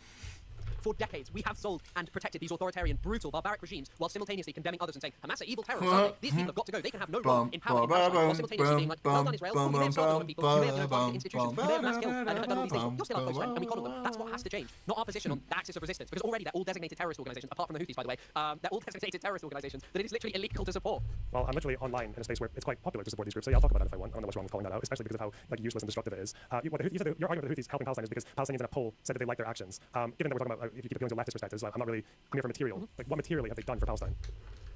for decades we have sold and protected these authoritarian, brutal, barbaric regimes while simultaneously condemning others and saying Hamas are evil terrorists, aren't they? These people have got to go. They can have no role in power in Palestine, while simultaneously being like, well done Israel, you may have started other people, you may have targeted institutions, you may have mass killed and done all these things. You're still our close friend and we coddle them. That's what has to change. Not our position on the axis of resistance, because already they're all designated terrorist organizations, apart from the Houthis, by the way. They're all designated terrorist organizations that it is literally illegal to support. Well, I'm literally online in a space where it's quite popular to support these groups, so yeah, I'll talk about that if I want. I don't know what's wrong with calling that out, especially because of how like useless and destructive it is. You said your argument with the Houthis helping Palestine is because Palestinians in a poll said that they like their actions. Given that we're talking about if you keep appealing to leftist perspectives, I'm not really. I'm here for material. Like, what materially have they done for Palestine?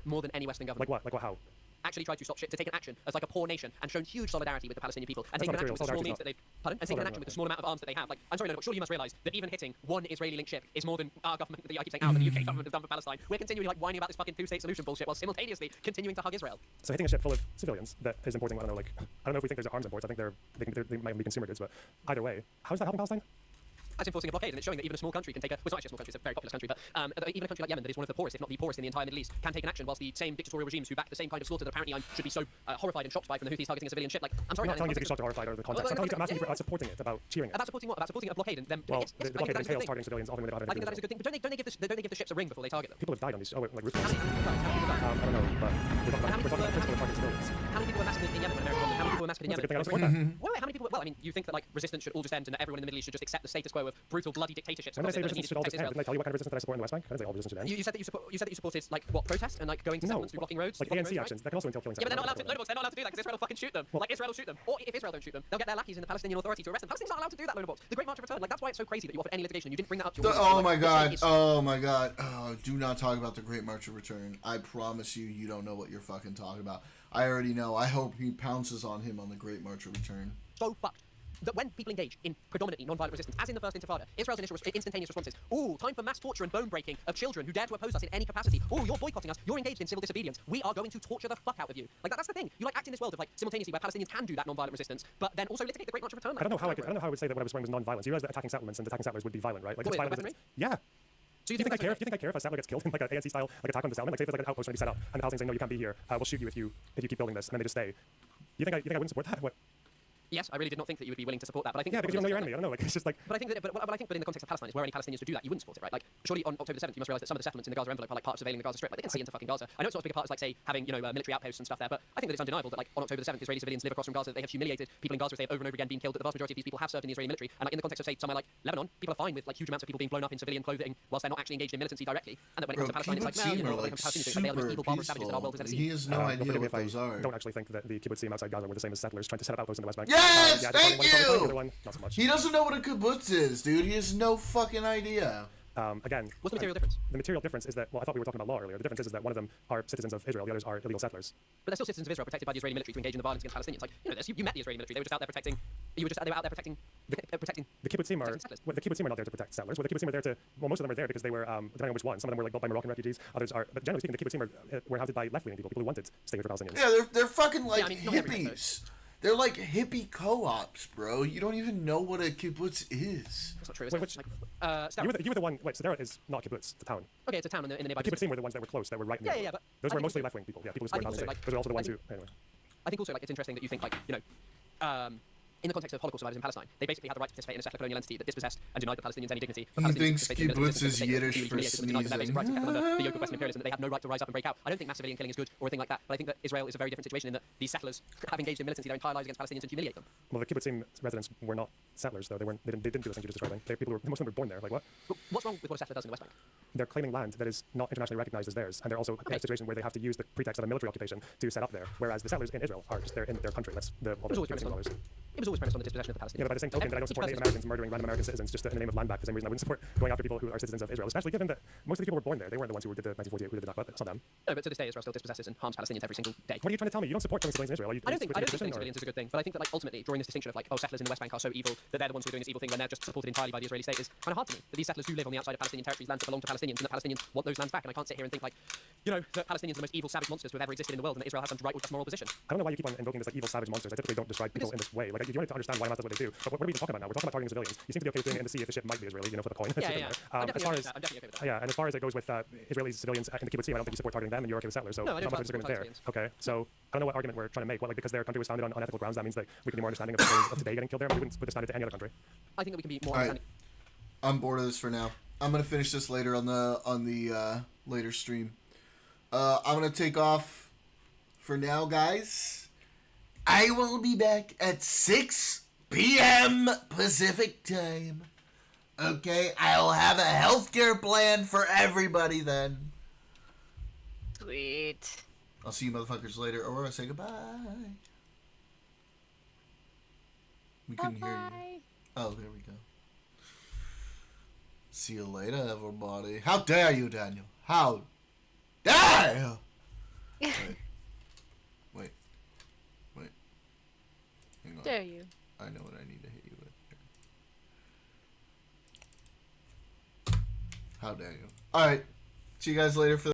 More than any Western government. Like what? How? Actually tried to stop shit, to take an action as like a poor nation and shown huge solidarity with the Palestinian people and That's taken an not action with the small material. means that they've and taken an action with the small amount of arms that they have. Like, I'm sorry, no, but surely you must realise that even hitting one Israeli-linked ship is more than our government, I keep saying our, but the UK government has done for Palestine. We're continually like whining about this fucking two-state solution bullshit while simultaneously continuing to hug Israel. So hitting a ship full of civilians that is importing, I don't know if we think there's arms imports. I think they might be consumer goods, but either way, how is that helping Palestine? As enforcing a blockade, and it's showing that even a small country can take a. Well, it's not actually a small country; it's a very populous country, but even a country like Yemen, that is one of the poorest, if not the poorest, in the entire Middle East, can take an action, whilst the same dictatorial regimes who back the same kind of slaughter that apparently I should be so horrified and shocked by from the Houthis targeting a civilian ship. Like, I'm sorry, I'm not telling you to be shocked or horrified or the context. I'm asking you for supporting it, about cheering it. About supporting what? About supporting a blockade and them. Well, yes, the I think blockade that is a good entails thing. targeting civilians, often when they don't have I think that is a good thing. But don't they give the ships a ring before they target them? People have died on these. Oh, wait, like rooftops. How many people died? I don't know, but we're talking about the principle of targeting civilians. How many people were massacred in Yemen when America bombed them? How many people were massacred in That's a Yemen? good thing. I don't support that. Wait, how many people? Well, I mean, you think that like resistance should all just end and that everyone in the Middle East should just accept the status quo of brutal, bloody dictatorships? When I say across resistance it should all that just are end, didn't I tell you what kind of resistance that I support in the West Bank? I didn't say all resistance should end. You said that you supported like what, protest and like going to settlements through blocking roads? Like blocking ANC roads, actions, that can also entail killing Yeah, but they're not allowed to. civilians. They're not allowed to do that because Israel will fucking shoot them. Like Israel will shoot them, or if Israel don't shoot them, they'll get their lackeys in the Palestinian Authority to arrest them. Palestinians aren't allowed to do that, load of box. The Great March of Return, like that's why it's so crazy that you offered any litigation. You didn't bring that up to your. Oh my god! Oh my god! Oh, do not talk about the Great March of Return. I promise you, you don't know what you're fucking talking about. I already know. I hope he pounces on him on the Great March of Return. So fucked that when people engage in predominantly non-violent resistance, as in the first Intifada, Israel's initial instantaneous responses, ooh, time for mass torture and bone breaking of children who dare to oppose us in any capacity. Ooh, you're boycotting us. You're engaged in civil disobedience. We are going to torture the fuck out of you. Like that's the thing. You like act in this world of like simultaneously where Palestinians can do that non-violent resistance, but then also litigate the Great March of Return. I don't know how I would say that what I was wearing was non-violence. You realize that attacking settlements and attacking settlers would be violent, right? Like Wait, that's violent. weaponry? Yeah. So Do you think I care if a settler gets killed in like an ANC style like attack on the settlement? Like say if there's like an outpost trying to be set up and the Palestinians saying no, you can't be here. We'll shoot you if you keep building this, and then they just stay. You think I wouldn't support that? What? Yes, I really did not think that you would be willing to support that, but I think Yeah, because you don't know your enemy. I don't know. Like, it's just like. But I think that, but I think, but in the context of Palestine, is where any Palestinians would do that, you wouldn't support it, right? Like, surely on October the 7th, you must realize that some of the settlements in the Gaza envelope are like part of surveilling the Gaza Strip. Like, they can see into fucking Gaza. I know it's not as big a part as like say having military outposts and stuff there, but I think that it's undeniable that like on October the 7th, Israeli civilians live across from Gaza. They have humiliated people in Gaza. They have over and over again been killed. That the vast majority of these people have served in the Israeli military. And like in the context of say somewhere like Lebanon, people are fine with like huge amounts of people being blown up in civilian clothing whilst they're not actually engaged in militancy directly. And that when it comes to Palestine, it's like, well, you know, when it comes to Palestinians, they are the most evil barbarous savages that our world has ever seen. He has no idea what if I those are. don't actually think that the kibbutzim outside Gaza were the same as settlers trying to set up outposts in the West Bank. Yes, yeah, thank you. The other one, not so much. He doesn't know what a kibbutz is, dude. He has no fucking idea. Again, what's the material difference? The material difference is that, well, I thought we were talking about law earlier. The difference is that one of them are citizens of Israel, the others are illegal settlers. But they're still citizens of Israel, protected by the Israeli military to engage in the violence against Palestinians. Like, you know this. You met the Israeli military. They were just out there protecting. They were out there protecting. The kibbutzim are. Well, the kibbutzim are not there to protect settlers. Well, the kibbutzim are there to. Well, most of them are there because they were, depending on which one. Some of them were like built by Moroccan refugees. Others are. But generally speaking, the kibbutzim were housed by left-wing people who wanted statehood for Palestinians. Yeah, they're fucking like Yeah, I mean, not everyone, hippies. They're like hippie co-ops, bro. You don't even know what a kibbutz is. That's not true. Wait, which, you were the one. Wait, Sderot is not a kibbutz. It's a town. Okay, it's a town in the nearby. The kibbutzim were the ones that were close, that were right. Yeah, but those were mostly left-wing people. Yeah, people who supported Palestine. like, Those are also the ones who. Anyway. I think also like it's interesting that you think like in the context of Holocaust survivors in Palestine, they basically had the right to participate in a settler colonial entity that dispossessed and denied the Palestinians any dignity. He thinks kibbutz is Yiddish for sneezing. The yoke of Western imperialism, that they had no right to rise up and break out. I don't think mass civilian killing is good or anything like that, but I think that Israel is a very different situation in that these settlers have engaged in militancy their entire lives against Palestinians and humiliate them. Well, the kibbutzim residents were not settlers, though. They didn't do the thing you just described. Most of them were born there. Like what? But what's wrong with what a settler does in the West Bank? They're claiming land that is not internationally recognized as theirs, and they're also in a situation where they have to use the pretext of a military occupation to set up there. Whereas the settlers in Israel are just there in their country. That's the. It was always premised on the dispossession of the Palestinians. Yeah, but by the same token, that I don't support Native Americans murdering random American citizens just in the name of land back. The same reason I wouldn't support going after people who are citizens of Israel, especially given that most of the people were born there. They weren't the ones who did the 1948 who did the Nakba. It's not them. No, but to this day, Israel still dispossesses and harms Palestinians every single day. What are you trying to tell me? You don't support killing civilians in Israel? I don't think killing civilians is a good thing, but I think that like ultimately drawing this distinction of like, oh, settlers in the West Bank are so evil that they're the ones who are doing this evil thing when they're just supported entirely by the Israeli state is kind of hard to me. That these settlers do live on the outside of Palestinian territories, lands that belong to Palestinians, and that Palestinians want those lands back. And I can't sit here and think like, that Palestinians are the most evil savage monsters who have ever existed in the world, and that Israel has some right with just moral position. I don't know why you keep on invoking this like evil savage monsters. I typically don't describe people in this way. Like if you wanted to understand why that's what they do. But what are we even talking about now? We're talking about targeting civilians. You seem to be okay with doing it in the sea if the ship might be Israeli. Flip a coin. Yeah. I'm definitely okay with that. Yeah, and as far as it goes with Israeli civilians in the kibbutzim, I don't think you support targeting them, and you're okay with settlers. So no, I don't disagreement there. Okay, so I don't know what argument we're trying to make. Well, like because their country was founded on unethical grounds, that means that we can be more understanding of civilians of today getting killed there. But we wouldn't put this standard to any other country. I think that we can be more understanding. I'm bored of this for now. I'm gonna finish this later on the later stream. I'm gonna take off for now, guys. I will be back at 6 p.m. Pacific time. Okay, I'll have a healthcare plan for everybody then. Sweet. I'll see you motherfuckers later, or I say goodbye. We couldn't hear you. Oh, there we go. See you later, everybody. How dare you, Daniel? How dare you? Wait. Hang on. Dare you? I know what I need to hit you with. Here. How dare you? Alright. See you guys later for